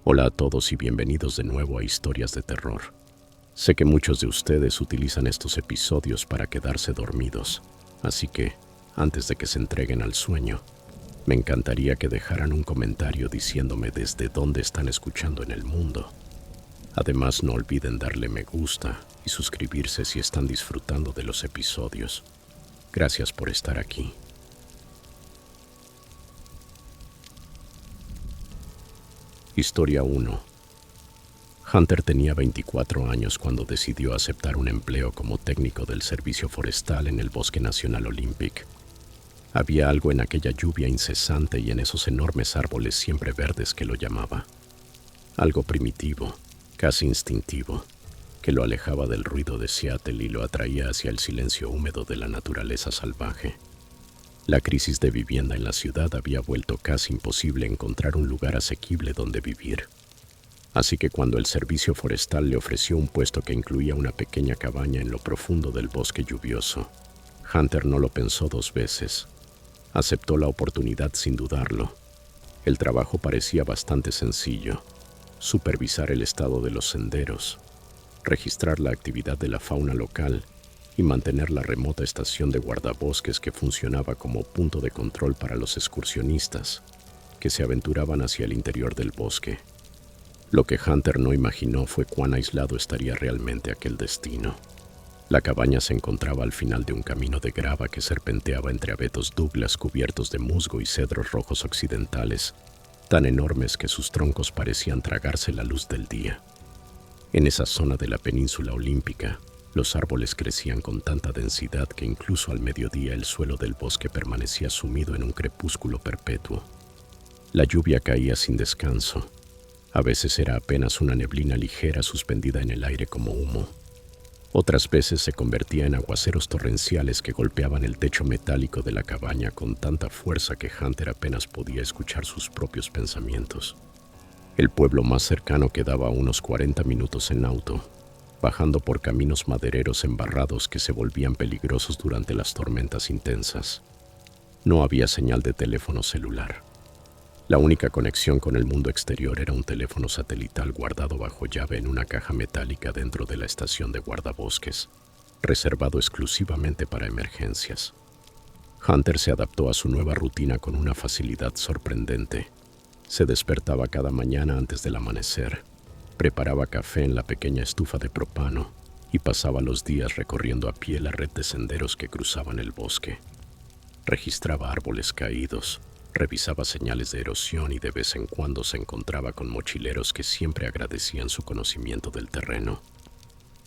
Hola a todos y bienvenidos de nuevo a Historias de Terror. Sé que muchos de ustedes utilizan estos episodios para quedarse dormidos, así que, antes de que se entreguen al sueño, me encantaría que dejaran un comentario diciéndome desde dónde están escuchando en el mundo. Además, no olviden darle me gusta y suscribirse si están disfrutando de los episodios. Gracias por estar aquí. Historia 1. Hunter tenía 24 años cuando decidió aceptar un empleo como técnico del servicio forestal en el Bosque Nacional Olympic. Había algo en aquella lluvia incesante y en esos enormes árboles siempre verdes que lo llamaba. Algo primitivo, casi instintivo, que lo alejaba del ruido de Seattle y lo atraía hacia el silencio húmedo de la naturaleza salvaje. La crisis de vivienda en la ciudad había vuelto casi imposible encontrar un lugar asequible donde vivir. Así que cuando el servicio forestal le ofreció un puesto que incluía una pequeña cabaña en lo profundo del bosque lluvioso, Hunter no lo pensó dos veces. Aceptó la oportunidad sin dudarlo. El trabajo parecía bastante sencillo: supervisar el estado de los senderos, registrar la actividad de la fauna local y mantener la remota estación de guardabosques que funcionaba como punto de control para los excursionistas que se aventuraban hacia el interior del bosque. Lo que Hunter no imaginó fue cuán aislado estaría realmente aquel destino. La cabaña se encontraba al final de un camino de grava que serpenteaba entre abetos Douglas cubiertos de musgo y cedros rojos occidentales, tan enormes que sus troncos parecían tragarse la luz del día. En esa zona de la península olímpica, los árboles crecían con tanta densidad que incluso al mediodía el suelo del bosque permanecía sumido en un crepúsculo perpetuo. La lluvia caía sin descanso. A veces era apenas una neblina ligera suspendida en el aire como humo. Otras veces se convertía en aguaceros torrenciales que golpeaban el techo metálico de la cabaña con tanta fuerza que Hunter apenas podía escuchar sus propios pensamientos. El pueblo más cercano quedaba a unos 40 minutos en auto, bajando por caminos madereros embarrados que se volvían peligrosos durante las tormentas intensas. No había señal de teléfono celular. La única conexión con el mundo exterior era un teléfono satelital guardado bajo llave en una caja metálica dentro de la estación de guardabosques, reservado exclusivamente para emergencias. Hunter se adaptó a su nueva rutina con una facilidad sorprendente. Se despertaba cada mañana antes del amanecer, preparaba café en la pequeña estufa de propano y pasaba los días recorriendo a pie la red de senderos que cruzaban el bosque. Registraba árboles caídos, revisaba señales de erosión y de vez en cuando se encontraba con mochileros que siempre agradecían su conocimiento del terreno.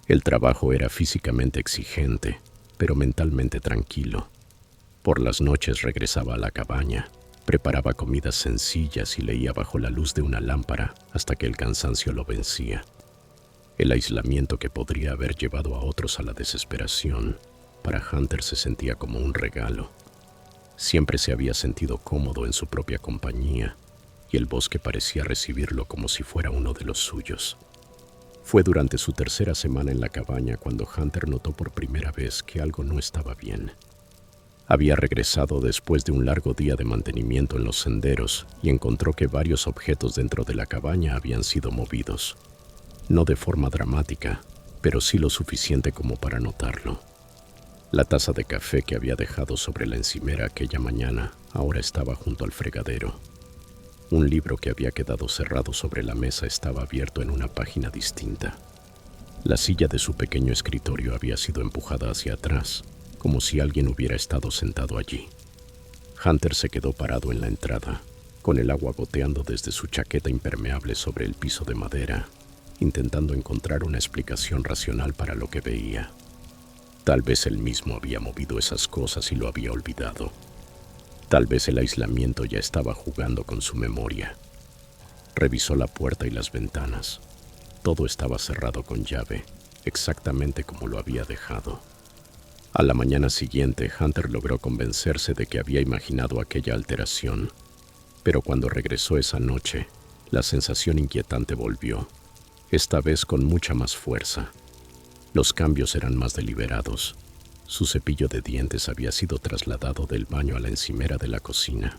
El trabajo era físicamente exigente, pero mentalmente tranquilo. Por las noches regresaba a la cabaña, preparaba comidas sencillas y leía bajo la luz de una lámpara hasta que el cansancio lo vencía. El aislamiento que podría haber llevado a otros a la desesperación, para Hunter se sentía como un regalo. Siempre se había sentido cómodo en su propia compañía, y el bosque parecía recibirlo como si fuera uno de los suyos. Fue durante su tercera semana en la cabaña cuando Hunter notó por primera vez que algo no estaba bien. Había regresado después de un largo día de mantenimiento en los senderos y encontró que varios objetos dentro de la cabaña habían sido movidos. No de forma dramática, pero sí lo suficiente como para notarlo. La taza de café que había dejado sobre la encimera aquella mañana ahora estaba junto al fregadero. Un libro que había quedado cerrado sobre la mesa estaba abierto en una página distinta. La silla de su pequeño escritorio había sido empujada hacia atrás, como si alguien hubiera estado sentado allí. Hunter se quedó parado en la entrada, con el agua goteando desde su chaqueta impermeable sobre el piso de madera, intentando encontrar una explicación racional para lo que veía. Tal vez él mismo había movido esas cosas y lo había olvidado. Tal vez el aislamiento ya estaba jugando con su memoria. Revisó la puerta y las ventanas. Todo estaba cerrado con llave, exactamente como lo había dejado. A la mañana siguiente, Hunter logró convencerse de que había imaginado aquella alteración, pero cuando regresó esa noche, la sensación inquietante volvió, esta vez con mucha más fuerza. Los cambios eran más deliberados. Su cepillo de dientes había sido trasladado del baño a la encimera de la cocina.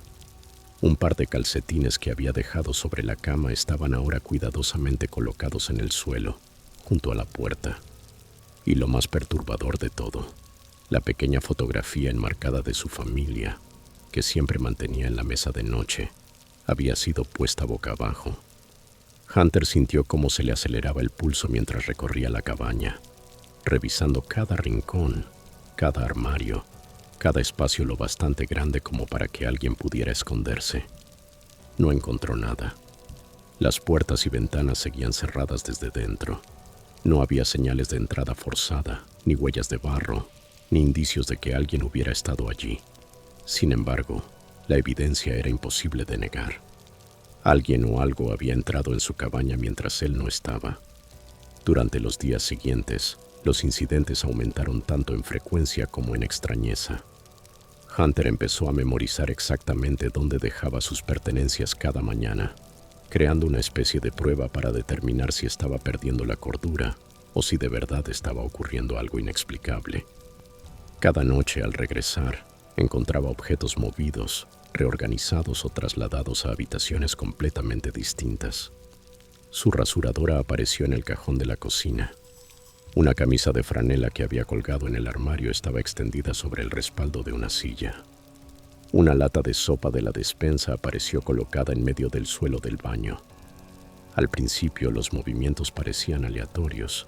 Un par de calcetines que había dejado sobre la cama estaban ahora cuidadosamente colocados en el suelo, junto a la puerta. Y lo más perturbador de todo, la pequeña fotografía enmarcada de su familia, que siempre mantenía en la mesa de noche, había sido puesta boca abajo. Hunter sintió cómo se le aceleraba el pulso mientras recorría la cabaña, revisando cada rincón, cada armario, cada espacio lo bastante grande como para que alguien pudiera esconderse. No encontró nada. Las puertas y ventanas seguían cerradas desde dentro. No había señales de entrada forzada, ni huellas de barro, ni indicios de que alguien hubiera estado allí. Sin embargo, la evidencia era imposible de negar. Alguien o algo había entrado en su cabaña mientras él no estaba. Durante los días siguientes, los incidentes aumentaron tanto en frecuencia como en extrañeza. Hunter empezó a memorizar exactamente dónde dejaba sus pertenencias cada mañana, creando una especie de prueba para determinar si estaba perdiendo la cordura o si de verdad estaba ocurriendo algo inexplicable. Cada noche al regresar, encontraba objetos movidos, reorganizados o trasladados a habitaciones completamente distintas. Su rasuradora apareció en el cajón de la cocina. Una camisa de franela que había colgado en el armario estaba extendida sobre el respaldo de una silla. Una lata de sopa de la despensa apareció colocada en medio del suelo del baño. Al principio los movimientos parecían aleatorios,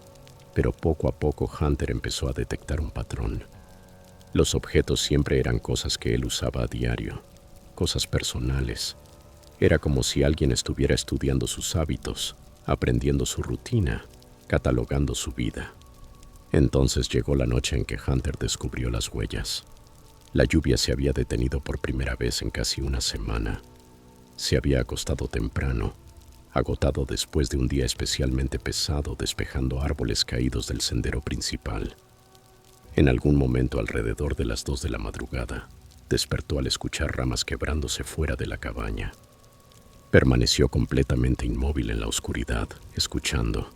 pero poco a poco Hunter empezó a detectar un patrón. Los objetos siempre eran cosas que él usaba a diario, cosas personales. Era como si alguien estuviera estudiando sus hábitos, aprendiendo su rutina, catalogando su vida. Entonces llegó la noche en que Hunter descubrió las huellas. La lluvia se había detenido por primera vez en casi una semana. Se había acostado temprano, agotado después de un día especialmente pesado despejando árboles caídos del sendero principal. En algún momento alrededor de las 2 de la madrugada, despertó al escuchar ramas quebrándose fuera de la cabaña. Permaneció completamente inmóvil en la oscuridad, escuchando.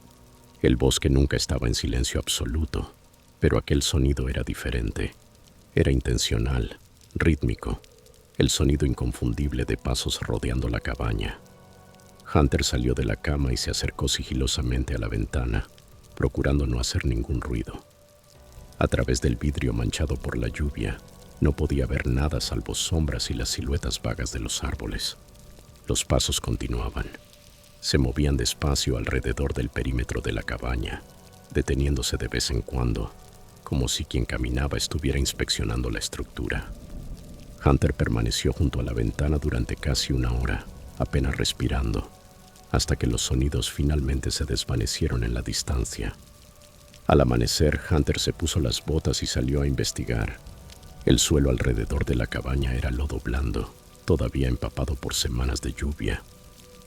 El bosque nunca estaba en silencio absoluto, pero aquel sonido era diferente. Era intencional, rítmico, el sonido inconfundible de pasos rodeando la cabaña. Hunter salió de la cama y se acercó sigilosamente a la ventana, procurando no hacer ningún ruido. A través del vidrio manchado por la lluvia, no podía ver nada salvo sombras y las siluetas vagas de los árboles. Los pasos continuaban. Se movían despacio alrededor del perímetro de la cabaña, deteniéndose de vez en cuando, como si quien caminaba estuviera inspeccionando la estructura. Hunter permaneció junto a la ventana durante casi una hora, apenas respirando, hasta que los sonidos finalmente se desvanecieron en la distancia. Al amanecer, Hunter se puso las botas y salió a investigar. El suelo alrededor de la cabaña era lodo blando, todavía empapado por semanas de lluvia,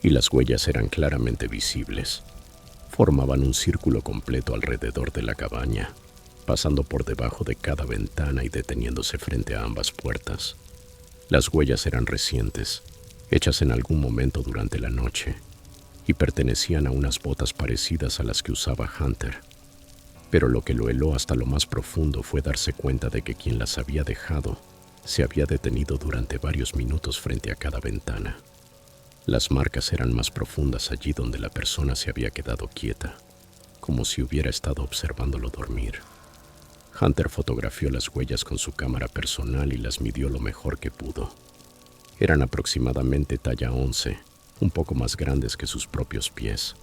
y las huellas eran claramente visibles. Formaban un círculo completo alrededor de la cabaña, pasando por debajo de cada ventana y deteniéndose frente a ambas puertas. Las huellas eran recientes, hechas en algún momento durante la noche, y pertenecían a unas botas parecidas a las que usaba Hunter. Pero lo que lo heló hasta lo más profundo fue darse cuenta de que quien las había dejado se había detenido durante varios minutos frente a cada ventana. Las marcas eran más profundas allí donde la persona se había quedado quieta, como si hubiera estado observándolo dormir. Hunter fotografió las huellas con su cámara personal y las midió lo mejor que pudo. Eran aproximadamente talla 11, un poco más grandes que sus propios pies.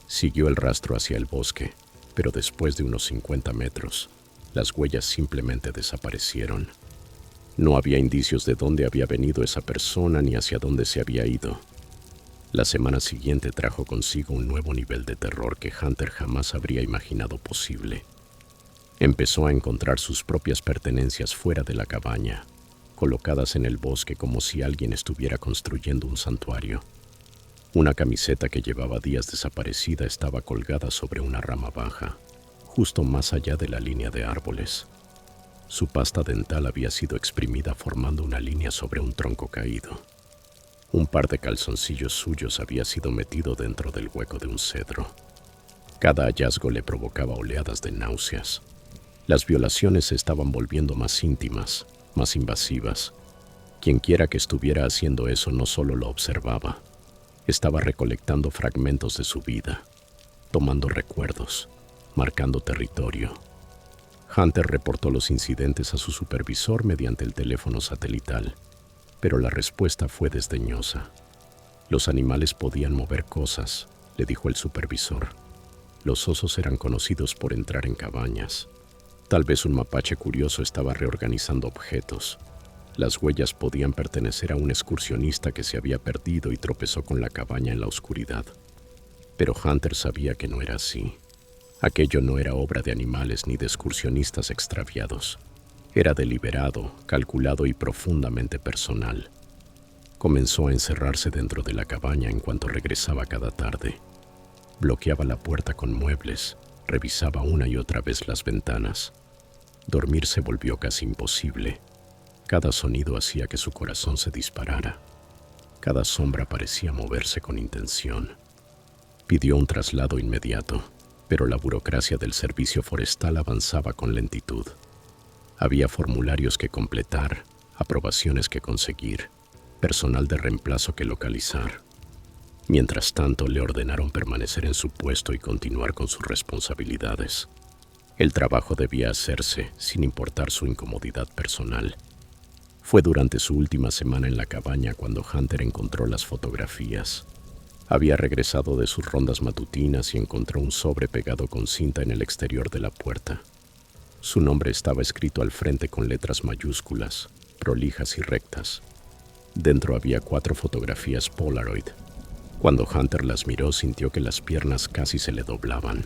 Siguió el rastro hacia el bosque, pero después de unos 50 metros, las huellas simplemente desaparecieron. No había indicios de dónde había venido esa persona ni hacia dónde se había ido. La semana siguiente trajo consigo un nuevo nivel de terror que Hunter jamás habría imaginado posible. Empezó a encontrar sus propias pertenencias fuera de la cabaña, colocadas en el bosque como si alguien estuviera construyendo un santuario. Una camiseta que llevaba días desaparecida estaba colgada sobre una rama baja, justo más allá de la línea de árboles. Su pasta dental había sido exprimida formando una línea sobre un tronco caído. Un par de calzoncillos suyos había sido metido dentro del hueco de un cedro. Cada hallazgo le provocaba oleadas de náuseas. Las violaciones se estaban volviendo más íntimas, más invasivas. Quienquiera que estuviera haciendo eso no solo lo observaba, estaba recolectando fragmentos de su vida, tomando recuerdos, marcando territorio. Hunter reportó los incidentes a su supervisor mediante el teléfono satelital, pero la respuesta fue desdeñosa. Los animales podían mover cosas, le dijo el supervisor. Los osos eran conocidos por entrar en cabañas. Tal vez un mapache curioso estaba reorganizando objetos. Las huellas podían pertenecer a un excursionista que se había perdido y tropezó con la cabaña en la oscuridad. Pero Hunter sabía que no era así. Aquello no era obra de animales ni de excursionistas extraviados. Era deliberado, calculado y profundamente personal. Comenzó a encerrarse dentro de la cabaña en cuanto regresaba cada tarde. Bloqueaba la puerta con muebles, revisaba una y otra vez las ventanas. Dormir se volvió casi imposible. Cada sonido hacía que su corazón se disparara. Cada sombra parecía moverse con intención. Pidió un traslado inmediato, pero la burocracia del servicio forestal avanzaba con lentitud. Había formularios que completar, aprobaciones que conseguir, personal de reemplazo que localizar. Mientras tanto, le ordenaron permanecer en su puesto y continuar con sus responsabilidades. El trabajo debía hacerse sin importar su incomodidad personal. Fue durante su última semana en la cabaña cuando Hunter encontró las fotografías. Había regresado de sus rondas matutinas y encontró un sobre pegado con cinta en el exterior de la puerta. Su nombre estaba escrito al frente con letras mayúsculas, prolijas y rectas. Dentro había 4 fotografías Polaroid. Cuando Hunter las miró, sintió que las piernas casi se le doblaban.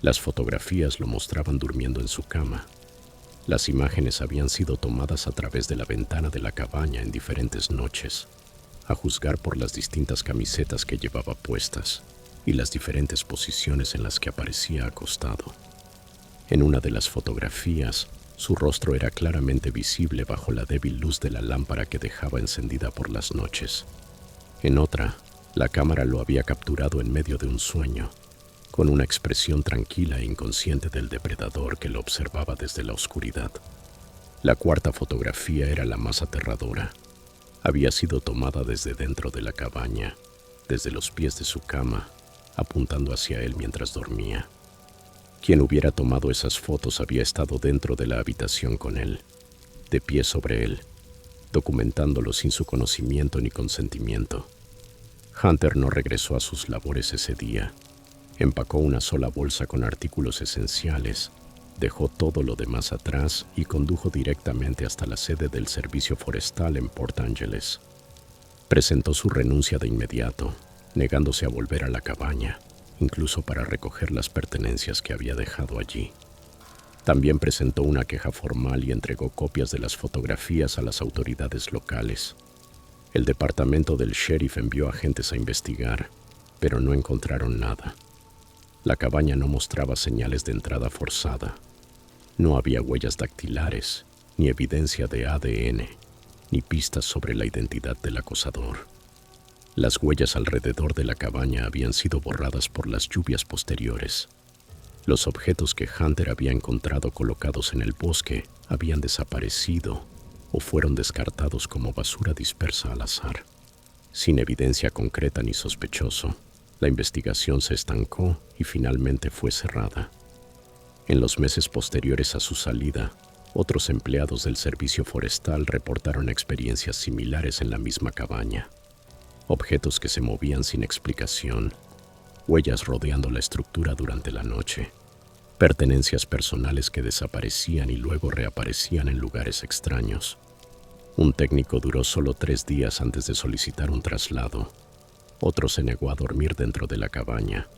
Las fotografías lo mostraban durmiendo en su cama. Las imágenes habían sido tomadas a través de la ventana de la cabaña en diferentes noches, a juzgar por las distintas camisetas que llevaba puestas y las diferentes posiciones en las que aparecía acostado. En una de las fotografías, su rostro era claramente visible bajo la débil luz de la lámpara que dejaba encendida por las noches. En otra, la cámara lo había capturado en medio de un sueño, con una expresión tranquila e inconsciente del depredador que lo observaba desde la oscuridad. La cuarta fotografía era la más aterradora. Había sido tomada desde dentro de la cabaña, desde los pies de su cama, apuntando hacia él mientras dormía. Quien hubiera tomado esas fotos había estado dentro de la habitación con él, de pie sobre él, documentándolo sin su conocimiento ni consentimiento. Hunter no regresó a sus labores ese día. Empacó una sola bolsa con artículos esenciales, dejó todo lo demás atrás y condujo directamente hasta la sede del Servicio Forestal en Port Angeles. Presentó su renuncia de inmediato, negándose a volver a la cabaña, incluso para recoger las pertenencias que había dejado allí. También presentó una queja formal y entregó copias de las fotografías a las autoridades locales. El departamento del sheriff envió agentes a investigar, pero no encontraron nada. La cabaña no mostraba señales de entrada forzada. No había huellas dactilares, ni evidencia de ADN, ni pistas sobre la identidad del acosador. Las huellas alrededor de la cabaña habían sido borradas por las lluvias posteriores. Los objetos que Hunter había encontrado colocados en el bosque habían desaparecido o fueron descartados como basura dispersa al azar. Sin evidencia concreta ni sospechoso, la investigación se estancó y finalmente fue cerrada. En los meses posteriores a su salida, otros empleados del servicio forestal reportaron experiencias similares en la misma cabaña. Objetos que se movían sin explicación, huellas rodeando la estructura durante la noche, pertenencias personales que desaparecían y luego reaparecían en lugares extraños. Un técnico duró solo 3 días antes de solicitar un traslado. Otro se negó a dormir dentro de la cabaña,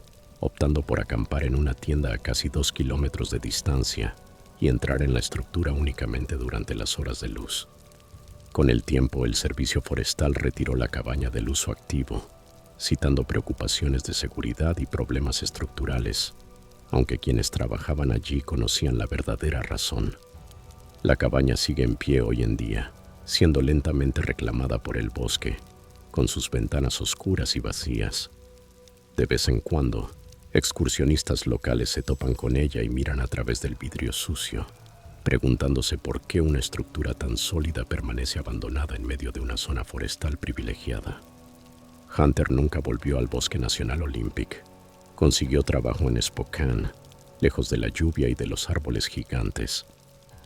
optando por acampar en una tienda a casi 2 kilómetros de distancia y entrar en la estructura únicamente durante las horas de luz. Con el tiempo, el servicio forestal retiró la cabaña del uso activo, citando preocupaciones de seguridad y problemas estructurales, aunque quienes trabajaban allí conocían la verdadera razón. La cabaña sigue en pie hoy en día, siendo lentamente reclamada por el bosque, con sus ventanas oscuras y vacías. De vez en cuando, excursionistas locales se topan con ella y miran a través del vidrio sucio. preguntándose por qué una estructura tan sólida permanece abandonada en medio de una zona forestal privilegiada. Hunter nunca volvió al Bosque Nacional Olympic. Consiguió trabajo en Spokane, lejos de la lluvia y de los árboles gigantes,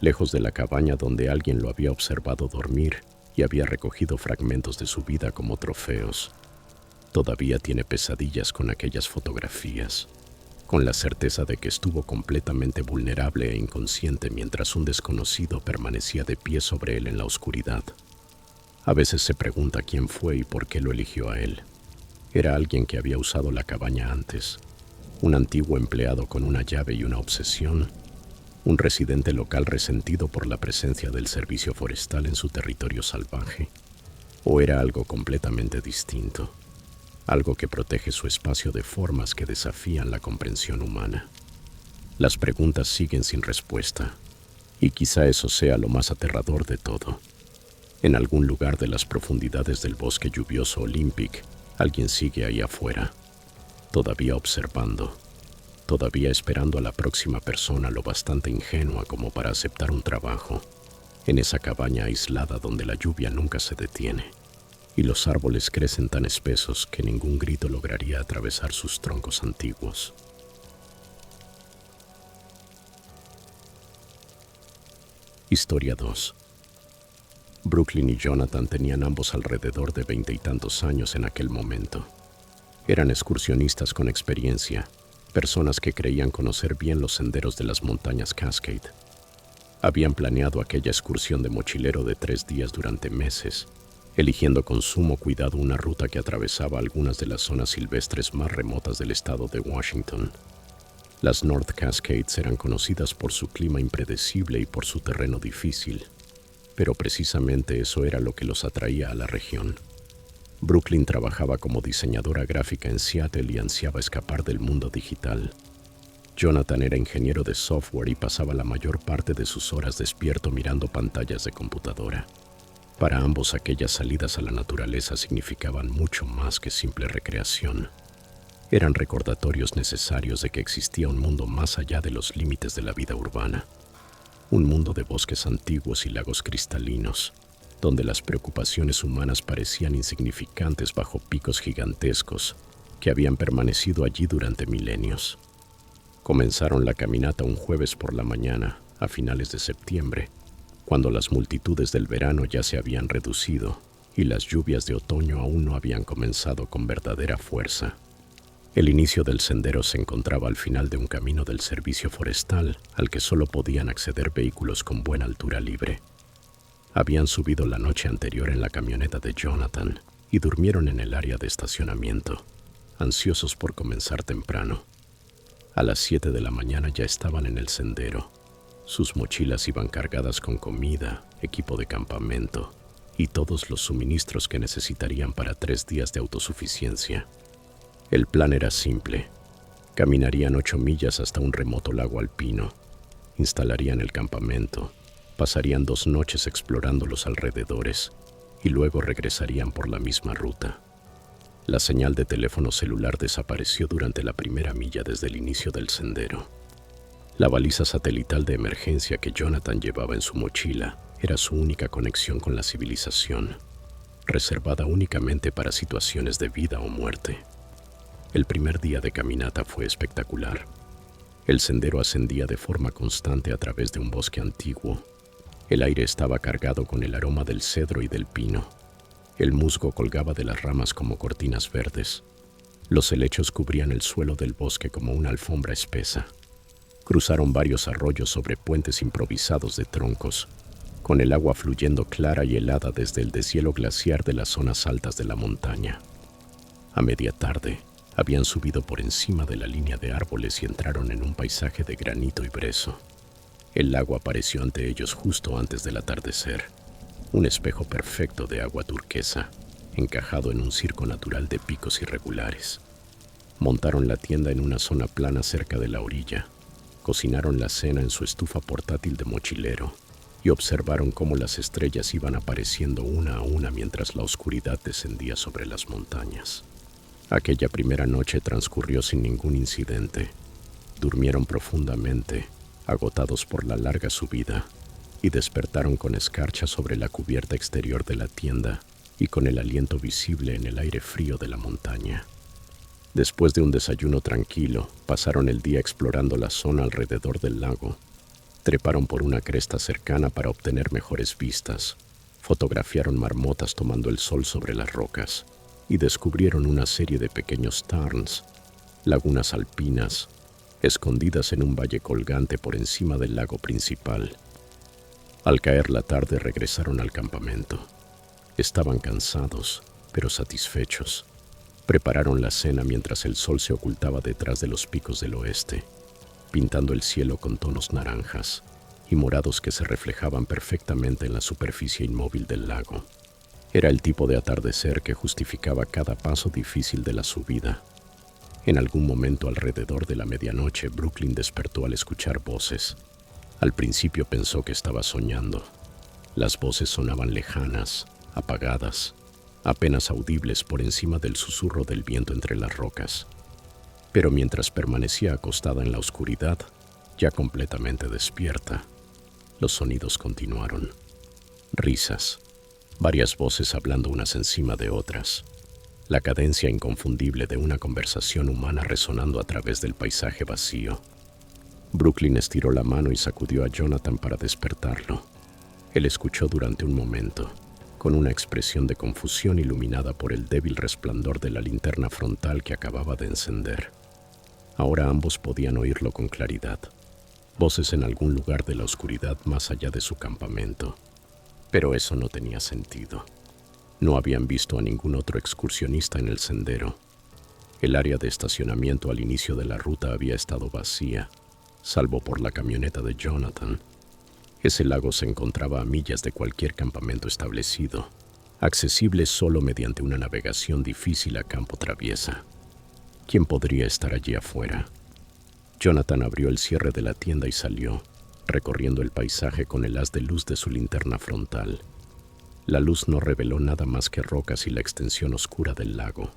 lejos de la cabaña donde alguien lo había observado dormir y había recogido fragmentos de su vida como trofeos. Todavía tiene pesadillas con aquellas fotografías, con la certeza de que estuvo completamente vulnerable e inconsciente mientras un desconocido permanecía de pie sobre él en la oscuridad. A veces se pregunta quién fue y por qué lo eligió a él. Era alguien que había usado la cabaña antes, un antiguo empleado con una llave y una obsesión, un residente local resentido por la presencia del servicio forestal en su territorio salvaje, o era algo completamente distinto, algo que protege su espacio de formas que desafían la comprensión humana. Las preguntas siguen sin respuesta, y quizá eso sea lo más aterrador de todo. En algún lugar de las profundidades del bosque lluvioso Olympic, alguien sigue ahí afuera, todavía observando, todavía esperando a la próxima persona lo bastante ingenua como para aceptar un trabajo, en esa cabaña aislada donde la lluvia nunca se detiene, y los árboles crecen tan espesos que ningún grito lograría atravesar sus troncos antiguos. Historia 2. Brooklyn y Jonathan tenían ambos alrededor de 20 y tantos años en aquel momento. Eran excursionistas con experiencia, personas que creían conocer bien los senderos de las montañas Cascade. Habían planeado aquella excursión de mochilero de 3 días durante meses, eligiendo con sumo cuidado una ruta que atravesaba algunas de las zonas silvestres más remotas del estado de Washington. Las North Cascades eran conocidas por su clima impredecible y por su terreno difícil, pero precisamente eso era lo que los atraía a la región. Brooklyn trabajaba como diseñadora gráfica en Seattle y ansiaba escapar del mundo digital. Jonathan era ingeniero de software y pasaba la mayor parte de sus horas despierto mirando pantallas de computadora. Para ambos aquellas salidas a la naturaleza significaban mucho más que simple recreación. Eran recordatorios necesarios de que existía un mundo más allá de los límites de la vida urbana. Un mundo de bosques antiguos y lagos cristalinos, donde las preocupaciones humanas parecían insignificantes bajo picos gigantescos que habían permanecido allí durante milenios. Comenzaron la caminata un jueves por la mañana, a finales de septiembre, cuando las multitudes del verano ya se habían reducido y las lluvias de otoño aún no habían comenzado con verdadera fuerza. El inicio del sendero se encontraba al final de un camino del servicio forestal al que solo podían acceder vehículos con buena altura libre. Habían subido la noche anterior en la camioneta de Jonathan y durmieron en el área de estacionamiento, ansiosos por comenzar temprano. A las 7 de la mañana ya estaban en el sendero. Sus mochilas iban cargadas con comida, equipo de campamento y todos los suministros que necesitarían para 3 días de autosuficiencia. El plan era simple. Caminarían 8 millas hasta un remoto lago alpino, instalarían el campamento, pasarían 2 noches explorando los alrededores y luego regresarían por la misma ruta. La señal de teléfono celular desapareció durante la primera milla desde el inicio del sendero. La baliza satelital de emergencia que Jonathan llevaba en su mochila era su única conexión con la civilización, reservada únicamente para situaciones de vida o muerte. El primer día de caminata fue espectacular. El sendero ascendía de forma constante a través de un bosque antiguo. El aire estaba cargado con el aroma del cedro y del pino. El musgo colgaba de las ramas como cortinas verdes. Los helechos cubrían el suelo del bosque como una alfombra espesa. Cruzaron varios arroyos sobre puentes improvisados de troncos, con el agua fluyendo clara y helada desde el deshielo glaciar de las zonas altas de la montaña. A media tarde, habían subido por encima de la línea de árboles y entraron en un paisaje de granito y brezo. El lago apareció ante ellos justo antes del atardecer, un espejo perfecto de agua turquesa, encajado en un circo natural de picos irregulares. Montaron la tienda en una zona plana cerca de la orilla, cocinaron la cena en su estufa portátil de mochilero y observaron cómo las estrellas iban apareciendo una a una mientras la oscuridad descendía sobre las montañas. Aquella primera noche transcurrió sin ningún incidente. Durmieron profundamente, agotados por la larga subida, y despertaron con escarcha sobre la cubierta exterior de la tienda y con el aliento visible en el aire frío de la montaña. Después de un desayuno tranquilo, pasaron el día explorando la zona alrededor del lago. Treparon por una cresta cercana para obtener mejores vistas, fotografiaron marmotas tomando el sol sobre las rocas y descubrieron una serie de pequeños tarns, lagunas alpinas, escondidas en un valle colgante por encima del lago principal. Al caer la tarde regresaron al campamento. Estaban cansados, pero satisfechos. Prepararon la cena mientras el sol se ocultaba detrás de los picos del oeste, pintando el cielo con tonos naranjas y morados que se reflejaban perfectamente en la superficie inmóvil del lago. Era el tipo de atardecer que justificaba cada paso difícil de la subida. En algún momento alrededor de la medianoche, Brooklyn despertó al escuchar voces. Al principio pensó que estaba soñando. Las voces sonaban lejanas, apagadas, apenas audibles por encima del susurro del viento entre las rocas. Pero mientras permanecía acostada en la oscuridad, ya completamente despierta, los sonidos continuaron. Risas, varias voces hablando unas encima de otras, la cadencia inconfundible de una conversación humana resonando a través del paisaje vacío. Brooklyn estiró la mano y sacudió a Jonathan para despertarlo. Él escuchó durante un momento, con una expresión de confusión iluminada por el débil resplandor de la linterna frontal que acababa de encender. Ahora ambos podían oírlo con claridad. Voces en algún lugar de la oscuridad más allá de su campamento. Pero eso no tenía sentido. No habían visto a ningún otro excursionista en el sendero. El área de estacionamiento al inicio de la ruta había estado vacía, salvo por la camioneta de Jonathan. Ese lago se encontraba a millas de cualquier campamento establecido, accesible solo mediante una navegación difícil a campo traviesa. ¿Quién podría estar allí afuera? Jonathan abrió el cierre de la tienda y salió, recorriendo el paisaje con el haz de luz de su linterna frontal. La luz no reveló nada más que rocas y la extensión oscura del lago.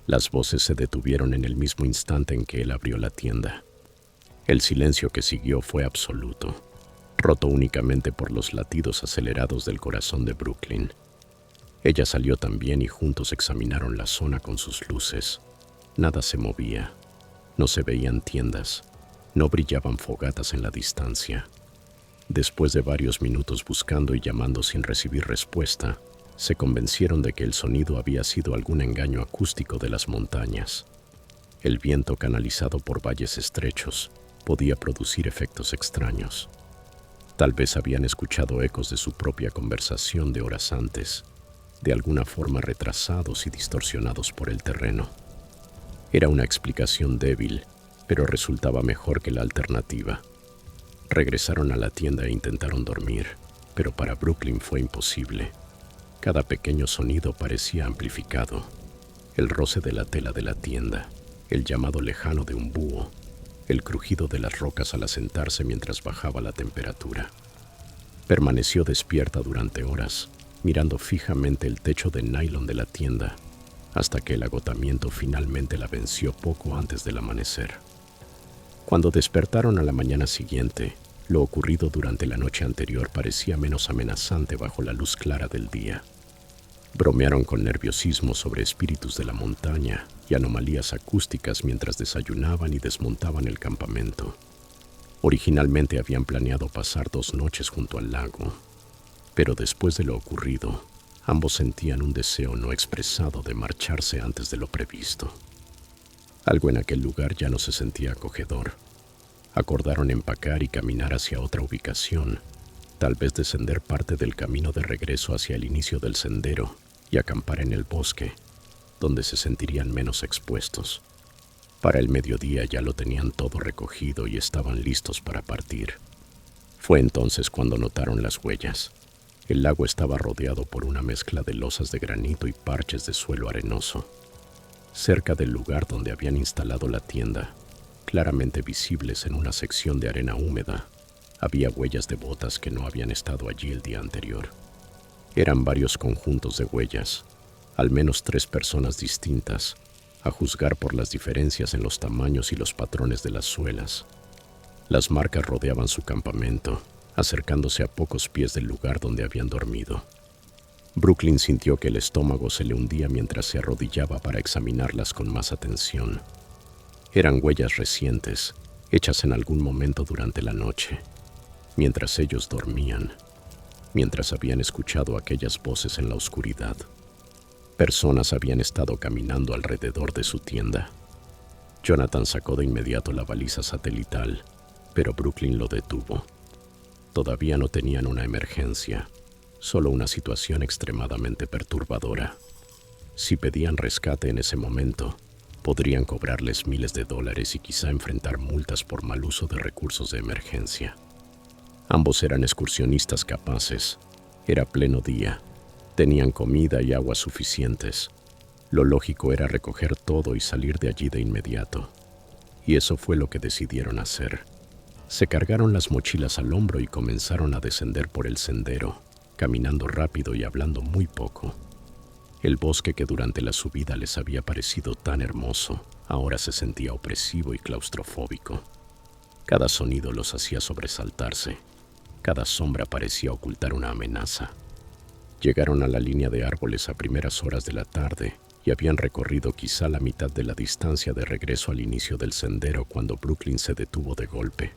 Las voces se detuvieron en el mismo instante en que él abrió la tienda. El silencio que siguió fue absoluto, roto únicamente por los latidos acelerados del corazón de Brooklyn. Ella salió también y juntos examinaron la zona con sus luces. Nada se movía. No se veían tiendas. No brillaban fogatas en la distancia. Después de varios minutos buscando y llamando sin recibir respuesta, se convencieron de que el sonido había sido algún engaño acústico de las montañas. El viento canalizado por valles estrechos podía producir efectos extraños. Tal vez habían escuchado ecos de su propia conversación de horas antes, de alguna forma retrasados y distorsionados por el terreno. Era una explicación débil, pero resultaba mejor que la alternativa. Regresaron a la tienda e intentaron dormir, pero para Brooklyn fue imposible. Cada pequeño sonido parecía amplificado. El roce de la tela de la tienda, el llamado lejano de un búho, el crujido de las rocas al asentarse mientras bajaba la temperatura. Permaneció despierta durante horas, mirando fijamente el techo de nylon de la tienda, hasta que el agotamiento finalmente la venció poco antes del amanecer. Cuando despertaron a la mañana siguiente, lo ocurrido durante la noche anterior parecía menos amenazante bajo la luz clara del día. Bromearon con nerviosismo sobre espíritus de la montaña y anomalías acústicas mientras desayunaban y desmontaban el campamento. Originalmente habían planeado pasar 2 noches junto al lago, pero después de lo ocurrido, ambos sentían un deseo no expresado de marcharse antes de lo previsto. Algo en aquel lugar ya no se sentía acogedor. Acordaron empacar y caminar hacia otra ubicación, tal vez descender parte del camino de regreso hacia el inicio del sendero y acampar en el bosque, donde se sentirían menos expuestos. Para el mediodía ya lo tenían todo recogido y estaban listos para partir. Fue entonces cuando notaron las huellas. El lago estaba rodeado por una mezcla de losas de granito y parches de suelo arenoso. Cerca del lugar donde habían instalado la tienda, claramente visibles en una sección de arena húmeda, había huellas de botas que no habían estado allí el día anterior. Eran varios conjuntos de huellas, al menos 3 personas distintas, a juzgar por las diferencias en los tamaños y los patrones de las suelas. Las marcas rodeaban su campamento, acercándose a pocos pies del lugar donde habían dormido. Brooklyn sintió que el estómago se le hundía mientras se arrodillaba para examinarlas con más atención. Eran huellas recientes, hechas en algún momento durante la noche, mientras ellos dormían, mientras habían escuchado aquellas voces en la oscuridad. Personas habían estado caminando alrededor de su tienda. Jonathan sacó de inmediato la baliza satelital, pero Brooklyn lo detuvo. Todavía no tenían una emergencia, solo una situación extremadamente perturbadora. Si pedían rescate en ese momento, podrían cobrarles miles de dólares y quizá enfrentar multas por mal uso de recursos de emergencia. Ambos eran excursionistas capaces. Era pleno día. Tenían comida y agua suficientes. Lo lógico era recoger todo y salir de allí de inmediato. Y eso fue lo que decidieron hacer. Se cargaron las mochilas al hombro y comenzaron a descender por el sendero, caminando rápido y hablando muy poco. El bosque que durante la subida les había parecido tan hermoso, ahora se sentía opresivo y claustrofóbico. Cada sonido los hacía sobresaltarse. Cada sombra parecía ocultar una amenaza. Llegaron a la línea de árboles a primeras horas de la tarde y habían recorrido quizá la mitad de la distancia de regreso al inicio del sendero cuando Brooklyn se detuvo de golpe.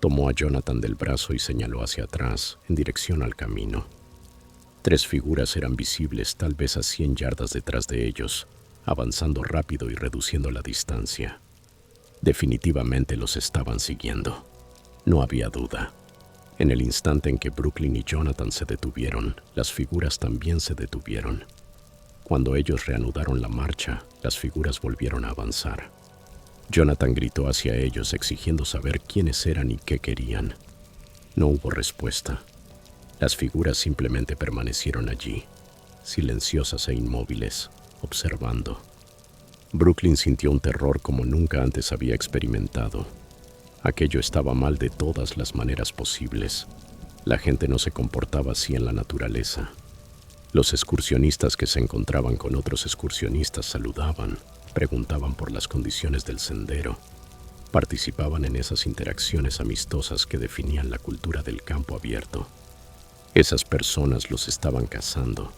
Tomó a Jonathan del brazo y señaló hacia atrás, en dirección al camino. 3 figuras eran visibles tal vez a 100 yardas detrás de ellos, avanzando rápido y reduciendo la distancia. Definitivamente los estaban siguiendo. No había duda. En el instante en que Brooklyn y Jonathan se detuvieron, las figuras también se detuvieron. Cuando ellos reanudaron la marcha, las figuras volvieron a avanzar. Jonathan gritó hacia ellos exigiendo saber quiénes eran y qué querían. No hubo respuesta. Las figuras simplemente permanecieron allí, silenciosas e inmóviles, observando. Brooklyn sintió un terror como nunca antes había experimentado. Aquello estaba mal de todas las maneras posibles. La gente no se comportaba así en la naturaleza. Los excursionistas que se encontraban con otros excursionistas saludaban, preguntaban por las condiciones del sendero. Participaban en esas interacciones amistosas que definían la cultura del campo abierto. Esas personas los estaban cazando.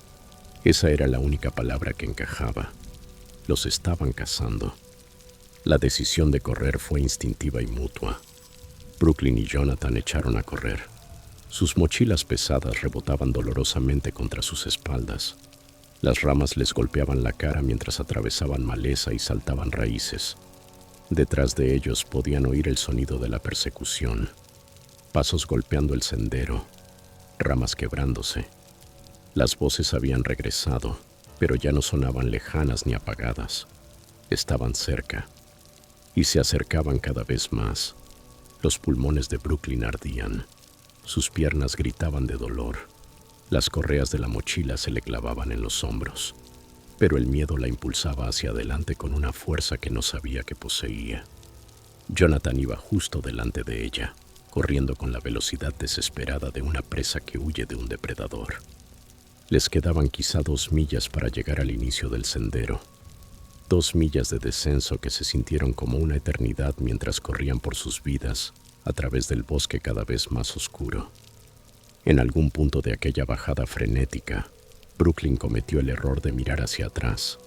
Esa era la única palabra que encajaba. Los estaban cazando. La decisión de correr fue instintiva y mutua. Brooklyn y Jonathan echaron a correr. Sus mochilas pesadas rebotaban dolorosamente contra sus espaldas. Las ramas les golpeaban la cara mientras atravesaban maleza y saltaban raíces. Detrás de ellos podían oír el sonido de la persecución. Pasos golpeando el sendero, ramas quebrándose. Las voces habían regresado, pero ya no sonaban lejanas ni apagadas. Estaban cerca. Y se acercaban cada vez más. Los pulmones de Brooklyn ardían. Sus piernas gritaban de dolor. Las correas de la mochila se le clavaban en los hombros. Pero el miedo la impulsaba hacia adelante con una fuerza que no sabía que poseía. Jonathan iba justo delante de ella, corriendo con la velocidad desesperada de una presa que huye de un depredador. Les quedaban quizá 2 millas para llegar al inicio del sendero. 2 millas de descenso que se sintieron como una eternidad mientras corrían por sus vidas a través del bosque cada vez más oscuro. En algún punto de aquella bajada frenética, Brooklyn cometió el error de mirar hacia atrás.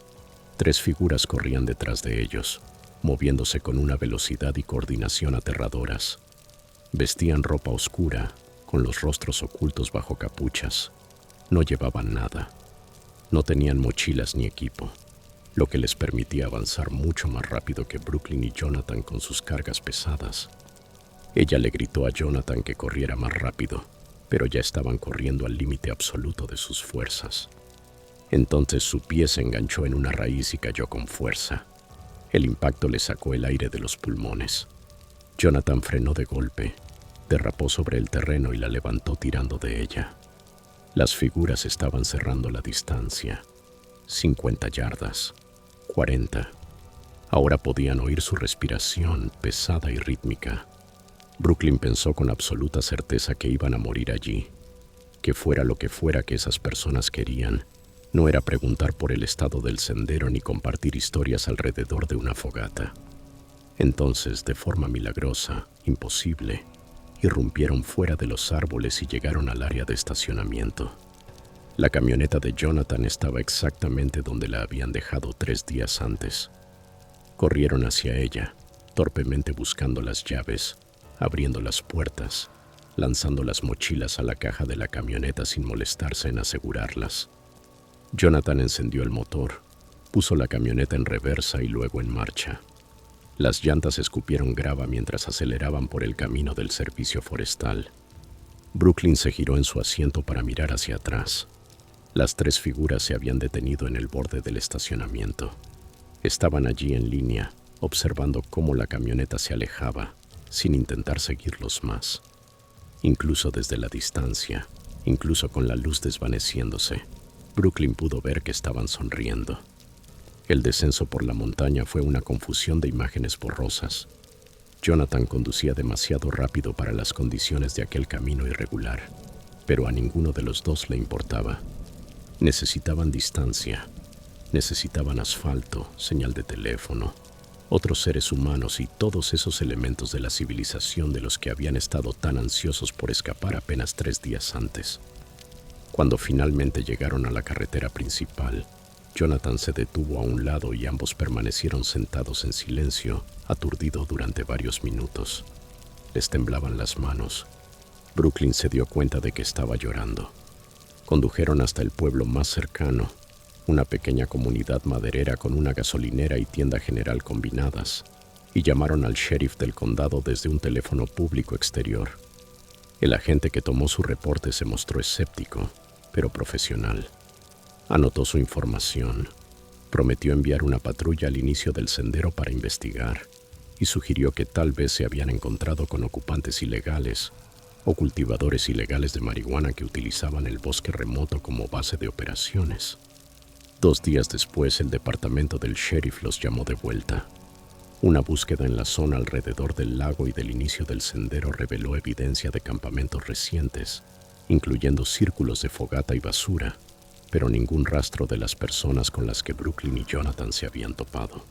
3 figuras corrían detrás de ellos, moviéndose con una velocidad y coordinación aterradoras. Vestían ropa oscura, con los rostros ocultos bajo capuchas. No llevaban nada. No tenían mochilas ni equipo, lo que les permitía avanzar mucho más rápido que Brooklyn y Jonathan con sus cargas pesadas. Ella le gritó a Jonathan que corriera más rápido, pero ya estaban corriendo al límite absoluto de sus fuerzas. Entonces su pie se enganchó en una raíz y cayó con fuerza. El impacto le sacó el aire de los pulmones. Jonathan frenó de golpe, derrapó sobre el terreno y la levantó tirando de ella. Las figuras estaban cerrando la distancia. 50 yardas. 40. Ahora podían oír su respiración pesada y rítmica. Brooklyn pensó con absoluta certeza que iban a morir allí. Que fuera lo que fuera que esas personas querían, no era preguntar por el estado del sendero ni compartir historias alrededor de una fogata. Entonces, de forma milagrosa, imposible, irrumpieron fuera de los árboles y llegaron al área de estacionamiento. La camioneta de Jonathan estaba exactamente donde la habían dejado 3 días antes. Corrieron hacia ella, torpemente buscando las llaves, abriendo las puertas, lanzando las mochilas a la caja de la camioneta sin molestarse en asegurarlas. Jonathan encendió el motor, puso la camioneta en reversa y luego en marcha. Las llantas escupieron grava mientras aceleraban por el camino del servicio forestal. Brooklyn se giró en su asiento para mirar hacia atrás. Las 3 figuras se habían detenido en el borde del estacionamiento. Estaban allí en línea, observando cómo la camioneta se alejaba, sin intentar seguirlos más. Incluso desde la distancia, incluso con la luz desvaneciéndose, Brooklyn pudo ver que estaban sonriendo. El descenso por la montaña fue una confusión de imágenes borrosas. Jonathan conducía demasiado rápido para las condiciones de aquel camino irregular, pero a ninguno de los dos le importaba. Necesitaban distancia, necesitaban asfalto, señal de teléfono, otros seres humanos y todos esos elementos de la civilización de los que habían estado tan ansiosos por escapar apenas 3 días antes. Cuando finalmente llegaron a la carretera principal, Jonathan se detuvo a un lado y ambos permanecieron sentados en silencio, aturdido durante varios minutos. Les temblaban las manos. Brooklyn se dio cuenta de que estaba llorando. Condujeron hasta el pueblo más cercano, una pequeña comunidad maderera con una gasolinera y tienda general combinadas, y llamaron al sheriff del condado desde un teléfono público exterior. El agente que tomó su reporte se mostró escéptico, pero profesional. Anotó su información, prometió enviar una patrulla al inicio del sendero para investigar y sugirió que tal vez se habían encontrado con ocupantes ilegales o cultivadores ilegales de marihuana que utilizaban el bosque remoto como base de operaciones. 2 días después, el departamento del sheriff los llamó de vuelta. Una búsqueda en la zona alrededor del lago y del inicio del sendero reveló evidencia de campamentos recientes, incluyendo círculos de fogata y basura, pero ningún rastro de las personas con las que Brooklyn y Jonathan se habían topado.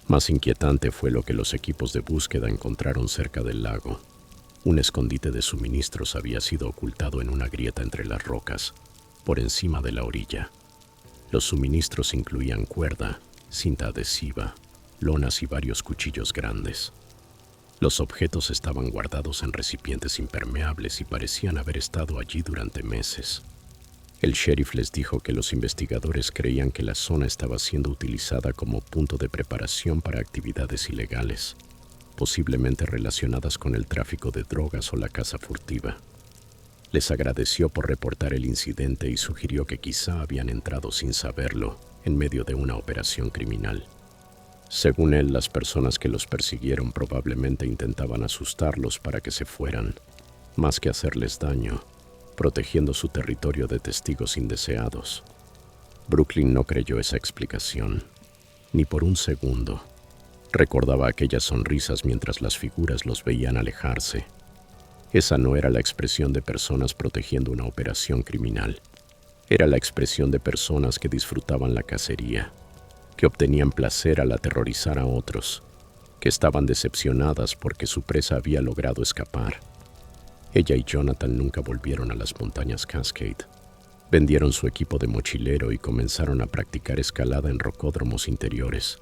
Más inquietante fue lo que los equipos de búsqueda encontraron cerca del lago. Un escondite de suministros había sido ocultado en una grieta entre las rocas, por encima de la orilla. Los suministros incluían cuerda, cinta adhesiva, lonas y varios cuchillos grandes. Los objetos estaban guardados en recipientes impermeables y parecían haber estado allí durante meses. El sheriff les dijo que los investigadores creían que la zona estaba siendo utilizada como punto de preparación para actividades ilegales, posiblemente relacionadas con el tráfico de drogas o la caza furtiva. Les agradeció por reportar el incidente y sugirió que quizá habían entrado sin saberlo en medio de una operación criminal. Según él, las personas que los persiguieron probablemente intentaban asustarlos para que se fueran, más que hacerles daño, protegiendo su territorio de testigos indeseados. Brooklyn no creyó esa explicación, ni por un segundo. Recordaba aquellas sonrisas mientras las figuras los veían alejarse. Esa no era la expresión de personas protegiendo una operación criminal. Era la expresión de personas que disfrutaban la cacería, que obtenían placer al aterrorizar a otros, que estaban decepcionadas porque su presa había logrado escapar. Ella y Jonathan nunca volvieron a las montañas Cascade. Vendieron su equipo de mochilero y comenzaron a practicar escalada en rocódromos interiores,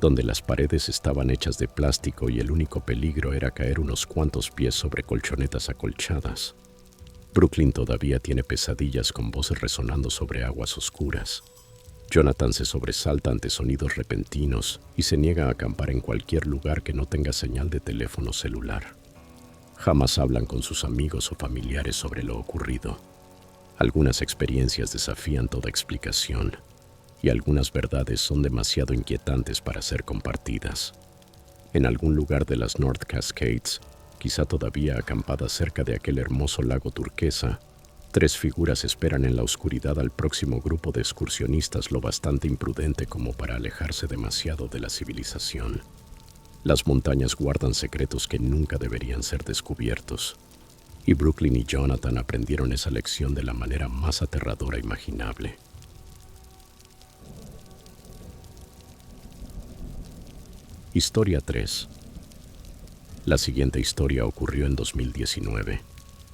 donde las paredes estaban hechas de plástico y el único peligro era caer unos cuantos pies sobre colchonetas acolchadas. Brooklyn todavía tiene pesadillas con voces resonando sobre aguas oscuras. Jonathan se sobresalta ante sonidos repentinos y se niega a acampar en cualquier lugar que no tenga señal de teléfono celular. Jamás hablan con sus amigos o familiares sobre lo ocurrido. Algunas experiencias desafían toda explicación, y algunas verdades son demasiado inquietantes para ser compartidas. En algún lugar de las North Cascades, quizá todavía acampadas cerca de aquel hermoso lago turquesa, 3 figuras esperan en la oscuridad al próximo grupo de excursionistas lo bastante imprudente como para alejarse demasiado de la civilización. Las montañas guardan secretos que nunca deberían ser descubiertos, y Brooklyn y Jonathan aprendieron esa lección de la manera más aterradora imaginable. Historia 3. La siguiente historia ocurrió en 2019,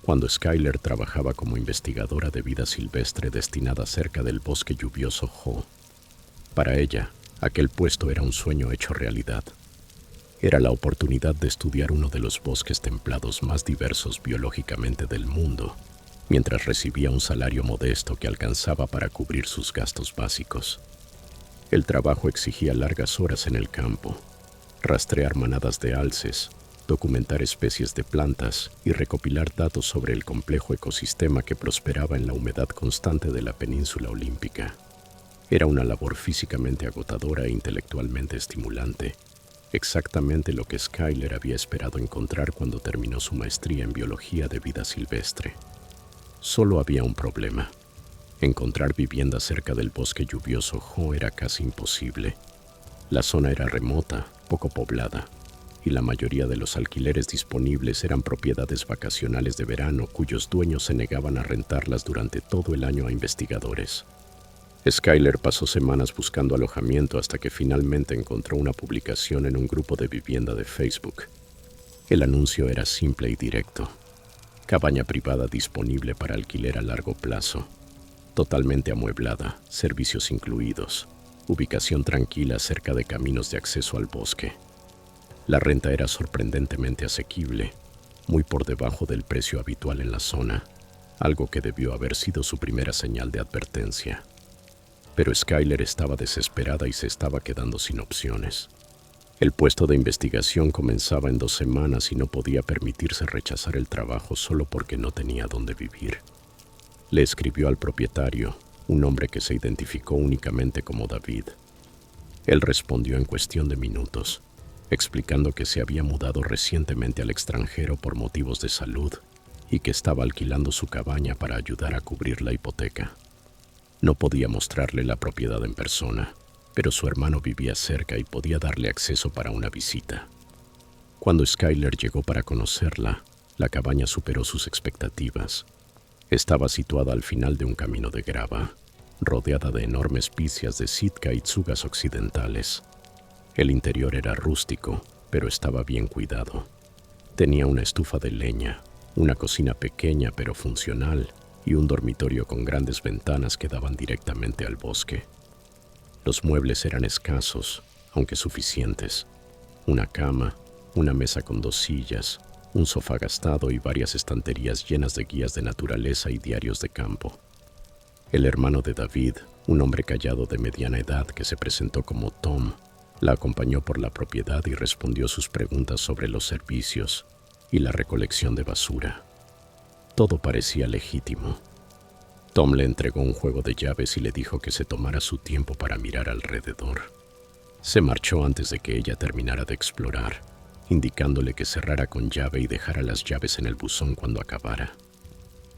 cuando Skyler trabajaba como investigadora de vida silvestre destinada cerca del bosque lluvioso Ho. Para ella, aquel puesto era un sueño hecho realidad. Era la oportunidad de estudiar uno de los bosques templados más diversos biológicamente del mundo, mientras recibía un salario modesto que alcanzaba para cubrir sus gastos básicos. El trabajo exigía largas horas en el campo, rastrear manadas de alces, documentar especies de plantas y recopilar datos sobre el complejo ecosistema que prosperaba en la humedad constante de la península olímpica. Era una labor físicamente agotadora e intelectualmente estimulante, exactamente lo que Skyler había esperado encontrar cuando terminó su maestría en biología de vida silvestre. Solo había un problema. Encontrar vivienda cerca del bosque lluvioso Ho era casi imposible. La zona era remota, poco poblada, y la mayoría de los alquileres disponibles eran propiedades vacacionales de verano cuyos dueños se negaban a rentarlas durante todo el año a investigadores. Skyler pasó semanas buscando alojamiento hasta que finalmente encontró una publicación en un grupo de vivienda de Facebook. El anuncio era simple y directo. Cabaña privada disponible para alquiler a largo plazo. Totalmente amueblada, servicios incluidos. Ubicación tranquila cerca de caminos de acceso al bosque. La renta era sorprendentemente asequible, muy por debajo del precio habitual en la zona, algo que debió haber sido su primera señal de advertencia. Pero Skyler estaba desesperada y se estaba quedando sin opciones. El puesto de investigación comenzaba en 2 semanas y no podía permitirse rechazar el trabajo solo porque no tenía dónde vivir. Le escribió al propietario, un hombre que se identificó únicamente como David. Él respondió en cuestión de minutos, explicando que se había mudado recientemente al extranjero por motivos de salud y que estaba alquilando su cabaña para ayudar a cubrir la hipoteca. No podía mostrarle la propiedad en persona, pero su hermano vivía cerca y podía darle acceso para una visita. Cuando Skyler llegó para conocerla, la cabaña superó sus expectativas. Estaba situada al final de un camino de grava, rodeada de enormes picias de Sitka y tsugas occidentales. El interior era rústico, pero estaba bien cuidado. Tenía una estufa de leña, una cocina pequeña pero funcional y un dormitorio con grandes ventanas que daban directamente al bosque. Los muebles eran escasos, aunque suficientes. Una cama, una mesa con 2 sillas, un sofá gastado y varias estanterías llenas de guías de naturaleza y diarios de campo. El hermano de David, un hombre callado de mediana edad que se presentó como Tom, la acompañó por la propiedad y respondió sus preguntas sobre los servicios y la recolección de basura. Todo parecía legítimo. Tom le entregó un juego de llaves y le dijo que se tomara su tiempo para mirar alrededor. Se marchó antes de que ella terminara de explorar, indicándole que cerrara con llave y dejara las llaves en el buzón cuando acabara.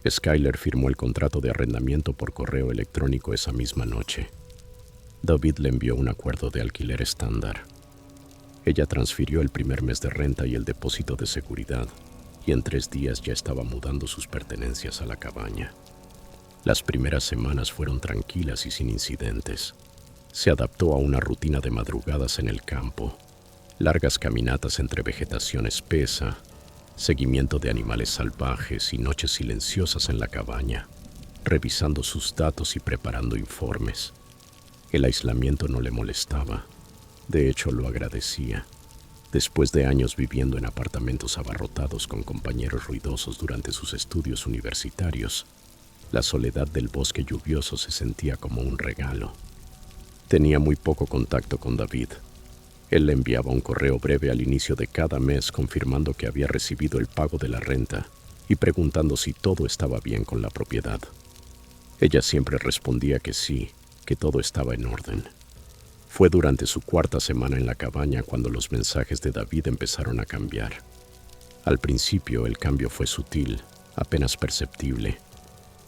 Skyler firmó el contrato de arrendamiento por correo electrónico esa misma noche. David le envió un acuerdo de alquiler estándar. Ella transfirió el primer mes de renta y el depósito de seguridad, y en 3 días ya estaba mudando sus pertenencias a la cabaña. Las primeras semanas fueron tranquilas y sin incidentes. Se adaptó a una rutina de madrugadas en el campo, largas caminatas entre vegetación espesa, seguimiento de animales salvajes y noches silenciosas en la cabaña, revisando sus datos y preparando informes. El aislamiento no le molestaba, de hecho lo agradecía. Después de años viviendo en apartamentos abarrotados con compañeros ruidosos durante sus estudios universitarios, la soledad del bosque lluvioso se sentía como un regalo. Tenía muy poco contacto con David. Él le enviaba un correo breve al inicio de cada mes confirmando que había recibido el pago de la renta y preguntando si todo estaba bien con la propiedad. Ella siempre respondía que sí, que todo estaba en orden. Fue durante su 4ª semana en la cabaña cuando los mensajes de David empezaron a cambiar. Al principio el cambio fue sutil, apenas perceptible.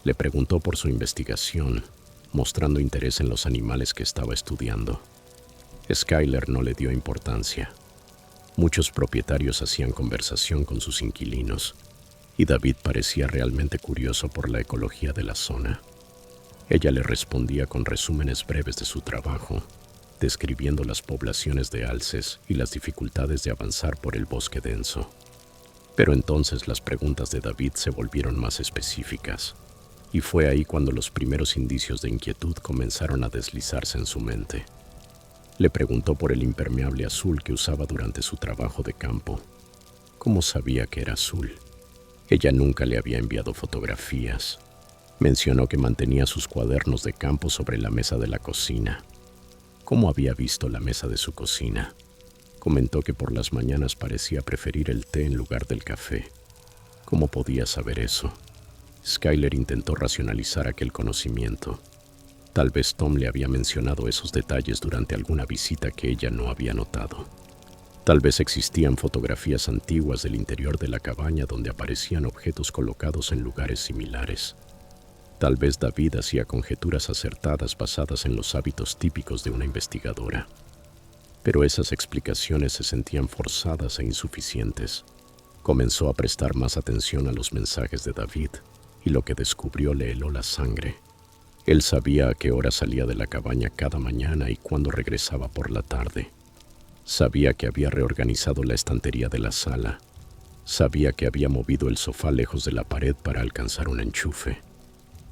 Le preguntó por su investigación, mostrando interés en los animales que estaba estudiando. Skyler no le dio importancia. Muchos propietarios hacían conversación con sus inquilinos, y David parecía realmente curioso por la ecología de la zona. Ella le respondía con resúmenes breves de su trabajo, describiendo las poblaciones de alces y las dificultades de avanzar por el bosque denso. Pero entonces las preguntas de David se volvieron más específicas, y fue ahí cuando los primeros indicios de inquietud comenzaron a deslizarse en su mente. Le preguntó por el impermeable azul que usaba durante su trabajo de campo. ¿Cómo sabía que era azul? Ella nunca le había enviado fotografías. Mencionó que mantenía sus cuadernos de campo sobre la mesa de la cocina. ¿Cómo había visto la mesa de su cocina? Comentó que por las mañanas parecía preferir el té en lugar del café. ¿Cómo podía saber eso? Skyler intentó racionalizar aquel conocimiento. Tal vez Tom le había mencionado esos detalles durante alguna visita que ella no había notado. Tal vez existían fotografías antiguas del interior de la cabaña donde aparecían objetos colocados en lugares similares. Tal vez David hacía conjeturas acertadas basadas en los hábitos típicos de una investigadora. Pero esas explicaciones se sentían forzadas e insuficientes. Comenzó a prestar más atención a los mensajes de David, y lo que descubrió le heló la sangre. Él sabía a qué hora salía de la cabaña cada mañana y cuándo regresaba por la tarde. Sabía que había reorganizado la estantería de la sala. Sabía que había movido el sofá lejos de la pared para alcanzar un enchufe.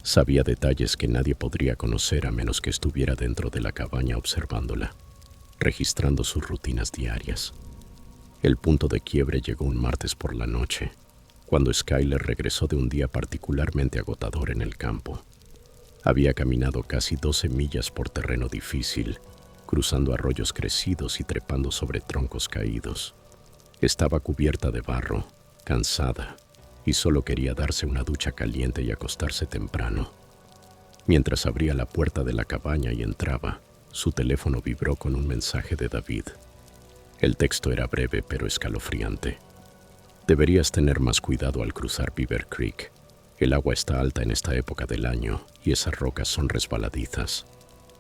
Sabía detalles que nadie podría conocer a menos que estuviera dentro de la cabaña observándola, registrando sus rutinas diarias. El punto de quiebre llegó un martes por la noche, cuando Skyler regresó de un día particularmente agotador en el campo. Había caminado casi 12 millas por terreno difícil, cruzando arroyos crecidos y trepando sobre troncos caídos. Estaba cubierta de barro, cansada, y solo quería darse una ducha caliente y acostarse temprano. Mientras abría la puerta de la cabaña y entraba, su teléfono vibró con un mensaje de David. El texto era breve pero escalofriante. Deberías tener más cuidado al cruzar Beaver Creek. El agua está alta en esta época del año y esas rocas son resbaladizas.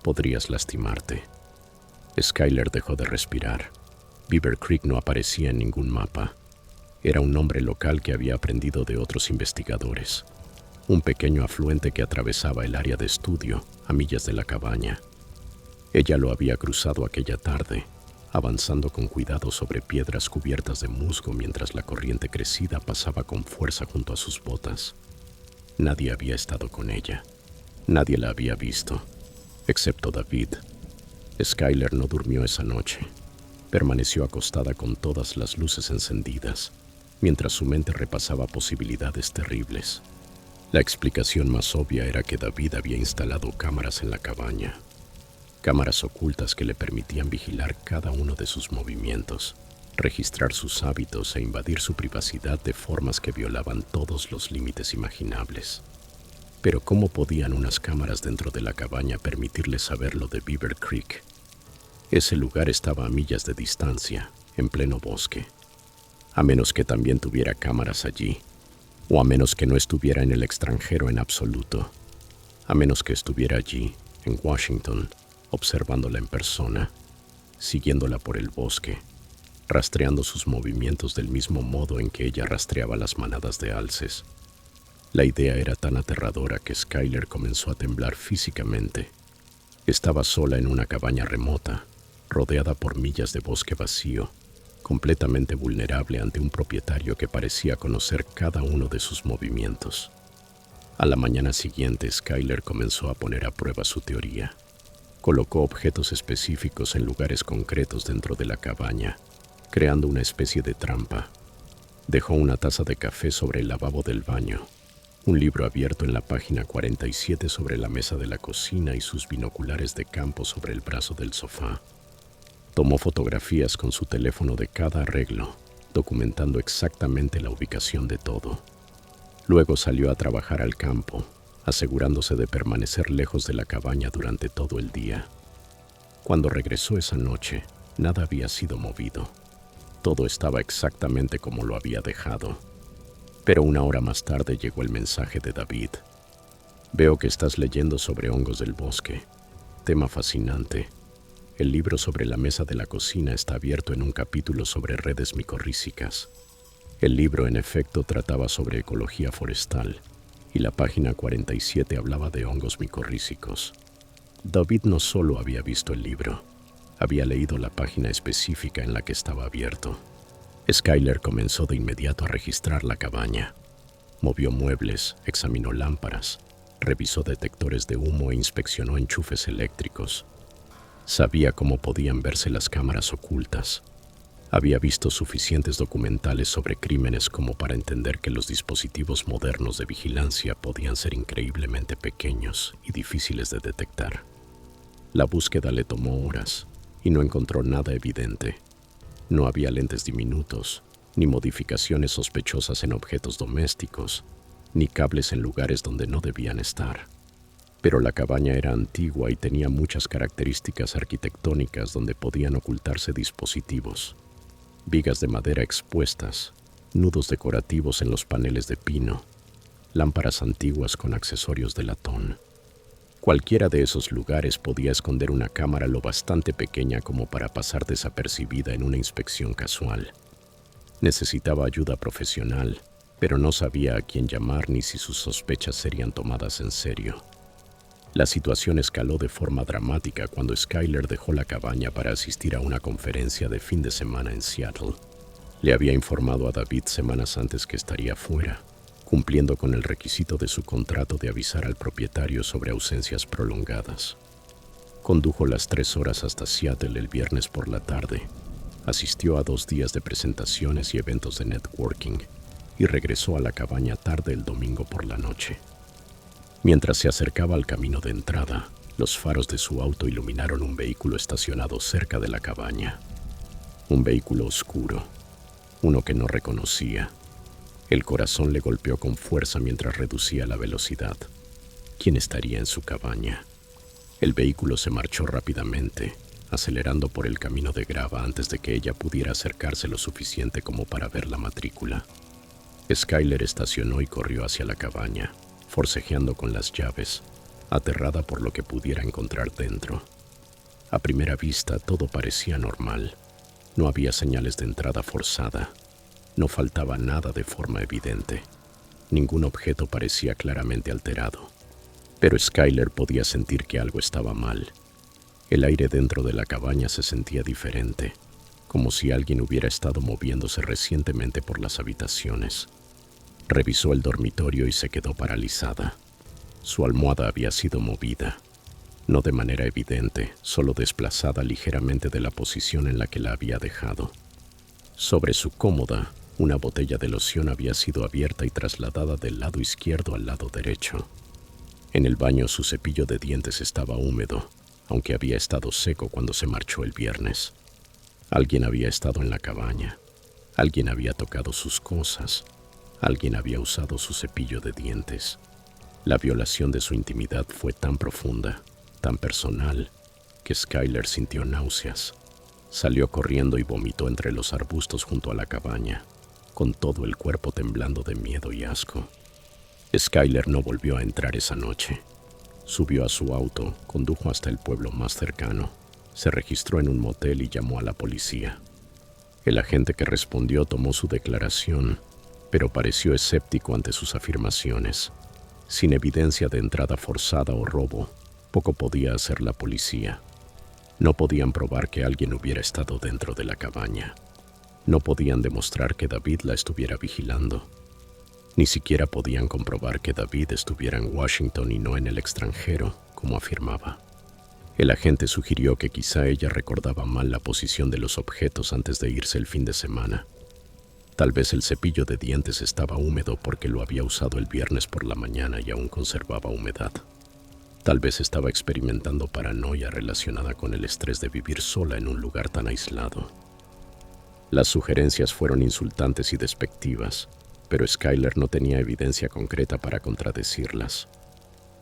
Podrías lastimarte. Skyler dejó de respirar. Beaver Creek no aparecía en ningún mapa. Era un nombre local que había aprendido de otros investigadores. Un pequeño afluente que atravesaba el área de estudio a millas de la cabaña. Ella lo había cruzado aquella tarde, avanzando con cuidado sobre piedras cubiertas de musgo mientras la corriente crecida pasaba con fuerza junto a sus botas. Nadie había estado con ella. Nadie la había visto, excepto David. Skyler no durmió esa noche. Permaneció acostada con todas las luces encendidas, mientras su mente repasaba posibilidades terribles. La explicación más obvia era que David había instalado cámaras en la cabaña. Cámaras ocultas que le permitían vigilar cada uno de sus movimientos, registrar sus hábitos e invadir su privacidad de formas que violaban todos los límites imaginables. Pero ¿cómo podían unas cámaras dentro de la cabaña permitirle saber lo de Beaver Creek? Ese lugar estaba a millas de distancia, en pleno bosque. A menos que también tuviera cámaras allí, o a menos que no estuviera en el extranjero en absoluto. A menos que estuviera allí, en Washington, observándola en persona, siguiéndola por el bosque, rastreando sus movimientos del mismo modo en que ella rastreaba las manadas de alces. La idea era tan aterradora que Skyler comenzó a temblar físicamente. Estaba sola en una cabaña remota, rodeada por millas de bosque vacío, completamente vulnerable ante un propietario que parecía conocer cada uno de sus movimientos. A la mañana siguiente, Skyler comenzó a poner a prueba su teoría. Colocó objetos específicos en lugares concretos dentro de la cabaña, creando una especie de trampa. Dejó una taza de café sobre el lavabo del baño, un libro abierto en la página 47 sobre la mesa de la cocina y sus binoculares de campo sobre el brazo del sofá. Tomó fotografías con su teléfono de cada arreglo, documentando exactamente la ubicación de todo. Luego salió a trabajar al campo, asegurándose de permanecer lejos de la cabaña durante todo el día. Cuando regresó esa noche, nada había sido movido. Todo estaba exactamente como lo había dejado. Pero una hora más tarde llegó el mensaje de David. Veo que estás leyendo sobre hongos del bosque. Tema fascinante. El libro sobre la mesa de la cocina está abierto en un capítulo sobre redes micorrízicas. El libro, en efecto, trataba sobre ecología forestal, y la página 47 hablaba de hongos micorrízicos. David no solo había visto el libro, Había leído la página específica en la que estaba abierto. Skyler comenzó de inmediato a registrar la cabaña. Movió muebles, examinó lámparas, revisó detectores de humo e inspeccionó enchufes eléctricos. Sabía cómo podían verse las cámaras ocultas. Había visto suficientes documentales sobre crímenes como para entender que los dispositivos modernos de vigilancia podían ser increíblemente pequeños y difíciles de detectar. La búsqueda le tomó horas y no encontró nada evidente. No había lentes diminutos, ni modificaciones sospechosas en objetos domésticos, ni cables en lugares donde no debían estar. Pero la cabaña era antigua y tenía muchas características arquitectónicas donde podían ocultarse dispositivos. Vigas de madera expuestas, nudos decorativos en los paneles de pino, lámparas antiguas con accesorios de latón. Cualquiera de esos lugares podía esconder una cámara lo bastante pequeña como para pasar desapercibida en una inspección casual. Necesitaba ayuda profesional, pero no sabía a quién llamar ni si sus sospechas serían tomadas en serio. La situación escaló de forma dramática cuando Skyler dejó la cabaña para asistir a una conferencia de fin de semana en Seattle. Le había informado a David semanas antes que estaría fuera, cumpliendo con el requisito de su contrato de avisar al propietario sobre ausencias prolongadas. Condujo las 3 horas hasta Seattle el viernes por la tarde, asistió a 2 días de presentaciones y eventos de networking y regresó a la cabaña tarde el domingo por la noche. Mientras se acercaba al camino de entrada, los faros de su auto iluminaron un vehículo estacionado cerca de la cabaña. Un vehículo oscuro, uno que no reconocía. El corazón le golpeó con fuerza mientras reducía la velocidad. ¿Quién estaría en su cabaña? El vehículo se marchó rápidamente, acelerando por el camino de grava antes de que ella pudiera acercarse lo suficiente como para ver la matrícula. Skyler estacionó y corrió hacia la cabaña, forcejeando con las llaves, aterrada por lo que pudiera encontrar dentro. A primera vista todo parecía normal. No había señales de entrada forzada. No faltaba nada de forma evidente. Ningún objeto parecía claramente alterado. Pero Skyler podía sentir que algo estaba mal. El aire dentro de la cabaña se sentía diferente, como si alguien hubiera estado moviéndose recientemente por las habitaciones. Revisó el dormitorio y se quedó paralizada. Su almohada había sido movida, no de manera evidente, solo desplazada ligeramente de la posición en la que la había dejado. Sobre su cómoda, una botella de loción había sido abierta y trasladada del lado izquierdo al lado derecho. En el baño su cepillo de dientes estaba húmedo, aunque había estado seco cuando se marchó el viernes. Alguien había estado en la cabaña. Alguien había tocado sus cosas. Alguien había usado su cepillo de dientes. La violación de su intimidad fue tan profunda, tan personal, que Skyler sintió náuseas. Salió corriendo y vomitó entre los arbustos junto a la cabaña, con todo el cuerpo temblando de miedo y asco. Skyler no volvió a entrar esa noche. Subió a su auto, condujo hasta el pueblo más cercano, se registró en un motel y llamó a la policía. El agente que respondió tomó su declaración, pero pareció escéptico ante sus afirmaciones. Sin evidencia de entrada forzada o robo, poco podía hacer la policía. No podían probar que alguien hubiera estado dentro de la cabaña. No podían demostrar que David la estuviera vigilando. Ni siquiera podían comprobar que David estuviera en Washington y no en el extranjero, como afirmaba. El agente sugirió que quizá ella recordaba mal la posición de los objetos antes de irse el fin de semana. Tal vez el cepillo de dientes estaba húmedo porque lo había usado el viernes por la mañana y aún conservaba humedad. Tal vez estaba experimentando paranoia relacionada con el estrés de vivir sola en un lugar tan aislado. Las sugerencias fueron insultantes y despectivas, pero Skyler no tenía evidencia concreta para contradecirlas.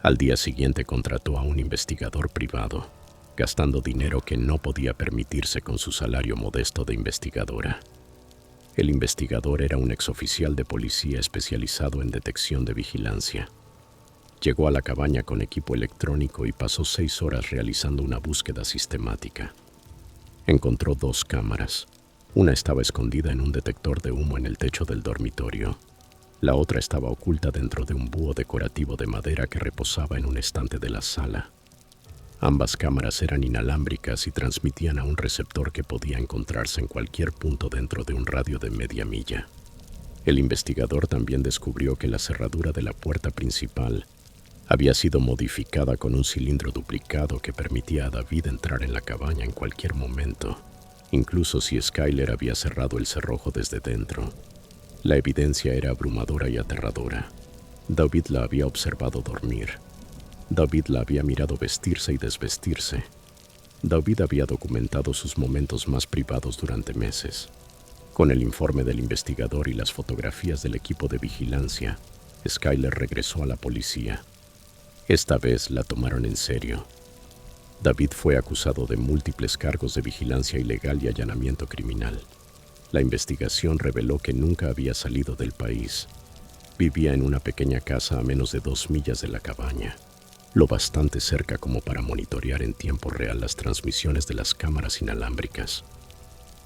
Al día siguiente contrató a un investigador privado, gastando dinero que no podía permitirse con su salario modesto de investigadora. El investigador era un exoficial de policía especializado en detección de vigilancia. Llegó a la cabaña con equipo electrónico y pasó 6 horas realizando una búsqueda sistemática. Encontró 2 cámaras. Una estaba escondida en un detector de humo en el techo del dormitorio. La otra estaba oculta dentro de un búho decorativo de madera que reposaba en un estante de la sala. Ambas cámaras eran inalámbricas y transmitían a un receptor que podía encontrarse en cualquier punto dentro de un radio de media milla. El investigador también descubrió que la cerradura de la puerta principal había sido modificada con un cilindro duplicado que permitía a David entrar en la cabaña en cualquier momento, incluso si Skyler había cerrado el cerrojo desde dentro. La evidencia era abrumadora y aterradora. David la había observado dormir. David la había mirado vestirse y desvestirse. David había documentado sus momentos más privados durante meses. Con el informe del investigador y las fotografías del equipo de vigilancia, Skyler regresó a la policía. Esta vez la tomaron en serio. David fue acusado de múltiples cargos de vigilancia ilegal y allanamiento criminal. La investigación reveló que nunca había salido del país. Vivía en una pequeña casa a menos de 2 millas de la cabaña, lo bastante cerca como para monitorear en tiempo real las transmisiones de las cámaras inalámbricas.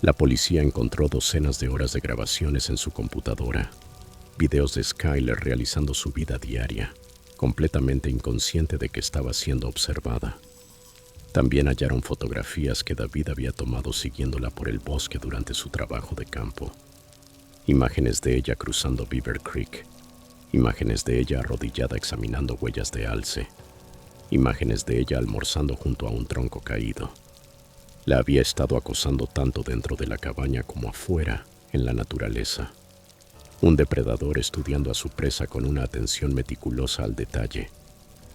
La policía encontró docenas de horas de grabaciones en su computadora, videos de Skyler realizando su vida diaria, completamente inconsciente de que estaba siendo observada. También hallaron fotografías que David había tomado siguiéndola por el bosque durante su trabajo de campo. Imágenes de ella cruzando Beaver Creek. Imágenes de ella arrodillada examinando huellas de alce. Imágenes de ella almorzando junto a un tronco caído. La había estado acosando tanto dentro de la cabaña como afuera, en la naturaleza. Un depredador estudiando a su presa con una atención meticulosa al detalle.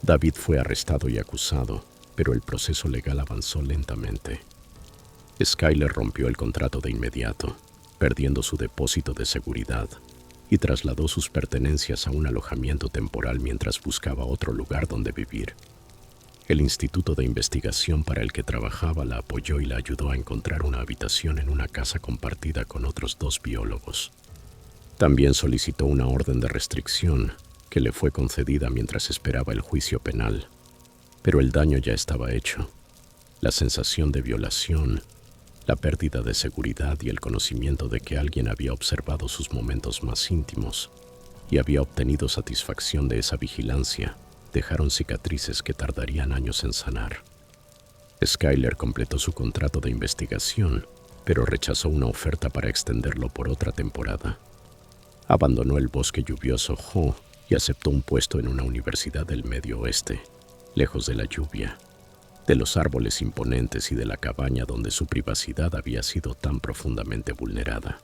David fue arrestado y acusado, pero el proceso legal avanzó lentamente. Skyler rompió el contrato de inmediato, perdiendo su depósito de seguridad, y trasladó sus pertenencias a un alojamiento temporal mientras buscaba otro lugar donde vivir. El instituto de investigación para el que trabajaba la apoyó y la ayudó a encontrar una habitación en una casa compartida con otros 2 biólogos. También solicitó una orden de restricción, que le fue concedida mientras esperaba el juicio penal. Pero el daño ya estaba hecho. La sensación de violación, la pérdida de seguridad y el conocimiento de que alguien había observado sus momentos más íntimos y había obtenido satisfacción de esa vigilancia, dejaron cicatrices que tardarían años en sanar. Skyler completó su contrato de investigación, pero rechazó una oferta para extenderlo por otra temporada. Abandonó el bosque lluvioso Hoh y aceptó un puesto en una universidad del Medio Oeste, lejos de la lluvia, de los árboles imponentes y de la cabaña donde su privacidad había sido tan profundamente vulnerada.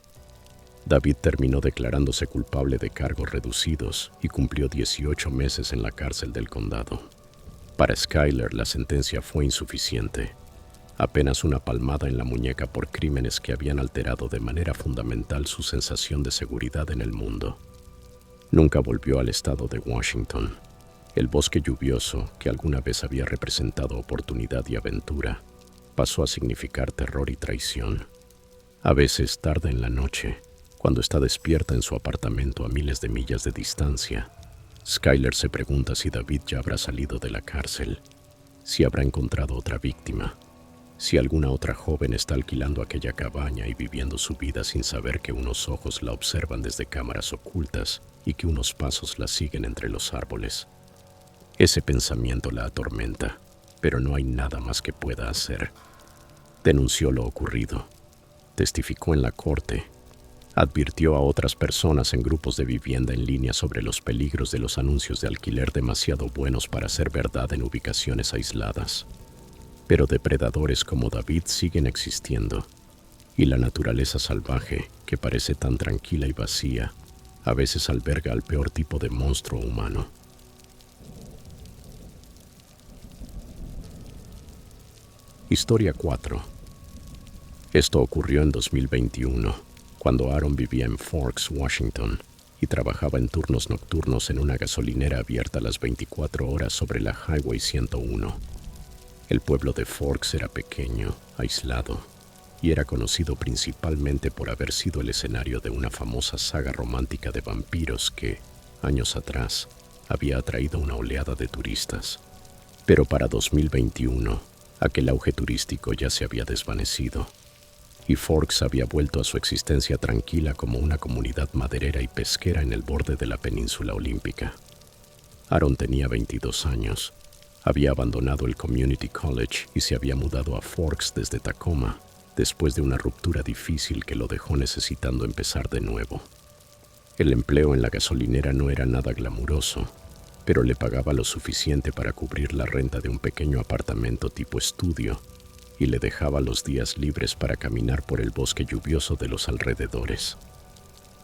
David terminó declarándose culpable de cargos reducidos y cumplió 18 meses en la cárcel del condado. Para Skyler, la sentencia fue insuficiente. Apenas una palmada en la muñeca por crímenes que habían alterado de manera fundamental su sensación de seguridad en el mundo. Nunca volvió al estado de Washington. El bosque lluvioso, que alguna vez había representado oportunidad y aventura, pasó a significar terror y traición. A veces, tarde en la noche, cuando está despierta en su apartamento a miles de millas de distancia, Skyler se pregunta si David ya habrá salido de la cárcel, si habrá encontrado otra víctima, si alguna otra joven está alquilando aquella cabaña y viviendo su vida sin saber que unos ojos la observan desde cámaras ocultas y que unos pasos la siguen entre los árboles. Ese pensamiento la atormenta, pero no hay nada más que pueda hacer. Denunció lo ocurrido, testificó en la corte, advirtió a otras personas en grupos de vivienda en línea sobre los peligros de los anuncios de alquiler demasiado buenos para ser verdad en ubicaciones aisladas. Pero depredadores como David siguen existiendo, y la naturaleza salvaje, que parece tan tranquila y vacía, a veces alberga al peor tipo de monstruo humano. Historia 4. Esto ocurrió en 2021, cuando Aaron vivía en Forks, Washington, y trabajaba en turnos nocturnos en una gasolinera abierta las 24 horas sobre la Highway 101. El pueblo de Forks era pequeño, aislado, y era conocido principalmente por haber sido el escenario de una famosa saga romántica de vampiros que, años atrás, había atraído una oleada de turistas. Pero para 2021, aquel auge turístico ya se había desvanecido, y Forks había vuelto a su existencia tranquila como una comunidad maderera y pesquera en el borde de la península olímpica. Aaron tenía 22 años, Había abandonado el Community College y se había mudado a Forks desde Tacoma, después de una ruptura difícil que lo dejó necesitando empezar de nuevo. El empleo en la gasolinera no era nada glamuroso, pero le pagaba lo suficiente para cubrir la renta de un pequeño apartamento tipo estudio y le dejaba los días libres para caminar por el bosque lluvioso de los alrededores.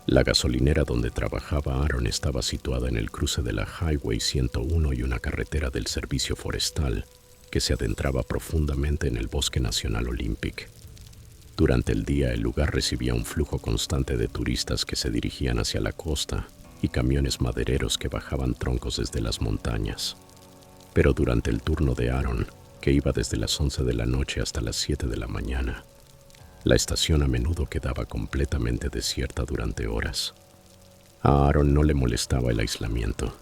La gasolinera donde trabajaba Aaron estaba situada en el cruce de la Highway 101 y una carretera del Servicio Forestal que se adentraba profundamente en el Bosque Nacional Olympic. Durante el día, el lugar recibía un flujo constante de turistas que se dirigían hacia la costa y camiones madereros que bajaban troncos desde las montañas. Pero durante el turno de Aaron, que iba desde las 11 de la noche hasta las 7 de la mañana, la estación a menudo quedaba completamente desierta durante horas. A Aaron no le molestaba el aislamiento.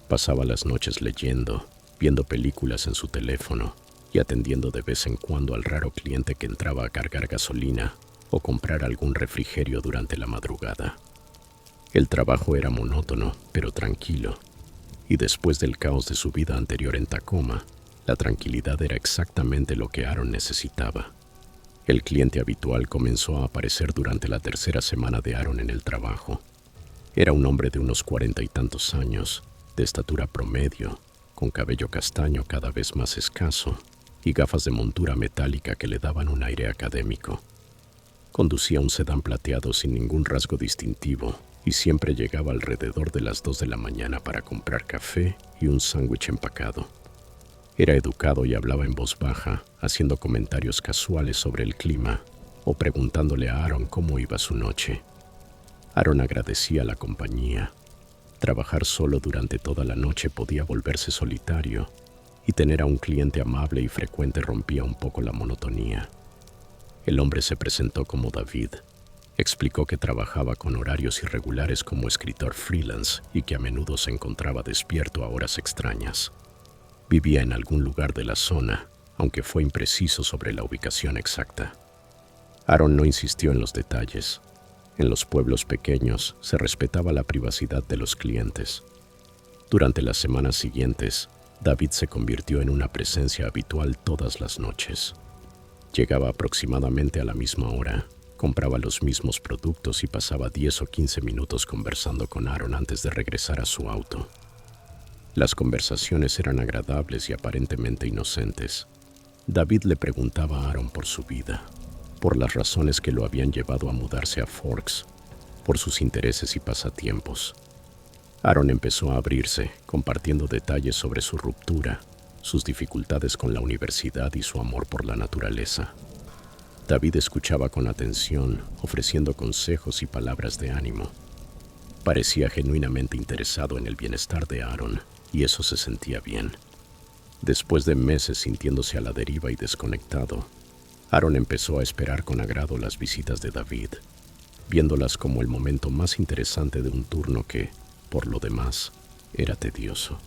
Pasaba las noches leyendo, viendo películas en su teléfono y atendiendo de vez en cuando al raro cliente que entraba a cargar gasolina o comprar algún refrigerio durante la madrugada. El trabajo era monótono, pero tranquilo, y después del caos de su vida anterior en Tacoma, la tranquilidad era exactamente lo que Aaron necesitaba. El cliente habitual comenzó a aparecer durante la tercera semana de Aaron en el trabajo. Era un hombre de unos 40 y tantos años, de estatura promedio, con cabello castaño cada vez más escaso y gafas de montura metálica que le daban un aire académico. Conducía un sedán plateado sin ningún rasgo distintivo y siempre llegaba alrededor de las 2 de la mañana para comprar café y un sándwich empacado. Era educado y hablaba en voz baja, haciendo comentarios casuales sobre el clima o preguntándole a Aaron cómo iba su noche. Aaron agradecía la compañía. Trabajar solo durante toda la noche podía volverse solitario y tener a un cliente amable y frecuente rompía un poco la monotonía. El hombre se presentó como David. Explicó que trabajaba con horarios irregulares como escritor freelance y que a menudo se encontraba despierto a horas extrañas. Vivía en algún lugar de la zona, aunque fue impreciso sobre la ubicación exacta. Aaron no insistió en los detalles. En los pueblos pequeños se respetaba la privacidad de los clientes. Durante las semanas siguientes, David se convirtió en una presencia habitual todas las noches. Llegaba aproximadamente a la misma hora, compraba los mismos productos y pasaba 10 o 15 minutos conversando con Aaron antes de regresar a su auto. Las conversaciones eran agradables y aparentemente inocentes. David le preguntaba a Aaron por su vida, por las razones que lo habían llevado a mudarse a Forks, por sus intereses y pasatiempos. Aaron empezó a abrirse, compartiendo detalles sobre su ruptura, sus dificultades con la universidad y su amor por la naturaleza. David escuchaba con atención, ofreciendo consejos y palabras de ánimo. Parecía genuinamente interesado en el bienestar de Aaron, y eso se sentía bien. Después de meses sintiéndose a la deriva y desconectado, Aaron empezó a esperar con agrado las visitas de David, viéndolas como el momento más interesante de un turno que, por lo demás, era tedioso.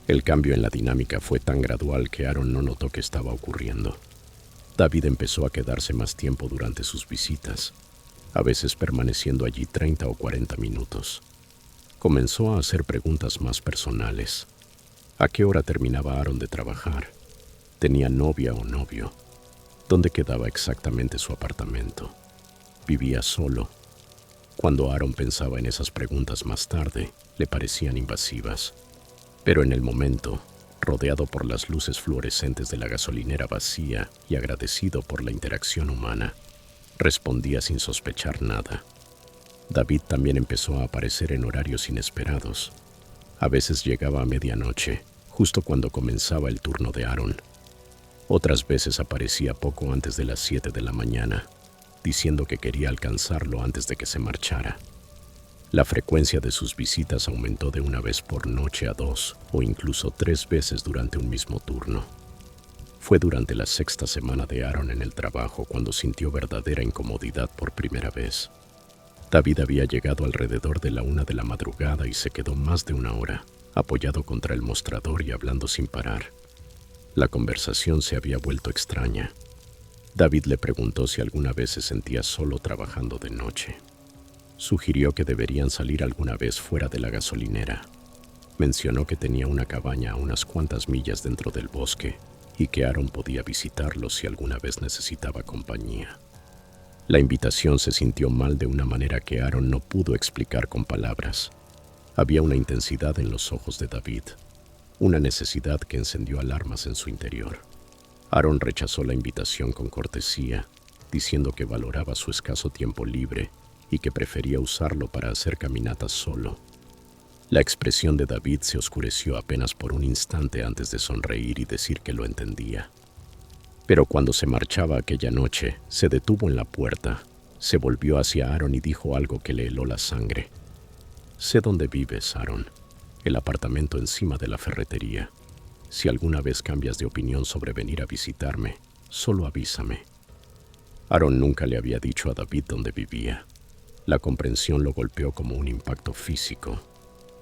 El cambio en la dinámica fue tan gradual que Aaron no notó que estaba ocurriendo. David empezó a quedarse más tiempo durante sus visitas, a veces permaneciendo allí 30 o 40 minutos. Comenzó a hacer preguntas más personales. ¿A qué hora terminaba Aaron de trabajar? ¿Tenía novia o novio? ¿Dónde quedaba exactamente su apartamento? ¿Vivía solo? Cuando Aaron pensaba en esas preguntas más tarde, le parecían invasivas. Pero en el momento, rodeado por las luces fluorescentes de la gasolinera vacía y agradecido por la interacción humana, respondía sin sospechar nada. David también empezó a aparecer en horarios inesperados. A veces llegaba a medianoche, justo cuando comenzaba el turno de Aaron. Otras veces aparecía poco antes de las 7 de la mañana, diciendo que quería alcanzarlo antes de que se marchara. La frecuencia de sus visitas aumentó de una vez por noche a 2 o incluso 3 veces durante un mismo turno. Fue durante la sexta semana de Aaron en el trabajo cuando sintió verdadera incomodidad por primera vez. David había llegado alrededor de la 1 de la madrugada y se quedó más de una hora, apoyado contra el mostrador y hablando sin parar. La conversación se había vuelto extraña. David le preguntó si alguna vez se sentía solo trabajando de noche. Sugirió que deberían salir alguna vez fuera de la gasolinera. Mencionó que tenía una cabaña a unas cuantas millas dentro del bosque y que Aaron podía visitarlo si alguna vez necesitaba compañía. La invitación se sintió mal de una manera que Aaron no pudo explicar con palabras. Había una intensidad en los ojos de David, una necesidad que encendió alarmas en su interior. Aaron rechazó la invitación con cortesía, diciendo que valoraba su escaso tiempo libre y que prefería usarlo para hacer caminatas solo. La expresión de David se oscureció apenas por un instante antes de sonreír y decir que lo entendía. Pero cuando se marchaba aquella noche, se detuvo en la puerta, se volvió hacia Aaron y dijo algo que le heló la sangre. «Sé dónde vives, Aaron, el apartamento encima de la ferretería. Si alguna vez cambias de opinión sobre venir a visitarme, solo avísame». Aaron nunca le había dicho a David dónde vivía. La comprensión lo golpeó como un impacto físico.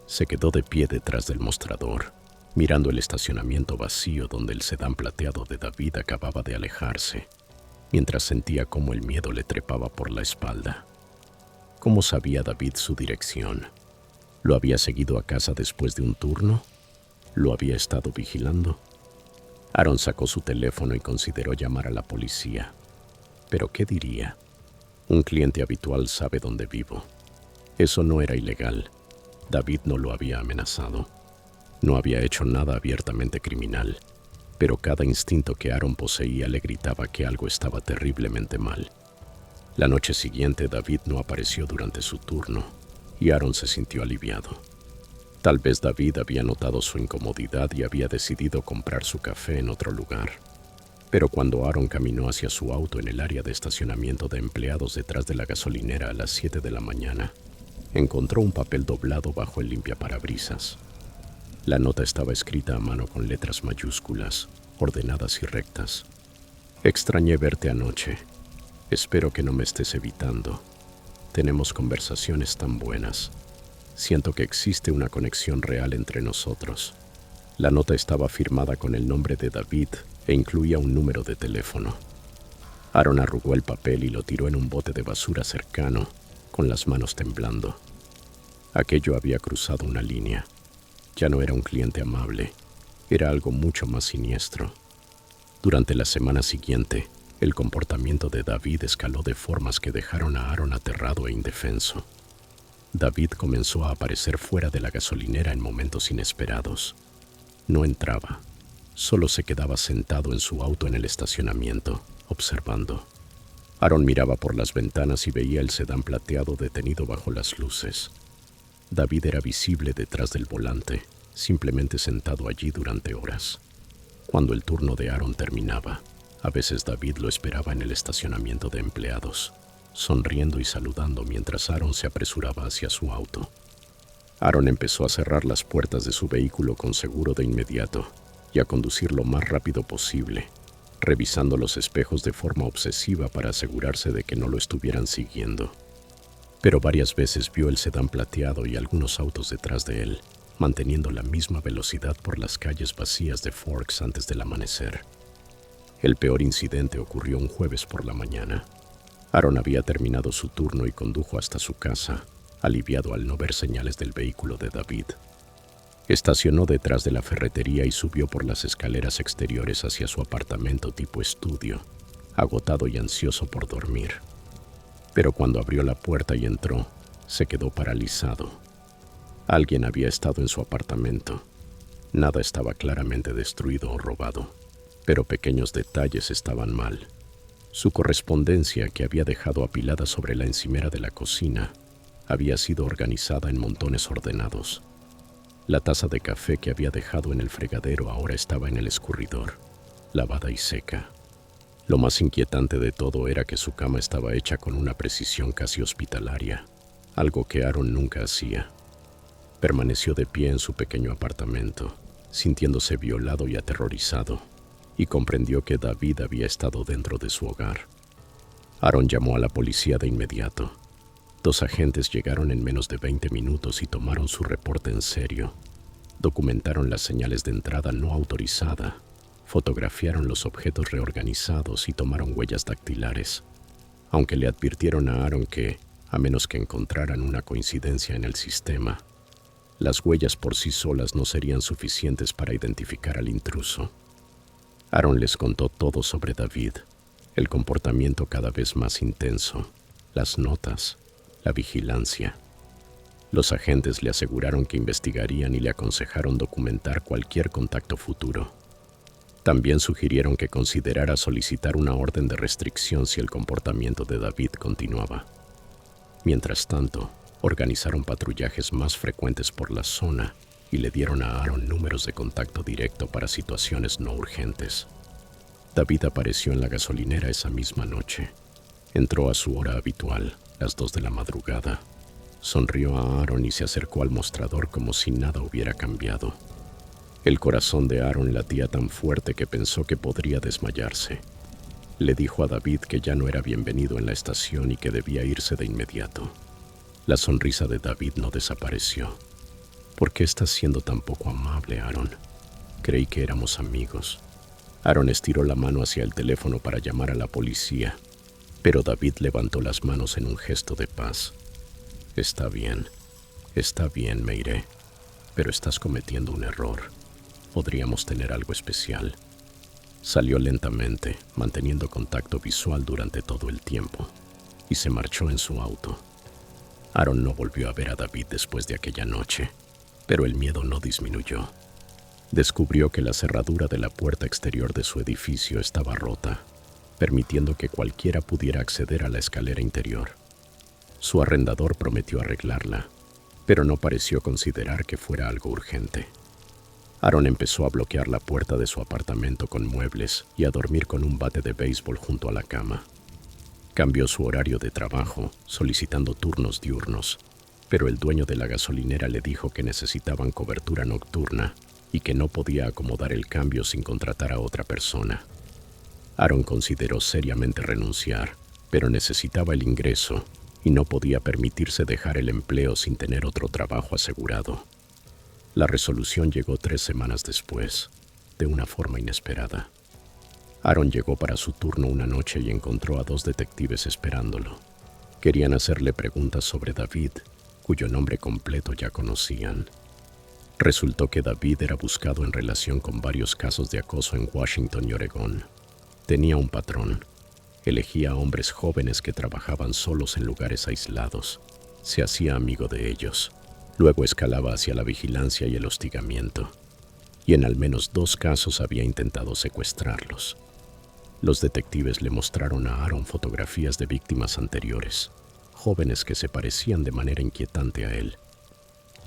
Se quedó de pie detrás del mostrador, mirando el estacionamiento vacío donde el sedán plateado de David acababa de alejarse, mientras sentía cómo el miedo le trepaba por la espalda. ¿Cómo sabía David su dirección? ¿Lo había seguido a casa después de un turno? ¿Lo había estado vigilando? Aaron sacó su teléfono y consideró llamar a la policía. ¿Pero qué diría? Un cliente habitual sabe dónde vivo. Eso no era ilegal. David no lo había amenazado. No había hecho nada abiertamente criminal, pero cada instinto que Aaron poseía le gritaba que algo estaba terriblemente mal. La noche siguiente David no apareció durante su turno y Aaron se sintió aliviado. Tal vez David había notado su incomodidad y había decidido comprar su café en otro lugar. Pero cuando Aaron caminó hacia su auto en el área de estacionamiento de empleados detrás de la gasolinera a las 7 de la mañana, encontró un papel doblado bajo el limpiaparabrisas. La nota estaba escrita a mano con letras mayúsculas, ordenadas y rectas. «Extrañé verte anoche. Espero que no me estés evitando. Tenemos conversaciones tan buenas. Siento que existe una conexión real entre nosotros». La nota estaba firmada con el nombre de David e incluía un número de teléfono. Aaron arrugó el papel y lo tiró en un bote de basura cercano, con las manos temblando. Aquello había cruzado una línea. Ya no era un cliente amable, era algo mucho más siniestro. Durante la semana siguiente, el comportamiento de David escaló de formas que dejaron a Aaron aterrado e indefenso. David comenzó a aparecer fuera de la gasolinera en momentos inesperados. No entraba, solo se quedaba sentado en su auto en el estacionamiento, observando. Aaron miraba por las ventanas y veía el sedán plateado detenido bajo las luces. David era visible detrás del volante, simplemente sentado allí durante horas. Cuando el turno de Aaron terminaba, a veces David lo esperaba en el estacionamiento de empleados, sonriendo y saludando mientras Aaron se apresuraba hacia su auto. Aaron empezó a cerrar las puertas de su vehículo con seguro de inmediato y a conducir lo más rápido posible, revisando los espejos de forma obsesiva para asegurarse de que no lo estuvieran siguiendo. Pero varias veces vio el sedán plateado y algunos autos detrás de él, manteniendo la misma velocidad por las calles vacías de Forks antes del amanecer. El peor incidente ocurrió un jueves por la mañana. Aaron había terminado su turno y condujo hasta su casa, aliviado al no ver señales del vehículo de David. Estacionó detrás de la ferretería y subió por las escaleras exteriores hacia su apartamento tipo estudio, agotado y ansioso por dormir. Pero cuando abrió la puerta y entró, se quedó paralizado. Alguien había estado en su apartamento. Nada estaba claramente destruido o robado, pero pequeños detalles estaban mal. Su correspondencia, que había dejado apilada sobre la encimera de la cocina, había sido organizada en montones ordenados. La taza de café que había dejado en el fregadero ahora estaba en el escurridor, lavada y seca. Lo más inquietante de todo era que su cama estaba hecha con una precisión casi hospitalaria, algo que Aaron nunca hacía. Permaneció de pie en su pequeño apartamento, sintiéndose violado y aterrorizado, y comprendió que David había estado dentro de su hogar. Aaron llamó a la policía de inmediato. 2 agentes llegaron en menos de 20 minutos y tomaron su reporte en serio. Documentaron las señales de entrada no autorizada, fotografiaron los objetos reorganizados y tomaron huellas dactilares, aunque le advirtieron a Aaron que, a menos que encontraran una coincidencia en el sistema, Las huellas por sí solas no serían suficientes para identificar al intruso. Aaron les contó todo sobre David, el comportamiento cada vez más intenso, las notas, la vigilancia. Los agentes le aseguraron que investigarían y le aconsejaron documentar cualquier contacto futuro. También sugirieron que considerara solicitar una orden de restricción si el comportamiento de David continuaba. Mientras tanto, organizaron patrullajes más frecuentes por la zona y le dieron a Aaron números de contacto directo para situaciones no urgentes. David apareció en la gasolinera esa misma noche. Entró a su hora habitual, las 2 de la madrugada. Sonrió a Aaron y se acercó al mostrador como si nada hubiera cambiado. El corazón de Aaron latía tan fuerte que pensó que podría desmayarse. Le dijo a David que ya no era bienvenido en la estación y que debía irse de inmediato. La sonrisa de David no desapareció. ¿Por qué estás siendo tan poco amable, Aaron? Creí que éramos amigos. Aaron estiró la mano hacia el teléfono para llamar a la policía, pero David levantó las manos en un gesto de paz. Está bien, me iré, pero estás cometiendo un error. Podríamos tener algo especial. Salió lentamente, manteniendo contacto visual durante todo el tiempo, y se marchó en su auto. Aaron no volvió a ver a David después de aquella noche, pero el miedo no disminuyó. Descubrió que la cerradura de la puerta exterior de su edificio estaba rota, permitiendo que cualquiera pudiera acceder a la escalera interior. Su arrendador prometió arreglarla, pero no pareció considerar que fuera algo urgente. Aaron empezó a bloquear la puerta de su apartamento con muebles y a dormir con un bate de béisbol junto a la cama. Cambió su horario de trabajo, solicitando turnos diurnos, pero el dueño de la gasolinera le dijo que necesitaban cobertura nocturna y que no podía acomodar el cambio sin contratar a otra persona. Aaron consideró seriamente renunciar, pero necesitaba el ingreso y no podía permitirse dejar el empleo sin tener otro trabajo asegurado. La resolución llegó 3 semanas después, de una forma inesperada. Aaron llegó para su turno una noche y encontró a 2 detectives esperándolo. Querían hacerle preguntas sobre David, cuyo nombre completo ya conocían. Resultó que David era buscado en relación con varios casos de acoso en Washington y Oregón. Tenía un patrón. Elegía a hombres jóvenes que trabajaban solos en lugares aislados. Se hacía amigo de ellos. Luego escalaba hacia la vigilancia y el hostigamiento. Y en al menos 2 casos había intentado secuestrarlos. Los detectives le mostraron a Aaron fotografías de víctimas anteriores, jóvenes que se parecían de manera inquietante a él.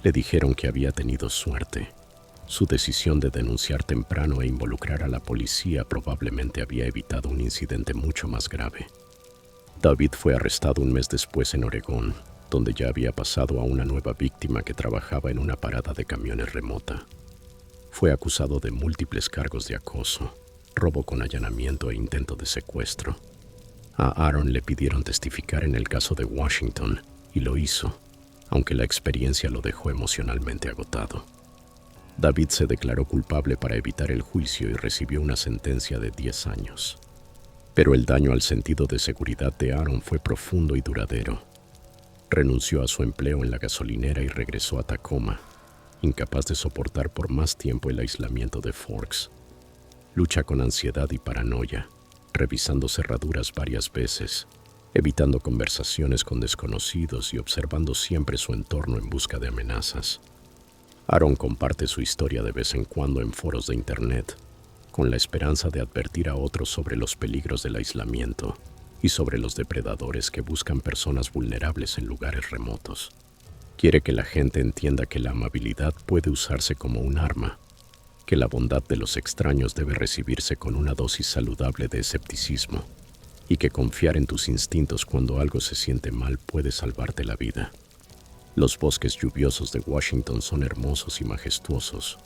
Le dijeron que había tenido suerte. Su decisión de denunciar temprano e involucrar a la policía probablemente había evitado un incidente mucho más grave. David fue arrestado un mes después en Oregón, donde ya había pasado a una nueva víctima que trabajaba en una parada de camiones remota. Fue acusado de múltiples cargos de acoso, robo con allanamiento e intento de secuestro. A Aaron le pidieron testificar en el caso de Washington, y lo hizo, aunque la experiencia lo dejó emocionalmente agotado. David se declaró culpable para evitar el juicio y recibió una sentencia de 10 años. Pero el daño al sentido de seguridad de Aaron fue profundo y duradero. Renunció a su empleo en la gasolinera y regresó a Tacoma, incapaz de soportar por más tiempo el aislamiento de Forks. Lucha con ansiedad y paranoia, revisando cerraduras varias veces, evitando conversaciones con desconocidos y observando siempre su entorno en busca de amenazas. Aaron comparte su historia de vez en cuando en foros de internet, con la esperanza de advertir a otros sobre los peligros del aislamiento y sobre los depredadores que buscan personas vulnerables en lugares remotos. Quiere que la gente entienda que la amabilidad puede usarse como un arma, que la bondad de los extraños debe recibirse con una dosis saludable de escepticismo, y que confiar en tus instintos cuando algo se siente mal puede salvarte la vida. Los bosques lluviosos de Washington son hermosos y majestuosos,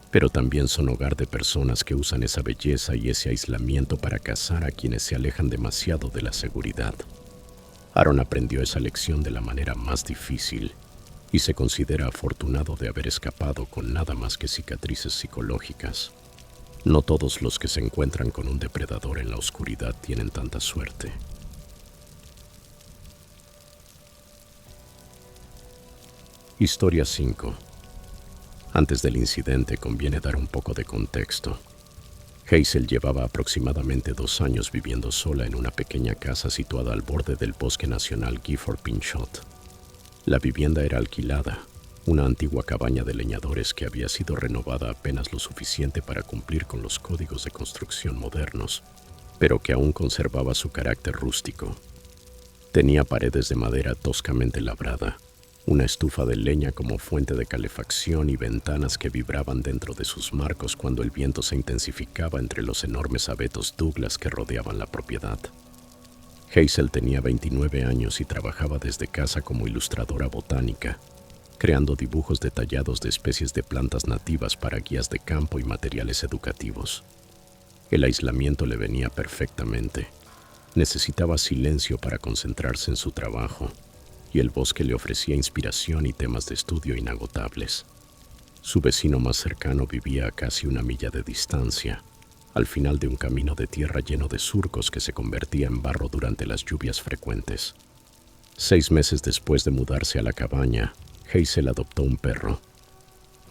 pero también son hogar de personas que usan esa belleza y ese aislamiento para cazar a quienes se alejan demasiado de la seguridad. Aaron aprendió esa lección de la manera más difícil y se considera afortunado de haber escapado con nada más que cicatrices psicológicas. No todos los que se encuentran con un depredador en la oscuridad tienen tanta suerte. Historia 5. Antes del incidente conviene dar un poco de contexto. Hazel llevaba aproximadamente 2 años viviendo sola en una pequeña casa situada al borde del Bosque Nacional Gifford Pinchot. La vivienda era alquilada, una antigua cabaña de leñadores que había sido renovada apenas lo suficiente para cumplir con los códigos de construcción modernos, pero que aún conservaba su carácter rústico. Tenía paredes de madera toscamente labrada, una estufa de leña como fuente de calefacción y ventanas que vibraban dentro de sus marcos cuando el viento se intensificaba entre los enormes abetos Douglas que rodeaban la propiedad. Hazel tenía 29 años y trabajaba desde casa como ilustradora botánica, creando dibujos detallados de especies de plantas nativas para guías de campo y materiales educativos. El aislamiento le venía perfectamente. Necesitaba silencio para concentrarse en su trabajo, y el bosque le ofrecía inspiración y temas de estudio inagotables. Su vecino más cercano vivía a casi 1 milla de distancia, al final de un camino de tierra lleno de surcos que se convertía en barro durante las lluvias frecuentes. 6 meses después de mudarse a la cabaña, Hazel adoptó un perro.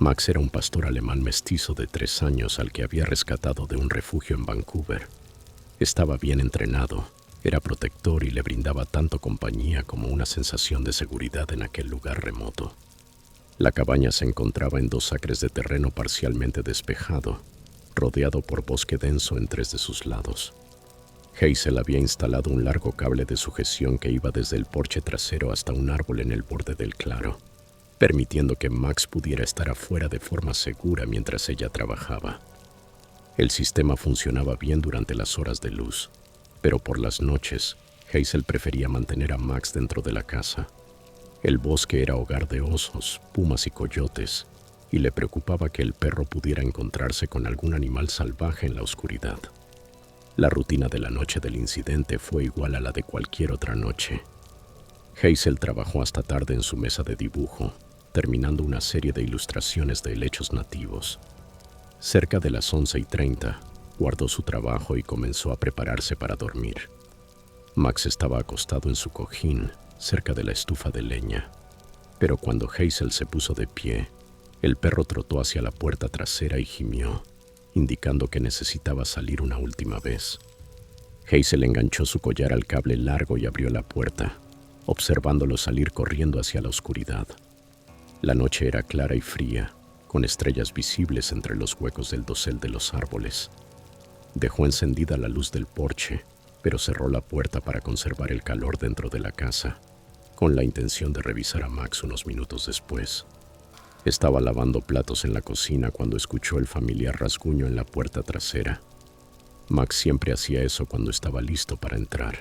Max era un pastor alemán mestizo de 3 años al que había rescatado de un refugio en Vancouver. Estaba bien entrenado, era protector y le brindaba tanto compañía como una sensación de seguridad en aquel lugar remoto. La cabaña se encontraba en 2 acres de terreno parcialmente despejado, rodeado por bosque denso en 3 de sus lados. Hazel había instalado un largo cable de sujeción que iba desde el porche trasero hasta un árbol en el borde del claro, permitiendo que Max pudiera estar afuera de forma segura mientras ella trabajaba. El sistema funcionaba bien durante las horas de luz, pero por las noches, Hazel prefería mantener a Max dentro de la casa. El bosque era hogar de osos, pumas y coyotes, y le preocupaba que el perro pudiera encontrarse con algún animal salvaje en la oscuridad. La rutina de la noche del incidente fue igual a la de cualquier otra noche. Hazel trabajó hasta tarde en su mesa de dibujo, terminando una serie de ilustraciones de helechos nativos. Cerca de las 11:30, guardó su trabajo y comenzó a prepararse para dormir. Max estaba acostado en su cojín, cerca de la estufa de leña, pero cuando Hazel se puso de pie, el perro trotó hacia la puerta trasera y gimió, indicando que necesitaba salir una última vez. Hazel enganchó su collar al cable largo y abrió la puerta, observándolo salir corriendo hacia la oscuridad. La noche era clara y fría, con estrellas visibles entre los huecos del dosel de los árboles. Dejó encendida la luz del porche, pero cerró la puerta para conservar el calor dentro de la casa, con la intención de revisar a Max unos minutos después. Estaba lavando platos en la cocina cuando escuchó el familiar rasguño en la puerta trasera. Max siempre hacía eso cuando estaba listo para entrar,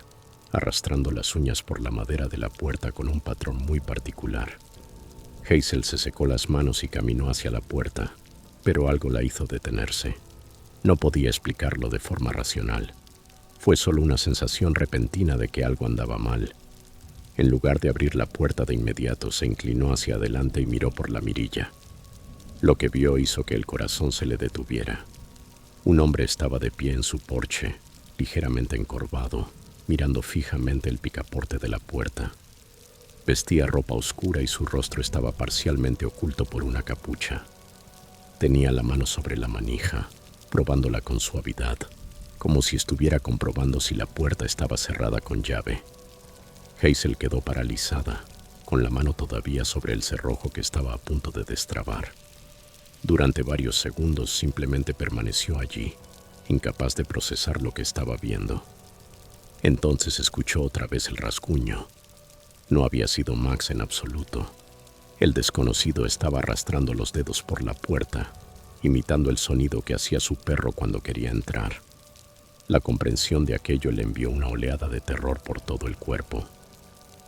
arrastrando las uñas por la madera de la puerta con un patrón muy particular. Hazel se secó las manos y caminó hacia la puerta, pero algo la hizo detenerse. No podía explicarlo de forma racional. Fue solo una sensación repentina de que algo andaba mal. En lugar de abrir la puerta de inmediato, se inclinó hacia adelante y miró por la mirilla. Lo que vio hizo que el corazón se le detuviera. Un hombre estaba de pie en su porche, ligeramente encorvado, mirando fijamente el picaporte de la puerta. Vestía ropa oscura y su rostro estaba parcialmente oculto por una capucha. Tenía la mano sobre la manija, probándola con suavidad, como si estuviera comprobando si la puerta estaba cerrada con llave. Hazel quedó paralizada, con la mano todavía sobre el cerrojo que estaba a punto de destrabar. Durante varios segundos simplemente permaneció allí, incapaz de procesar lo que estaba viendo. Entonces escuchó otra vez el rasguño. No había sido Max en absoluto. El desconocido estaba arrastrando los dedos por la puerta, imitando el sonido que hacía su perro cuando quería entrar. La comprensión de aquello le envió una oleada de terror por todo el cuerpo.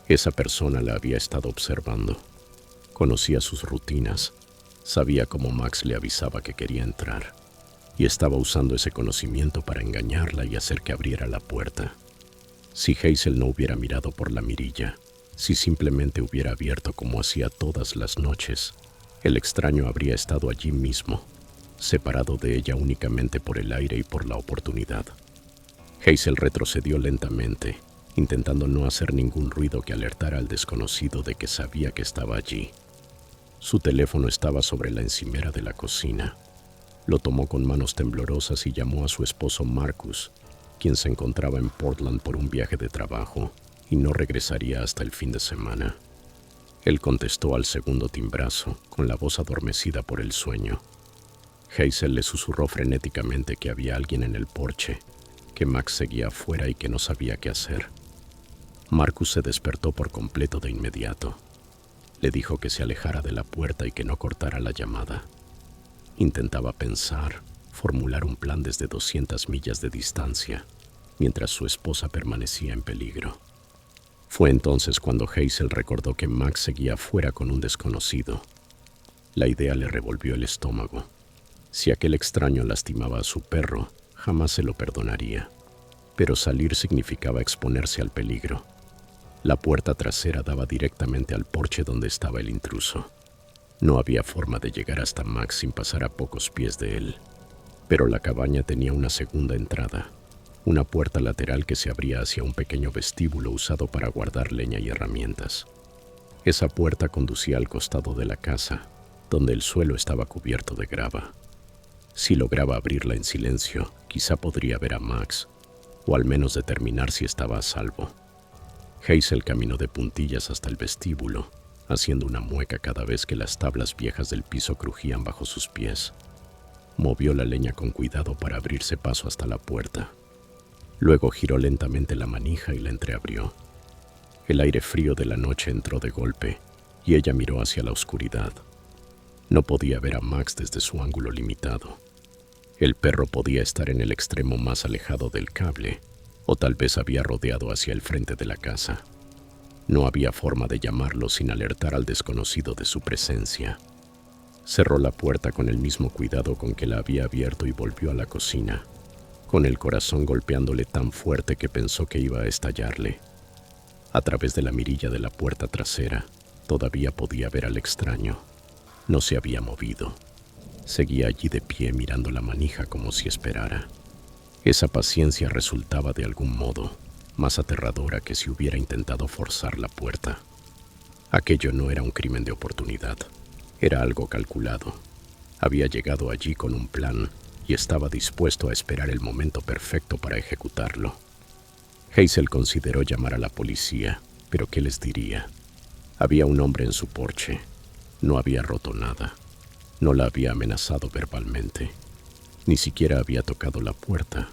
Esa persona la había estado observando. Conocía sus rutinas, sabía cómo Max le avisaba que quería entrar, y estaba usando ese conocimiento para engañarla y hacer que abriera la puerta. Si Hazel no hubiera mirado por la mirilla, si simplemente hubiera abierto como hacía todas las noches, el extraño habría estado allí mismo, separado de ella únicamente por el aire y por la oportunidad. Hazel retrocedió lentamente, intentando no hacer ningún ruido que alertara al desconocido de que sabía que estaba allí. Su teléfono estaba sobre la encimera de la cocina. Lo tomó con manos temblorosas y llamó a su esposo Marcus, quien se encontraba en Portland por un viaje de trabajo y no regresaría hasta el fin de semana. Él contestó al segundo timbrazo, con la voz adormecida por el sueño. Hazel le susurró frenéticamente que había alguien en el porche, que Max seguía afuera y que no sabía qué hacer. Marcus se despertó por completo de inmediato. Le dijo que se alejara de la puerta y que no cortara la llamada. Intentaba pensar, formular un plan desde 200 millas de distancia, mientras su esposa permanecía en peligro. Fue entonces cuando Hazel recordó que Max seguía afuera con un desconocido. La idea le revolvió el estómago. Si aquel extraño lastimaba a su perro, jamás se lo perdonaría. Pero salir significaba exponerse al peligro. La puerta trasera daba directamente al porche donde estaba el intruso. No había forma de llegar hasta Max sin pasar a pocos pies de él. Pero la cabaña tenía una segunda entrada, una puerta lateral que se abría hacia un pequeño vestíbulo usado para guardar leña y herramientas. Esa puerta conducía al costado de la casa, donde el suelo estaba cubierto de grava. Si lograba abrirla en silencio, quizá podría ver a Max, o al menos determinar si estaba a salvo. Hazel caminó de puntillas hasta el vestíbulo, haciendo una mueca cada vez que las tablas viejas del piso crujían bajo sus pies. Movió la leña con cuidado para abrirse paso hasta la puerta. Luego giró lentamente la manija y la entreabrió. El aire frío de la noche entró de golpe, y ella miró hacia la oscuridad. No podía ver a Max desde su ángulo limitado. El perro podía estar en el extremo más alejado del cable, o tal vez había rodeado hacia el frente de la casa. No había forma de llamarlo sin alertar al desconocido de su presencia. Cerró la puerta con el mismo cuidado con que la había abierto y volvió a la cocina, con el corazón golpeándole tan fuerte que pensó que iba a estallarle. A través de la mirilla de la puerta trasera, todavía podía ver al extraño. No se había movido. Seguía allí de pie mirando la manija como si esperara. Esa paciencia resultaba de algún modo más aterradora que si hubiera intentado forzar la puerta. Aquello no era un crimen de oportunidad, era algo calculado. Había llegado allí con un plan y estaba dispuesto a esperar el momento perfecto para ejecutarlo. Hazel consideró llamar a la policía, pero ¿qué les diría? Había un hombre en su porche. No había roto nada. No la había amenazado verbalmente. Ni siquiera había tocado la puerta.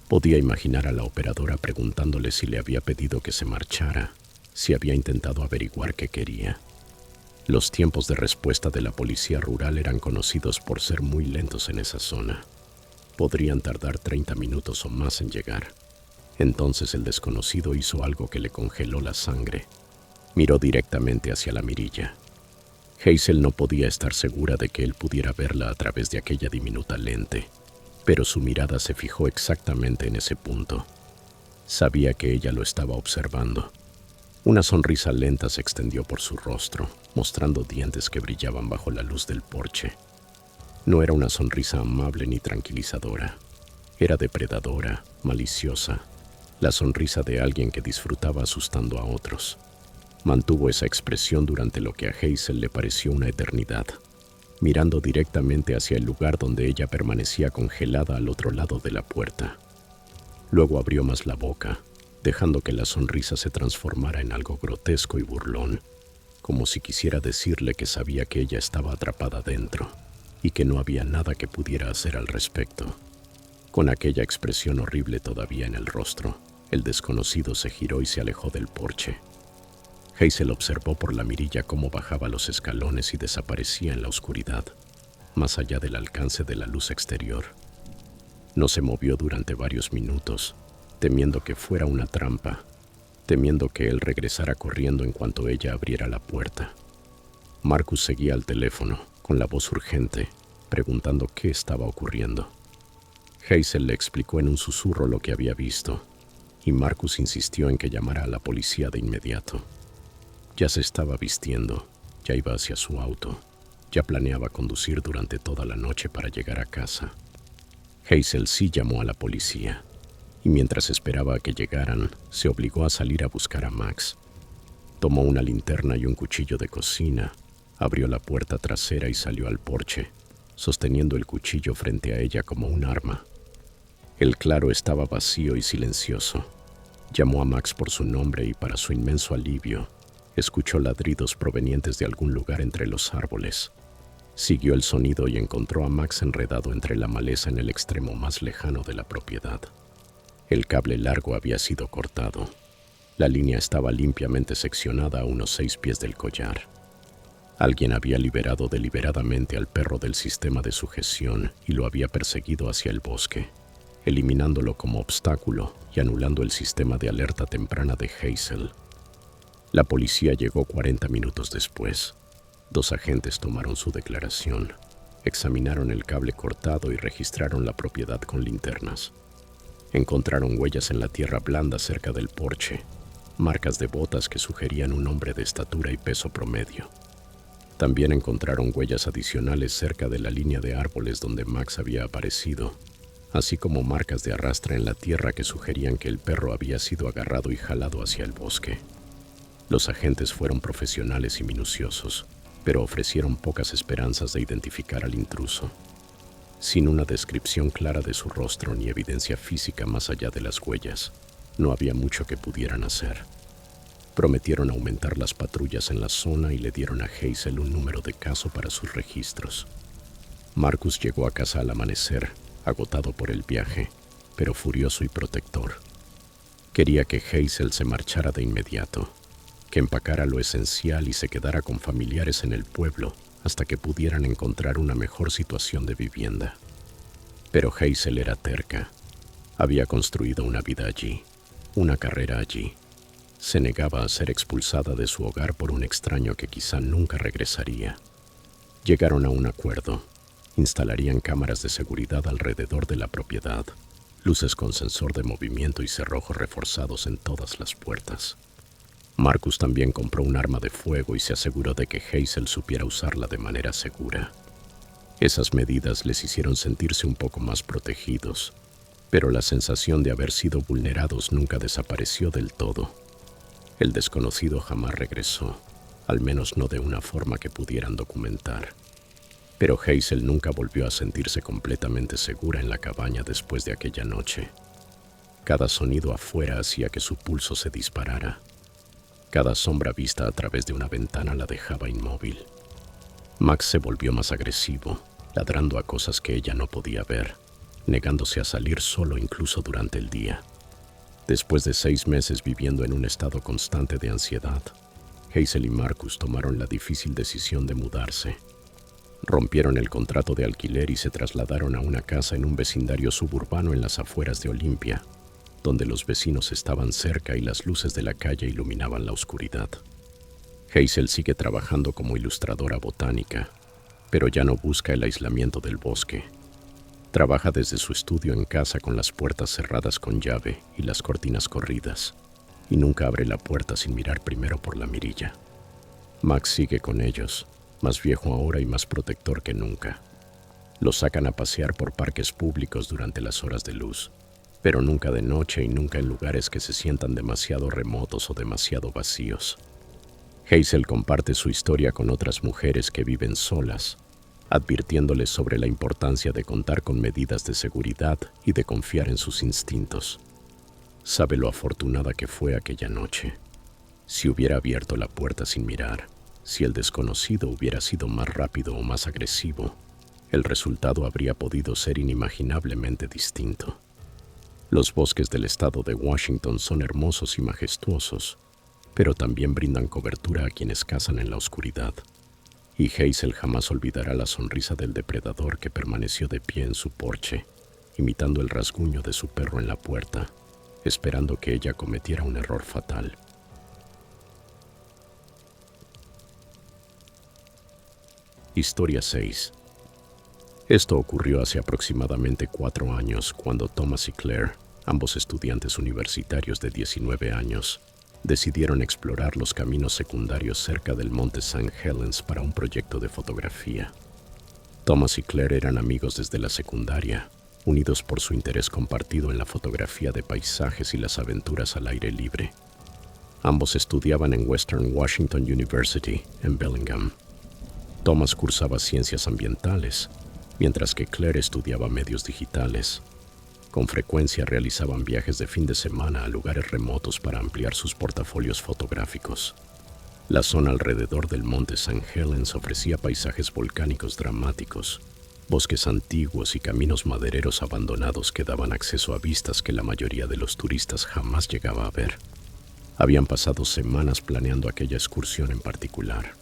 Podía imaginar a la operadora preguntándole si le había pedido que se marchara, si había intentado averiguar qué quería. Los tiempos de respuesta de la policía rural eran conocidos por ser muy lentos en esa zona. Podrían tardar 30 minutos o más en llegar. Entonces el desconocido hizo algo que le congeló la sangre. Miró directamente hacia la mirilla. Hazel no podía estar segura de que él pudiera verla a través de aquella diminuta lente, pero su mirada se fijó exactamente en ese punto. Sabía que ella lo estaba observando. Una sonrisa lenta se extendió por su rostro, mostrando dientes que brillaban bajo la luz del porche. No era una sonrisa amable ni tranquilizadora. Era depredadora, maliciosa, la sonrisa de alguien que disfrutaba asustando a otros. Mantuvo esa expresión durante lo que a Hazel le pareció una eternidad, mirando directamente hacia el lugar donde ella permanecía congelada al otro lado de la puerta. Luego abrió más la boca, dejando que la sonrisa se transformara en algo grotesco y burlón, como si quisiera decirle que sabía que ella estaba atrapada dentro y que no había nada que pudiera hacer al respecto. Con aquella expresión horrible todavía en el rostro, el desconocido se giró y se alejó del porche. Hazel observó por la mirilla cómo bajaba los escalones y desaparecía en la oscuridad, más allá del alcance de la luz exterior. No se movió durante varios minutos, temiendo que fuera una trampa, temiendo que él regresara corriendo en cuanto ella abriera la puerta. Marcus seguía al teléfono, con la voz urgente, preguntando qué estaba ocurriendo. Hazel le explicó en un susurro lo que había visto, y Marcus insistió en que llamara a la policía de inmediato. Ya se estaba vistiendo, ya iba hacia su auto, ya planeaba conducir durante toda la noche para llegar a casa. Hazel sí llamó a la policía, y mientras esperaba a que llegaran, se obligó a salir a buscar a Max. Tomó una linterna y un cuchillo de cocina, Abrió la puerta trasera y salió al porche, sosteniendo el cuchillo frente a ella como un arma. El claro estaba vacío y silencioso. Llamó a Max por su nombre y, para su inmenso alivio, escuchó ladridos provenientes de algún lugar entre los árboles. Siguió el sonido y encontró a Max enredado entre la maleza en el extremo más lejano de la propiedad. El cable largo había sido cortado. La línea estaba limpiamente seccionada a unos 6 pies del collar. Alguien había liberado deliberadamente al perro del sistema de sujeción y lo había perseguido hacia el bosque, eliminándolo como obstáculo y anulando el sistema de alerta temprana de Hazel. La policía llegó 40 minutos después. 2 agentes tomaron su declaración, examinaron el cable cortado y registraron la propiedad con linternas. Encontraron huellas en la tierra blanda cerca del porche, marcas de botas que sugerían un hombre de estatura y peso promedio. También encontraron huellas adicionales cerca de la línea de árboles donde Max había aparecido, así como marcas de arrastre en la tierra que sugerían que el perro había sido agarrado y jalado hacia el bosque. Los agentes fueron profesionales y minuciosos, pero ofrecieron pocas esperanzas de identificar al intruso. Sin una descripción clara de su rostro ni evidencia física más allá de las huellas, no había mucho que pudieran hacer. Prometieron aumentar las patrullas en la zona y le dieron a Hazel un número de caso para sus registros. Marcus llegó a casa al amanecer, agotado por el viaje, pero furioso y protector. Quería que Hazel se marchara de inmediato, que empacara lo esencial y se quedara con familiares en el pueblo hasta que pudieran encontrar una mejor situación de vivienda. Pero Hazel era terca. Había construido una vida allí, una carrera allí. Se negaba a ser expulsada de su hogar por un extraño que quizá nunca regresaría. Llegaron a un acuerdo. Instalarían cámaras de seguridad alrededor de la propiedad, luces con sensor de movimiento y cerrojos reforzados en todas las puertas. Marcus también compró un arma de fuego y se aseguró de que Hazel supiera usarla de manera segura. Esas medidas les hicieron sentirse un poco más protegidos, pero la sensación de haber sido vulnerados nunca desapareció del todo. El desconocido jamás regresó, al menos no de una forma que pudieran documentar. Pero Hazel nunca volvió a sentirse completamente segura en la cabaña después de aquella noche. Cada sonido afuera hacía que su pulso se disparara. Cada sombra vista a través de una ventana la dejaba inmóvil. Max se volvió más agresivo, ladrando a cosas que ella no podía ver, negándose a salir solo incluso durante el día. Después de 6 meses viviendo en un estado constante de ansiedad, Hazel y Marcus tomaron la difícil decisión de mudarse. Rompieron el contrato de alquiler y se trasladaron a una casa en un vecindario suburbano en las afueras de Olympia, donde los vecinos estaban cerca y las luces de la calle iluminaban la oscuridad. Hazel sigue trabajando como ilustradora botánica, pero ya no busca el aislamiento del bosque. Trabaja desde su estudio en casa con las puertas cerradas con llave y las cortinas corridas, y nunca abre la puerta sin mirar primero por la mirilla. Max sigue con ellos, más viejo ahora y más protector que nunca. Los sacan a pasear por parques públicos durante las horas de luz, pero nunca de noche y nunca en lugares que se sientan demasiado remotos o demasiado vacíos. Hazel comparte su historia con otras mujeres que viven solas, advirtiéndoles sobre la importancia de contar con medidas de seguridad y de confiar en sus instintos. Sabe lo afortunada que fue aquella noche. Si hubiera abierto la puerta sin mirar, si el desconocido hubiera sido más rápido o más agresivo, el resultado habría podido ser inimaginablemente distinto. Los bosques del estado de Washington son hermosos y majestuosos, pero también brindan cobertura a quienes cazan en la oscuridad. Y Hazel jamás olvidará la sonrisa del depredador que permaneció de pie en su porche, imitando el rasguño de su perro en la puerta, esperando que ella cometiera un error fatal. Historia 6. Esto ocurrió hace aproximadamente 4 años, cuando Thomas y Claire, ambos estudiantes universitarios de 19 años, decidieron explorar los caminos secundarios cerca del monte St. Helens para un proyecto de fotografía. Thomas y Claire eran amigos desde la secundaria, unidos por su interés compartido en la fotografía de paisajes y las aventuras al aire libre. Ambos estudiaban en Western Washington University, en Bellingham. Thomas cursaba ciencias ambientales, mientras que Claire estudiaba medios digitales. Con frecuencia realizaban viajes de fin de semana a lugares remotos para ampliar sus portafolios fotográficos. La zona alrededor del monte St. Helens ofrecía paisajes volcánicos dramáticos, bosques antiguos y caminos madereros abandonados que daban acceso a vistas que la mayoría de los turistas jamás llegaba a ver. Habían pasado semanas planeando aquella excursión en particular.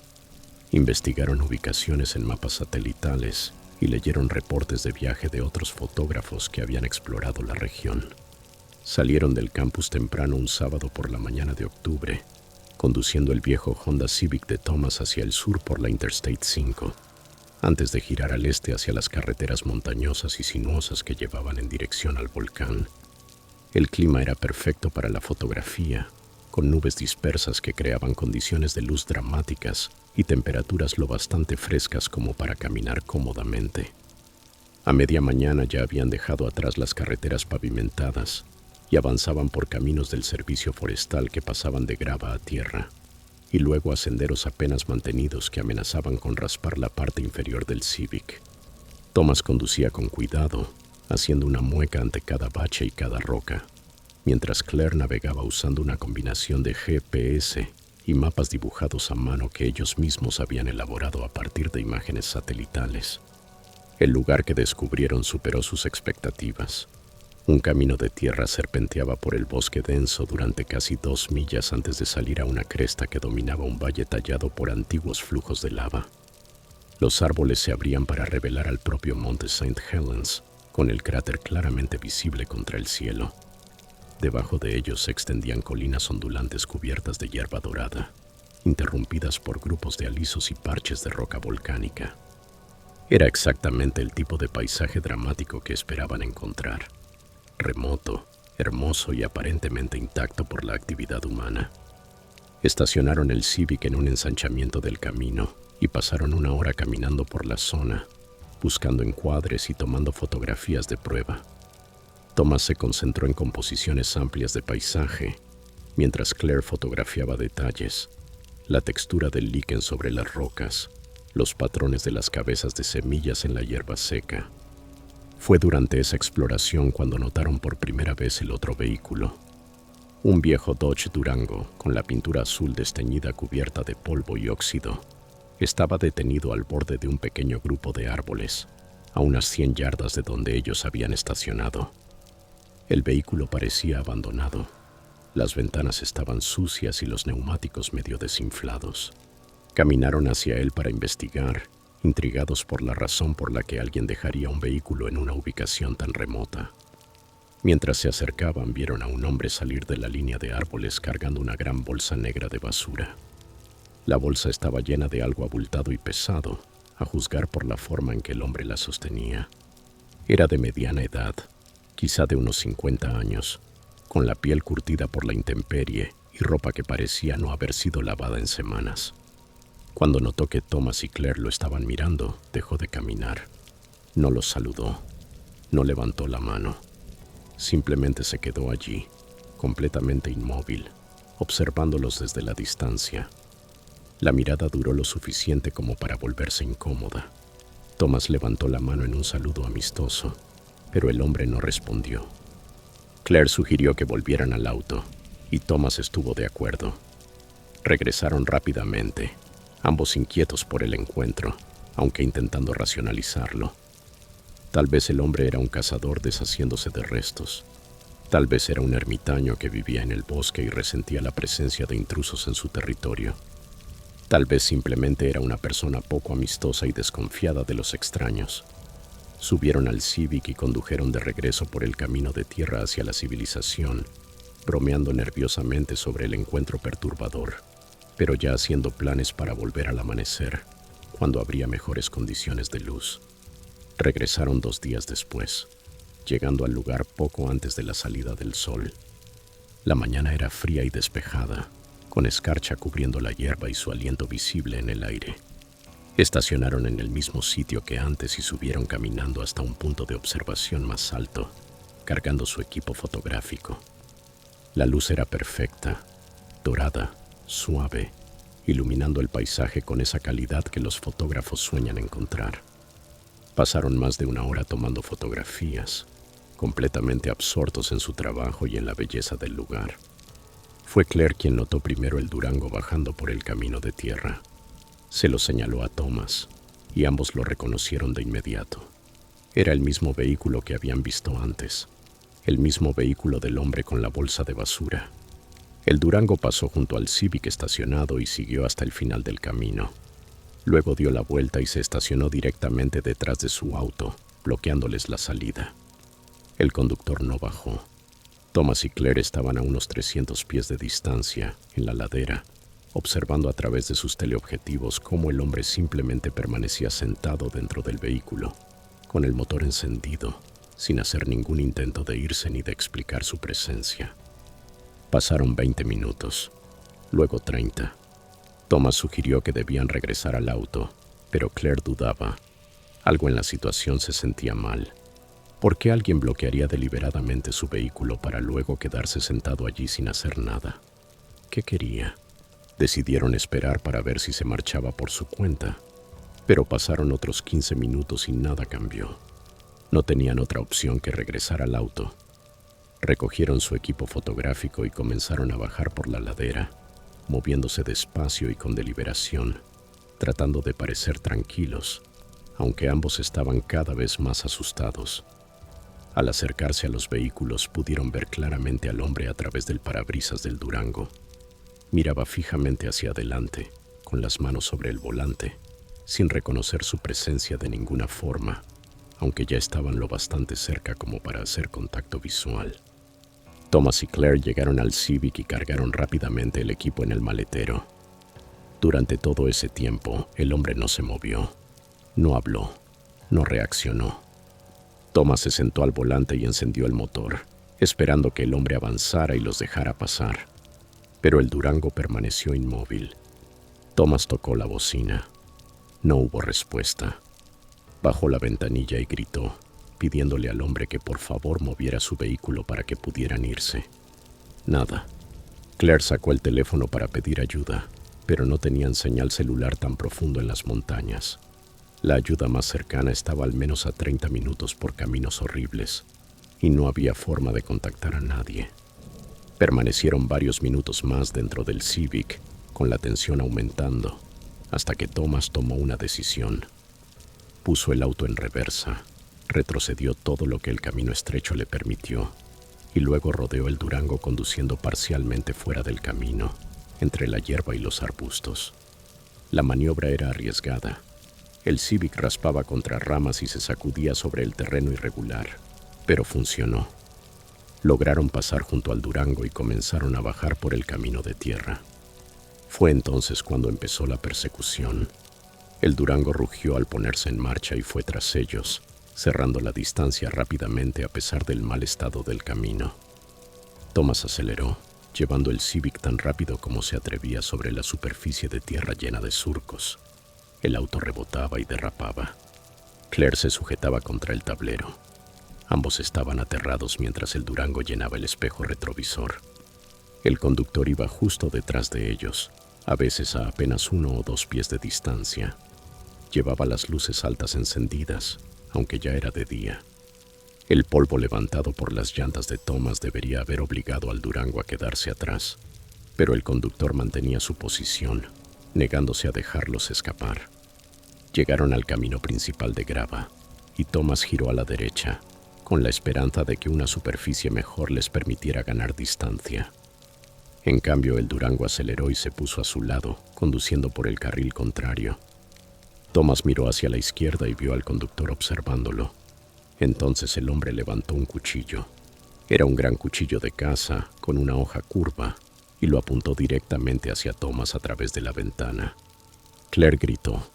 Investigaron ubicaciones en mapas satelitales y leyeron reportes de viaje de otros fotógrafos que habían explorado la región. Salieron del campus temprano un sábado por la mañana de octubre, conduciendo el viejo Honda Civic de Thomas hacia el sur por la Interstate 5, antes de girar al este hacia las carreteras montañosas y sinuosas que llevaban en dirección al volcán. El clima era perfecto para la fotografía, con nubes dispersas que creaban condiciones de luz dramáticas y temperaturas lo bastante frescas como para caminar cómodamente. A media mañana ya habían dejado atrás las carreteras pavimentadas y avanzaban por caminos del servicio forestal que pasaban de grava a tierra, y luego a senderos apenas mantenidos que amenazaban con raspar la parte inferior del Civic. Thomas conducía con cuidado, haciendo una mueca ante cada bache y cada roca, mientras Claire navegaba usando una combinación de GPS y mapas dibujados a mano que ellos mismos habían elaborado a partir de imágenes satelitales. El lugar que descubrieron superó sus expectativas. Un camino de tierra serpenteaba por el bosque denso durante casi 2 millas antes de salir a una cresta que dominaba un valle tallado por antiguos flujos de lava. Los árboles se abrían para revelar al propio monte St. Helens, con el cráter claramente visible contra el cielo. Debajo de ellos se extendían colinas ondulantes cubiertas de hierba dorada, interrumpidas por grupos de alisos y parches de roca volcánica. Era exactamente el tipo de paisaje dramático que esperaban encontrar. Remoto, hermoso y aparentemente intacto por la actividad humana. Estacionaron el Civic en un ensanchamiento del camino y pasaron 1 hora caminando por la zona, buscando encuadres y tomando fotografías de prueba. Thomas se concentró en composiciones amplias de paisaje, mientras Claire fotografiaba detalles, la textura del líquen sobre las rocas, los patrones de las cabezas de semillas en la hierba seca. Fue durante esa exploración cuando notaron por primera vez el otro vehículo. Un viejo Dodge Durango con la pintura azul desteñida cubierta de polvo y óxido. Estaba detenido al borde de un pequeño grupo de árboles, a unas 100 yardas de donde ellos habían estacionado. El vehículo parecía abandonado. Las ventanas estaban sucias y los neumáticos medio desinflados. Caminaron hacia él para investigar, intrigados por la razón por la que alguien dejaría un vehículo en una ubicación tan remota. Mientras se acercaban, vieron a un hombre salir de la línea de árboles cargando una gran bolsa negra de basura. La bolsa estaba llena de algo abultado y pesado, a juzgar por la forma en que el hombre la sostenía. Era de mediana edad, quizá de unos 50 años, con la piel curtida por la intemperie y ropa que parecía no haber sido lavada en semanas. Cuando notó que Thomas y Claire lo estaban mirando, dejó de caminar. No los saludó, no levantó la mano. Simplemente se quedó allí, completamente inmóvil, observándolos desde la distancia. La mirada duró lo suficiente como para volverse incómoda. Thomas levantó la mano en un saludo amistoso, pero el hombre no respondió. Claire sugirió que volvieran al auto, y Thomas estuvo de acuerdo. Regresaron rápidamente, ambos inquietos por el encuentro, aunque intentando racionalizarlo. Tal vez el hombre era un cazador deshaciéndose de restos. Tal vez era un ermitaño que vivía en el bosque y resentía la presencia de intrusos en su territorio. Tal vez simplemente era una persona poco amistosa y desconfiada de los extraños. Subieron al Civic y condujeron de regreso por el camino de tierra hacia la civilización, bromeando nerviosamente sobre el encuentro perturbador, pero ya haciendo planes para volver al amanecer, cuando habría mejores condiciones de luz. Regresaron 2 días después, llegando al lugar poco antes de la salida del sol. La mañana era fría y despejada, con escarcha cubriendo la hierba y su aliento visible en el aire. Estacionaron en el mismo sitio que antes y subieron caminando hasta un punto de observación más alto, cargando su equipo fotográfico. La luz era perfecta, dorada, suave, iluminando el paisaje con esa calidad que los fotógrafos sueñan encontrar. Pasaron más de una hora tomando fotografías, completamente absortos en su trabajo y en la belleza del lugar. Fue Claire quien notó primero el Durango bajando por el camino de tierra. Se lo señaló a Thomas, y ambos lo reconocieron de inmediato. Era el mismo vehículo que habían visto antes, el mismo vehículo del hombre con la bolsa de basura. El Durango pasó junto al Civic estacionado y siguió hasta el final del camino. Luego dio la vuelta y se estacionó directamente detrás de su auto, bloqueándoles la salida. El conductor no bajó. Thomas y Claire estaban a unos 300 pies de distancia, en la ladera, observando a través de sus teleobjetivos cómo el hombre simplemente permanecía sentado dentro del vehículo, con el motor encendido, sin hacer ningún intento de irse ni de explicar su presencia. Pasaron 20 minutos, luego 30. Thomas sugirió que debían regresar al auto, pero Claire dudaba. Algo en la situación se sentía mal. ¿Por qué alguien bloquearía deliberadamente su vehículo para luego quedarse sentado allí sin hacer nada? ¿Qué quería? Decidieron esperar para ver si se marchaba por su cuenta, pero pasaron otros 15 minutos y nada cambió. No tenían otra opción que regresar al auto. Recogieron su equipo fotográfico y comenzaron a bajar por la ladera, moviéndose despacio y con deliberación, tratando de parecer tranquilos, aunque ambos estaban cada vez más asustados. Al acercarse a los vehículos pudieron ver claramente al hombre a través del parabrisas del Durango. Miraba fijamente hacia adelante, con las manos sobre el volante, sin reconocer su presencia de ninguna forma, aunque ya estaban lo bastante cerca como para hacer contacto visual. Thomas y Claire llegaron al Civic y cargaron rápidamente el equipo en el maletero. Durante todo ese tiempo, el hombre no se movió, no habló, no reaccionó. Thomas se sentó al volante y encendió el motor, esperando que el hombre avanzara y los dejara pasar. Pero el Durango permaneció inmóvil. Thomas tocó la bocina. No hubo respuesta. Bajó la ventanilla y gritó, pidiéndole al hombre que por favor moviera su vehículo para que pudieran irse. Nada. Claire sacó el teléfono para pedir ayuda, pero no tenían señal celular tan profundo en las montañas. La ayuda más cercana estaba al menos a 30 minutos por caminos horribles, y no había forma de contactar a nadie. Permanecieron varios minutos más dentro del Civic, con la tensión aumentando, hasta que Thomas tomó una decisión. Puso el auto en reversa, retrocedió todo lo que el camino estrecho le permitió, y luego rodeó el Durango conduciendo parcialmente fuera del camino, entre la hierba y los arbustos. La maniobra era arriesgada. El Civic raspaba contra ramas y se sacudía sobre el terreno irregular, pero funcionó. Lograron pasar junto al Durango y comenzaron a bajar por el camino de tierra. Fue entonces cuando empezó la persecución. El Durango rugió al ponerse en marcha y fue tras ellos, cerrando la distancia rápidamente a pesar del mal estado del camino. Thomas aceleró, llevando el Civic tan rápido como se atrevía sobre la superficie de tierra llena de surcos. El auto rebotaba y derrapaba. Claire se sujetaba contra el tablero. Ambos estaban aterrados mientras el Durango llenaba el espejo retrovisor. El conductor iba justo detrás de ellos, a veces a apenas 1 o 2 pies de distancia. Llevaba las luces altas encendidas, aunque ya era de día. El polvo levantado por las llantas de Thomas debería haber obligado al Durango a quedarse atrás, pero el conductor mantenía su posición, negándose a dejarlos escapar. Llegaron al camino principal de grava, y Thomas giró a la derecha, con la esperanza de que una superficie mejor les permitiera ganar distancia. En cambio, el Durango aceleró y se puso a su lado, conduciendo por el carril contrario. Thomas miró hacia la izquierda y vio al conductor observándolo. Entonces el hombre levantó un cuchillo. Era un gran cuchillo de caza, con una hoja curva, y lo apuntó directamente hacia Thomas a través de la ventana. Claire gritó.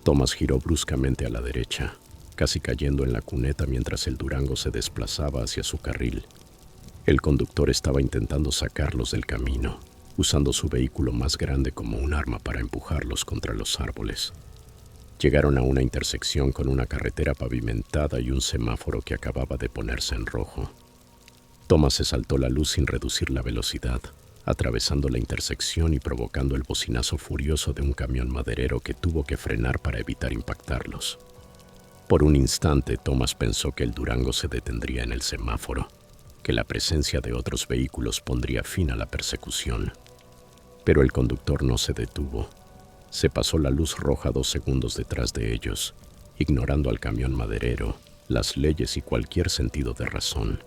Thomas giró bruscamente a la derecha, casi cayendo en la cuneta mientras el Durango se desplazaba hacia su carril. El conductor estaba intentando sacarlos del camino, usando su vehículo más grande como un arma para empujarlos contra los árboles. Llegaron a una intersección con una carretera pavimentada y un semáforo que acababa de ponerse en rojo. Thomas se saltó la luz sin reducir la velocidad, atravesando la intersección y provocando el bocinazo furioso de un camión maderero que tuvo que frenar para evitar impactarlos. Por un instante, Thomas pensó que el Durango se detendría en el semáforo, que la presencia de otros vehículos pondría fin a la persecución. Pero el conductor no se detuvo. Se pasó la luz roja 2 segundos detrás de ellos, ignorando al camión maderero, las leyes y cualquier sentido de razón.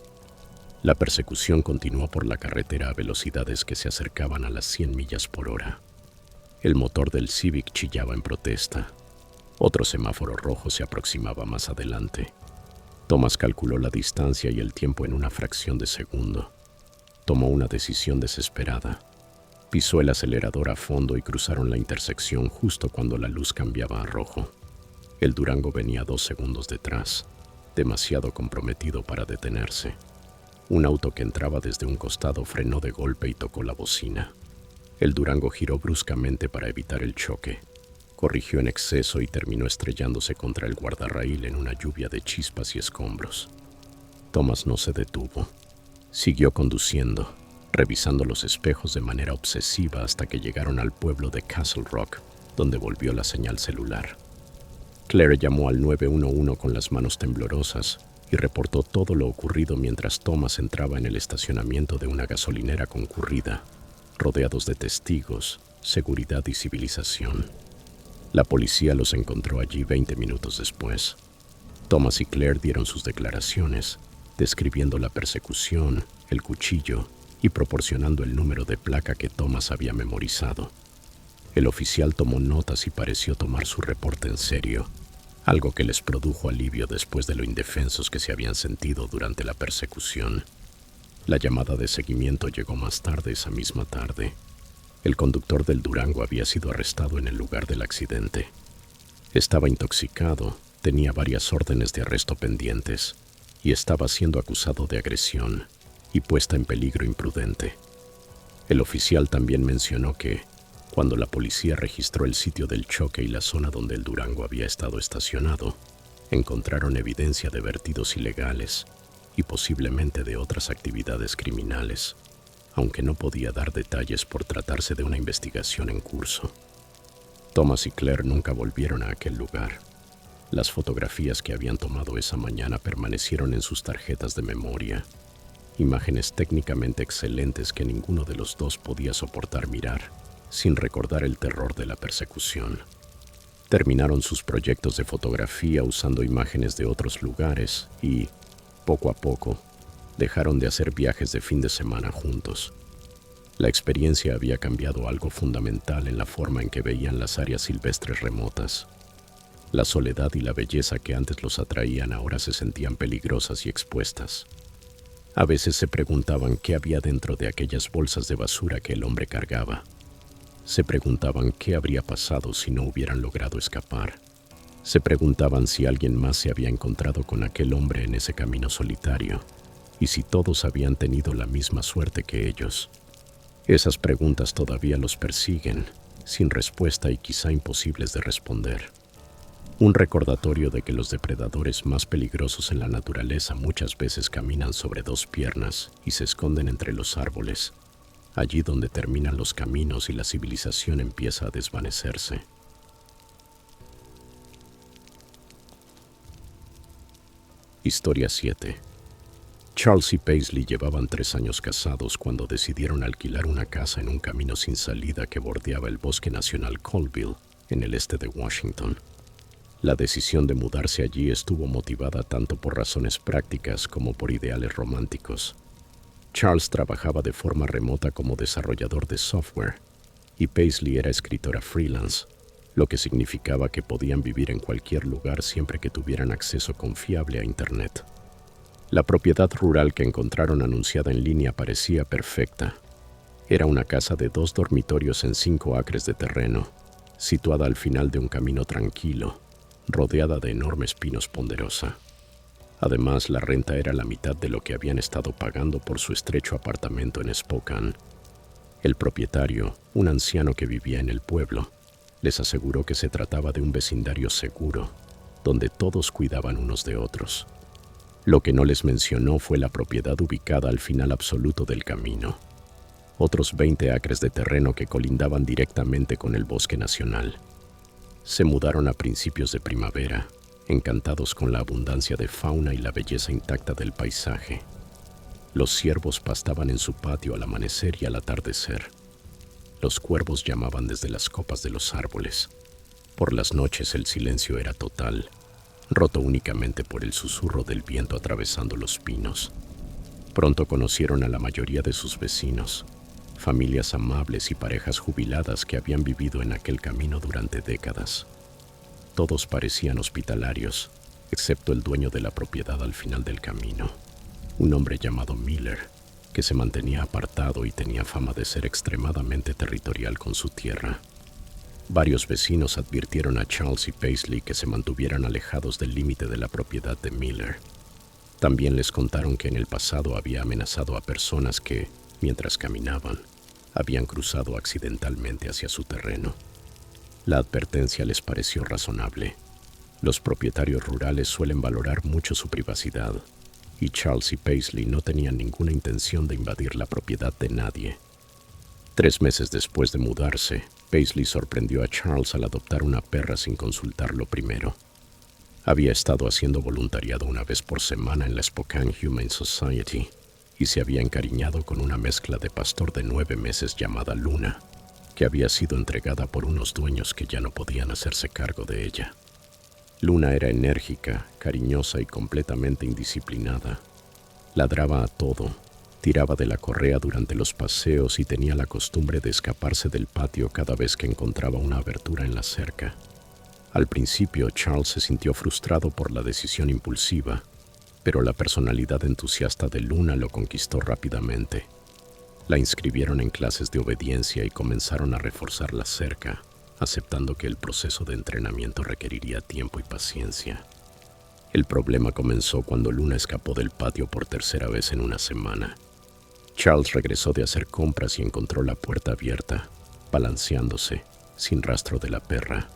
La persecución continuó por la carretera a velocidades que se acercaban a las 100 millas por hora. El motor del Civic chillaba en protesta. Otro semáforo rojo se aproximaba más adelante. Thomas calculó la distancia y el tiempo en una fracción de segundo. Tomó una decisión desesperada. Pisó el acelerador a fondo y cruzaron la intersección justo cuando la luz cambiaba a rojo. El Durango venía 2 segundos detrás, demasiado comprometido para detenerse. Un auto que entraba desde un costado frenó de golpe y tocó la bocina. El Durango giró bruscamente para evitar el choque. Corrigió en exceso y terminó estrellándose contra el guardarraíl en una lluvia de chispas y escombros. Thomas no se detuvo. Siguió conduciendo, revisando los espejos de manera obsesiva hasta que llegaron al pueblo de Castle Rock, donde volvió la señal celular. Claire llamó al 911 con las manos temblorosas y reportó todo lo ocurrido mientras Thomas entraba en el estacionamiento de una gasolinera concurrida, rodeados de testigos, seguridad y civilización. La policía los encontró allí 20 minutos después. Thomas y Claire dieron sus declaraciones, describiendo la persecución, el cuchillo y proporcionando el número de placa que Thomas había memorizado. El oficial tomó notas y pareció tomar su reporte en serio, algo que les produjo alivio después de lo indefensos que se habían sentido durante la persecución. La llamada de seguimiento llegó más tarde esa misma tarde. El conductor del Durango había sido arrestado en el lugar del accidente. Estaba intoxicado, tenía varias órdenes de arresto pendientes y estaba siendo acusado de agresión y puesta en peligro imprudente. El oficial también mencionó que, cuando la policía registró el sitio del choque y la zona donde el Durango había estado estacionado, encontraron evidencia de vertidos ilegales y posiblemente de otras actividades criminales, aunque no podía dar detalles por tratarse de una investigación en curso. Thomas y Claire nunca volvieron a aquel lugar. Las fotografías que habían tomado esa mañana permanecieron en sus tarjetas de memoria, imágenes técnicamente excelentes que ninguno de los dos podía soportar mirar, sin recordar el terror de la persecución. Terminaron sus proyectos de fotografía usando imágenes de otros lugares y, poco a poco, dejaron de hacer viajes de fin de semana juntos. La experiencia había cambiado algo fundamental en la forma en que veían las áreas silvestres remotas. La soledad y la belleza que antes los atraían ahora se sentían peligrosas y expuestas. A veces se preguntaban qué había dentro de aquellas bolsas de basura que el hombre cargaba. Se preguntaban qué habría pasado si no hubieran logrado escapar. Se preguntaban si alguien más se había encontrado con aquel hombre en ese camino solitario y si todos habían tenido la misma suerte que ellos. Esas preguntas todavía los persiguen, sin respuesta y quizá imposibles de responder. Un recordatorio de que los depredadores más peligrosos en la naturaleza muchas veces caminan sobre 2 piernas y se esconden entre los árboles, allí donde terminan los caminos y la civilización empieza a desvanecerse. Historia 7. Charles y Paisley llevaban 3 años casados cuando decidieron alquilar una casa en un camino sin salida que bordeaba el Bosque Nacional Colville, en el este de Washington. La decisión de mudarse allí estuvo motivada tanto por razones prácticas como por ideales románticos. Charles trabajaba de forma remota como desarrollador de software y Paisley era escritora freelance, lo que significaba que podían vivir en cualquier lugar siempre que tuvieran acceso confiable a Internet. La propiedad rural que encontraron anunciada en línea parecía perfecta. Era una casa de 2 dormitorios en 5 acres de terreno, situada al final de un camino tranquilo, rodeada de enormes pinos ponderosa. Además, la renta era la mitad de lo que habían estado pagando por su estrecho apartamento en Spokane. El propietario, un anciano que vivía en el pueblo, les aseguró que se trataba de un vecindario seguro, donde todos cuidaban unos de otros. Lo que no les mencionó fue la propiedad ubicada al final absoluto del camino. otros 20 acres de terreno que colindaban directamente con el bosque nacional. Se mudaron a principios de primavera, encantados con la abundancia de fauna y la belleza intacta del paisaje. Los ciervos pastaban en su patio al amanecer y al atardecer. Los cuervos llamaban desde las copas de los árboles. Por las noches el silencio era total, roto únicamente por el susurro del viento atravesando los pinos. Pronto conocieron a la mayoría de sus vecinos, familias amables y parejas jubiladas que habían vivido en aquel camino durante décadas. Todos parecían hospitalarios, excepto el dueño de la propiedad al final del camino, un hombre llamado Miller, que se mantenía apartado y tenía fama de ser extremadamente territorial con su tierra. Varios vecinos advirtieron a Charles y Paisley que se mantuvieran alejados del límite de la propiedad de Miller. También les contaron que en el pasado había amenazado a personas que, mientras caminaban, habían cruzado accidentalmente hacia su terreno. La advertencia les pareció razonable. Los propietarios rurales suelen valorar mucho su privacidad, y Charles y Paisley no tenían ninguna intención de invadir la propiedad de nadie. 3 meses después de mudarse, Paisley sorprendió a Charles al adoptar una perra sin consultarlo primero. Había estado haciendo voluntariado una vez por semana en la Spokane Humane Society y se había encariñado con una mezcla de pastor de 9 meses llamada Luna, que había sido entregada por unos dueños que ya no podían hacerse cargo de ella. Luna era enérgica, cariñosa y completamente indisciplinada. Ladraba a todo, tiraba de la correa durante los paseos y tenía la costumbre de escaparse del patio cada vez que encontraba una abertura en la cerca. Al principio, Charles se sintió frustrado por la decisión impulsiva, pero la personalidad entusiasta de Luna lo conquistó rápidamente. La inscribieron en clases de obediencia y comenzaron a reforzar la cerca, aceptando que el proceso de entrenamiento requeriría tiempo y paciencia. El problema comenzó cuando Luna escapó del patio por tercera vez en una semana. Charles regresó de hacer compras y encontró la puerta abierta, balanceándose, sin rastro de la perra.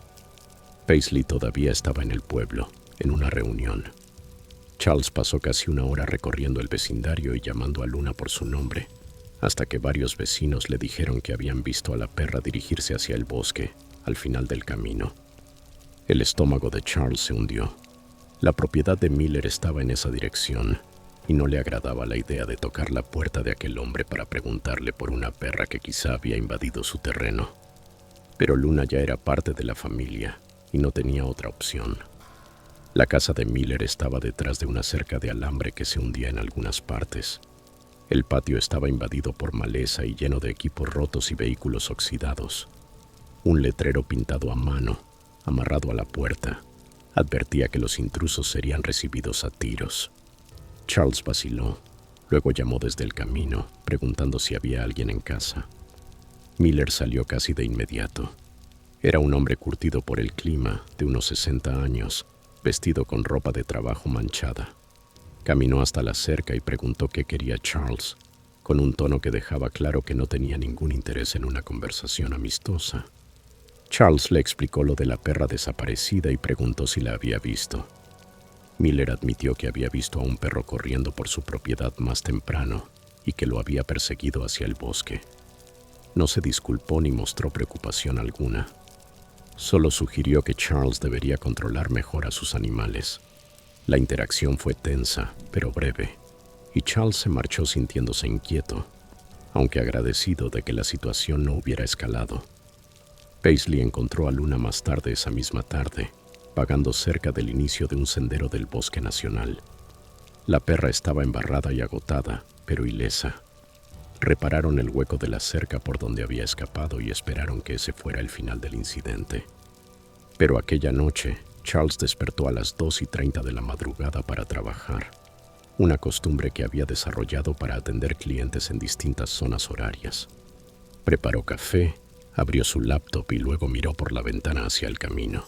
Paisley todavía estaba en el pueblo, en una reunión. Charles pasó casi una hora recorriendo el vecindario y llamando a Luna por su nombre, hasta que varios vecinos le dijeron que habían visto a la perra dirigirse hacia el bosque, al final del camino. El estómago de Charles se hundió. La propiedad de Miller estaba en esa dirección, y no le agradaba la idea de tocar la puerta de aquel hombre para preguntarle por una perra que quizá había invadido su terreno. Pero Luna ya era parte de la familia, y no tenía otra opción. La casa de Miller estaba detrás de una cerca de alambre que se hundía en algunas partes. El patio estaba invadido por maleza y lleno de equipos rotos y vehículos oxidados. Un letrero pintado a mano, amarrado a la puerta, advertía que los intrusos serían recibidos a tiros. Charles vaciló, luego llamó desde el camino, preguntando si había alguien en casa. Miller salió casi de inmediato. Era un hombre curtido por el clima, de unos 60 años, vestido con ropa de trabajo manchada. Caminó hasta la cerca y preguntó qué quería Charles, con un tono que dejaba claro que no tenía ningún interés en una conversación amistosa. Charles le explicó lo de la perra desaparecida y preguntó si la había visto. Miller admitió que había visto a un perro corriendo por su propiedad más temprano y que lo había perseguido hacia el bosque. No se disculpó ni mostró preocupación alguna. Solo sugirió que Charles debería controlar mejor a sus animales. La interacción fue tensa, pero breve, y Charles se marchó sintiéndose inquieto, aunque agradecido de que la situación no hubiera escalado. Paisley encontró a Luna más tarde esa misma tarde, vagando cerca del inicio de un sendero del bosque nacional. La perra estaba embarrada y agotada, pero ilesa. Repararon el hueco de la cerca por donde había escapado y esperaron que ese fuera el final del incidente. Pero aquella noche, Charles despertó a las 2:30 de la madrugada para trabajar, una costumbre que había desarrollado para atender clientes en distintas zonas horarias. Preparó café, abrió su laptop y luego miró por la ventana hacia el camino.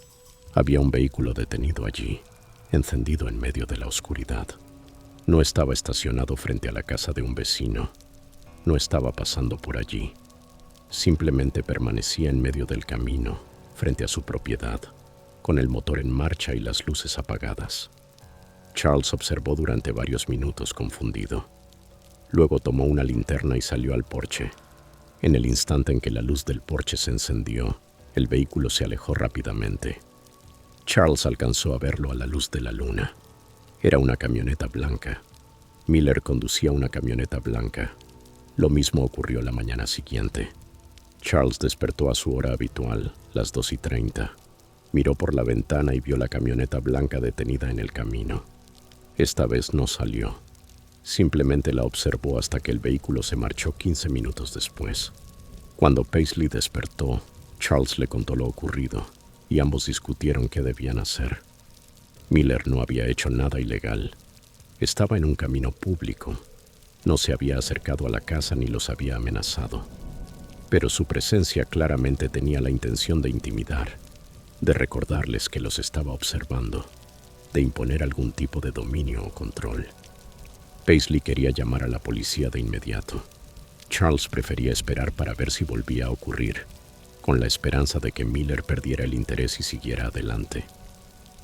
Había un vehículo detenido allí, encendido en medio de la oscuridad. No estaba estacionado frente a la casa de un vecino. No estaba pasando por allí. Simplemente permanecía en medio del camino, frente a su propiedad, con el motor en marcha y las luces apagadas. Charles observó durante varios minutos confundido. Luego tomó una linterna y salió al porche. En el instante en que la luz del porche se encendió, el vehículo se alejó rápidamente. Charles alcanzó a verlo a la luz de la luna. Era una camioneta blanca. Miller conducía una camioneta blanca. Lo mismo ocurrió la mañana siguiente. Charles despertó a su hora habitual, las 2:30. Miró por la ventana y vio la camioneta blanca detenida en el camino. Esta vez no salió. Simplemente la observó hasta que el vehículo se marchó 15 minutos después. Cuando Paisley despertó, Charles le contó lo ocurrido y ambos discutieron qué debían hacer. Miller no había hecho nada ilegal. Estaba en un camino público. No se había acercado a la casa ni los había amenazado. Pero su presencia claramente tenía la intención de intimidar, de recordarles que los estaba observando, de imponer algún tipo de dominio o control. Paisley quería llamar a la policía de inmediato. Charles prefería esperar para ver si volvía a ocurrir, con la esperanza de que Miller perdiera el interés y siguiera adelante.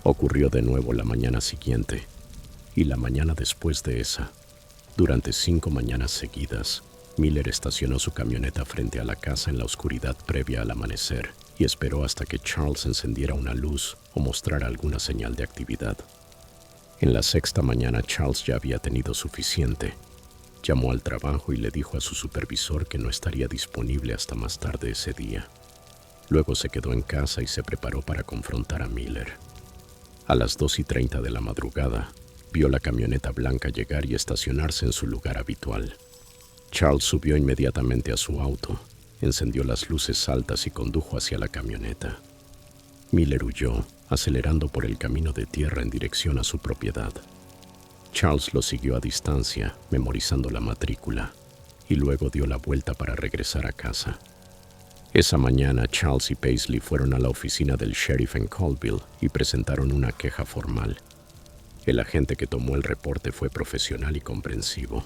Ocurrió de nuevo la mañana siguiente, y la mañana después de esa. Durante 5 mañanas seguidas, Miller estacionó su camioneta frente a la casa en la oscuridad previa al amanecer y esperó hasta que Charles encendiera una luz o mostrara alguna señal de actividad. En la 6ª mañana Charles ya había tenido suficiente. Llamó al trabajo y le dijo a su supervisor que no estaría disponible hasta más tarde ese día. Luego se quedó en casa y se preparó para confrontar a Miller. A las 2:30 de la madrugada, vio la camioneta blanca llegar y estacionarse en su lugar habitual. Charles subió inmediatamente a su auto, encendió las luces altas y condujo hacia la camioneta. Miller huyó, acelerando por el camino de tierra en dirección a su propiedad. Charles lo siguió a distancia, memorizando la matrícula, y luego dio la vuelta para regresar a casa. Esa mañana, Charles y Paisley fueron a la oficina del sheriff en Colville y presentaron una queja formal. El agente que tomó el reporte fue profesional y comprensivo.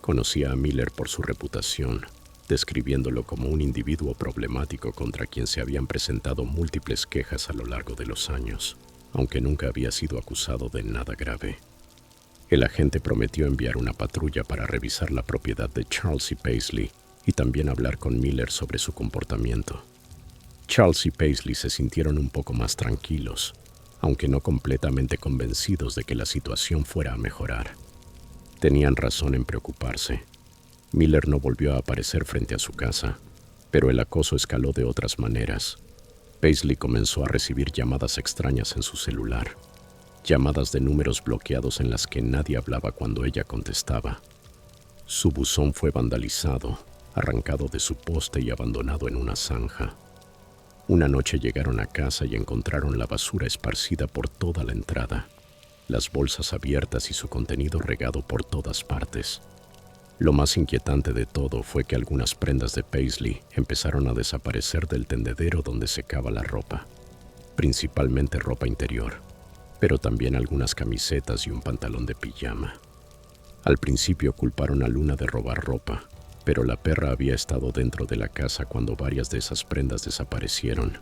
Conocía a Miller por su reputación, describiéndolo como un individuo problemático contra quien se habían presentado múltiples quejas a lo largo de los años, aunque nunca había sido acusado de nada grave. El agente prometió enviar una patrulla para revisar la propiedad de Charles y Paisley y también hablar con Miller sobre su comportamiento. Charles y Paisley se sintieron un poco más tranquilos, aunque no completamente convencidos de que la situación fuera a mejorar. Tenían razón en preocuparse. Miller no volvió a aparecer frente a su casa, pero el acoso escaló de otras maneras. Paisley comenzó a recibir llamadas extrañas en su celular, llamadas de números bloqueados en las que nadie hablaba cuando ella contestaba. Su buzón fue vandalizado, arrancado de su poste y abandonado en una zanja. Una noche llegaron a casa y encontraron la basura esparcida por toda la entrada, las bolsas abiertas y su contenido regado por todas partes. Lo más inquietante de todo fue que algunas prendas de Paisley empezaron a desaparecer del tendedero donde secaba la ropa, principalmente ropa interior, pero también algunas camisetas y un pantalón de pijama. Al principio culparon a Luna de robar ropa, pero la perra había estado dentro de la casa cuando varias de esas prendas desaparecieron.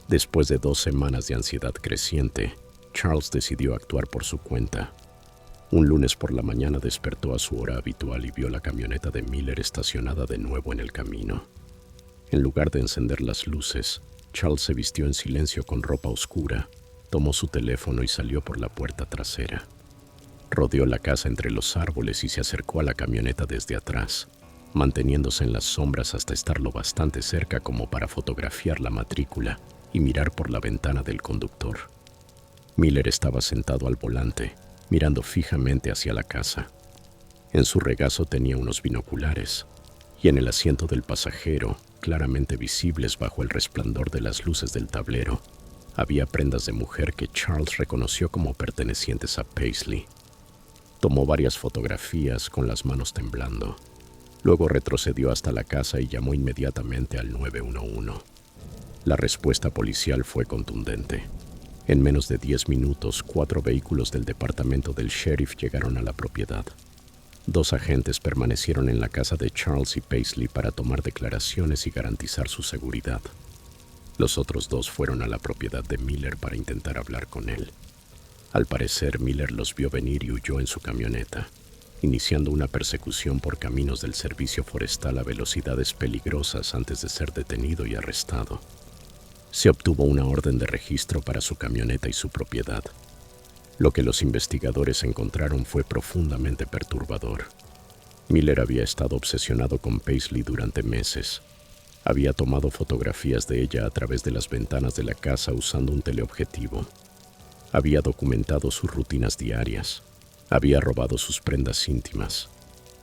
Después de 2 semanas de ansiedad creciente, Charles decidió actuar por su cuenta. Un lunes por la mañana despertó a su hora habitual y vio la camioneta de Miller estacionada de nuevo en el camino. En lugar de encender las luces, Charles se vistió en silencio con ropa oscura, tomó su teléfono y salió por la puerta trasera. Rodeó la casa entre los árboles y se acercó a la camioneta desde atrás, manteniéndose en las sombras hasta estar lo bastante cerca como para fotografiar la matrícula y mirar por la ventana del conductor. Miller estaba sentado al volante, mirando fijamente hacia la casa. En su regazo tenía unos binoculares, y en el asiento del pasajero, claramente visibles bajo el resplandor de las luces del tablero, había prendas de mujer que Charles reconoció como pertenecientes a Paisley. Tomó varias fotografías con las manos temblando. Luego retrocedió hasta la casa y llamó inmediatamente al 911. La respuesta policial fue contundente. En menos de 10 minutos, 4 vehículos del departamento del sheriff llegaron a la propiedad. 2 agentes permanecieron en la casa de Charles y Paisley para tomar declaraciones y garantizar su seguridad. Los otros 2 fueron a la propiedad de Miller para intentar hablar con él. Al parecer, Miller los vio venir y huyó en su camioneta. iniciando una persecución por caminos del servicio forestal a velocidades peligrosas antes de ser detenido y arrestado. Se obtuvo una orden de registro para su camioneta y su propiedad. Lo que los investigadores encontraron fue profundamente perturbador. Miller había estado obsesionado con Paisley durante meses. Había tomado fotografías de ella a través de las ventanas de la casa usando un teleobjetivo. Había documentado sus rutinas diarias. Había robado sus prendas íntimas.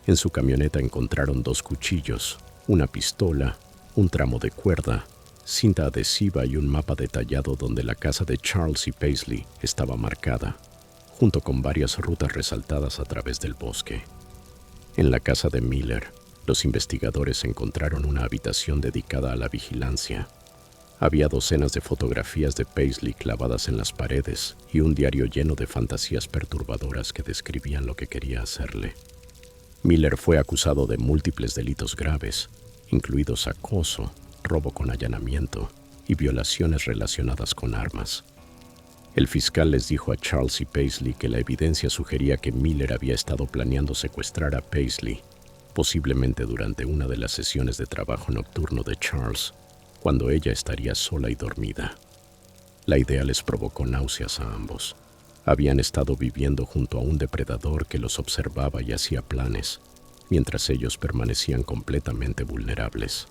En su camioneta encontraron 2 cuchillos, una pistola, un tramo de cuerda, cinta adhesiva y un mapa detallado donde la casa de Charles y Paisley estaba marcada, junto con varias rutas resaltadas a través del bosque. En la casa de Miller, los investigadores encontraron una habitación dedicada a la vigilancia. Había docenas de fotografías de Paisley clavadas en las paredes y un diario lleno de fantasías perturbadoras que describían lo que quería hacerle. Miller fue acusado de múltiples delitos graves, incluidos acoso, robo con allanamiento y violaciones relacionadas con armas. El fiscal les dijo a Charles y Paisley que la evidencia sugería que Miller había estado planeando secuestrar a Paisley, posiblemente durante una de las sesiones de trabajo nocturno de Charles, cuando ella estaría sola y dormida. La idea les provocó náuseas a ambos. Habían estado viviendo junto a un depredador que los observaba y hacía planes, mientras ellos permanecían completamente vulnerables.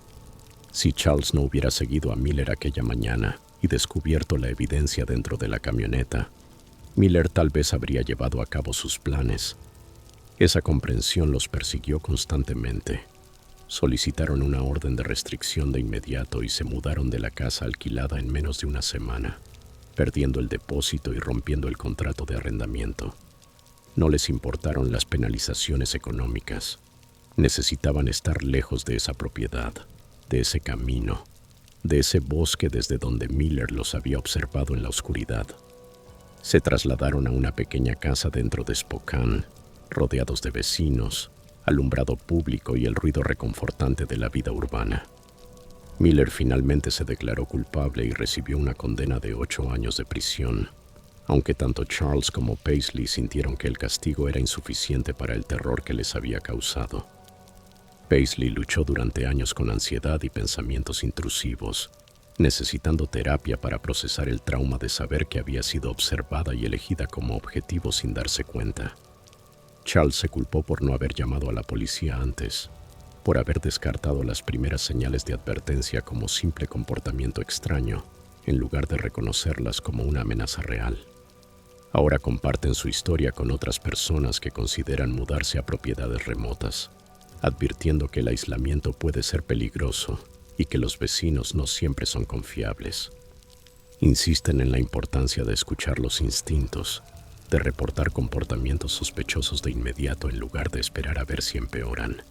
Si Charles no hubiera seguido a Miller aquella mañana y descubierto la evidencia dentro de la camioneta, Miller tal vez habría llevado a cabo sus planes. Esa comprensión los persiguió constantemente. Solicitaron una orden de restricción de inmediato y se mudaron de la casa alquilada en menos de una semana, perdiendo el depósito y rompiendo el contrato de arrendamiento. No les importaron las penalizaciones económicas. Necesitaban estar lejos de esa propiedad, de ese camino, de ese bosque desde donde Miller los había observado en la oscuridad. Se trasladaron a una pequeña casa dentro de Spokane, rodeados de vecinos, alumbrado público y el ruido reconfortante de la vida urbana. Miller finalmente se declaró culpable y recibió una condena de 8 años de prisión, aunque tanto Charles como Paisley sintieron que el castigo era insuficiente para el terror que les había causado. Paisley luchó durante años con ansiedad y pensamientos intrusivos, necesitando terapia para procesar el trauma de saber que había sido observada y elegida como objetivo sin darse cuenta. Charles se culpó por no haber llamado a la policía antes, por haber descartado las primeras señales de advertencia como simple comportamiento extraño, en lugar de reconocerlas como una amenaza real. Ahora comparten su historia con otras personas que consideran mudarse a propiedades remotas, advirtiendo que el aislamiento puede ser peligroso y que los vecinos no siempre son confiables. Insisten en la importancia de escuchar los instintos, de reportar comportamientos sospechosos de inmediato en lugar de esperar a ver si empeoran,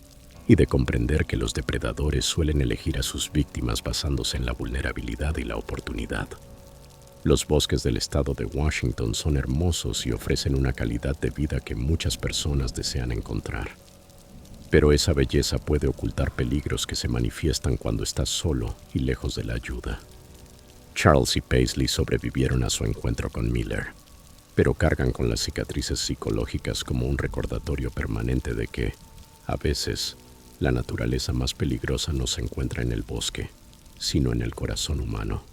y de comprender que los depredadores suelen elegir a sus víctimas basándose en la vulnerabilidad y la oportunidad. Los bosques del estado de Washington son hermosos y ofrecen una calidad de vida que muchas personas desean encontrar. Pero esa belleza puede ocultar peligros que se manifiestan cuando estás solo y lejos de la ayuda. Charles y Paisley sobrevivieron a su encuentro con Miller, pero cargan con las cicatrices psicológicas como un recordatorio permanente de que, a veces, la naturaleza más peligrosa no se encuentra en el bosque, sino en el corazón humano.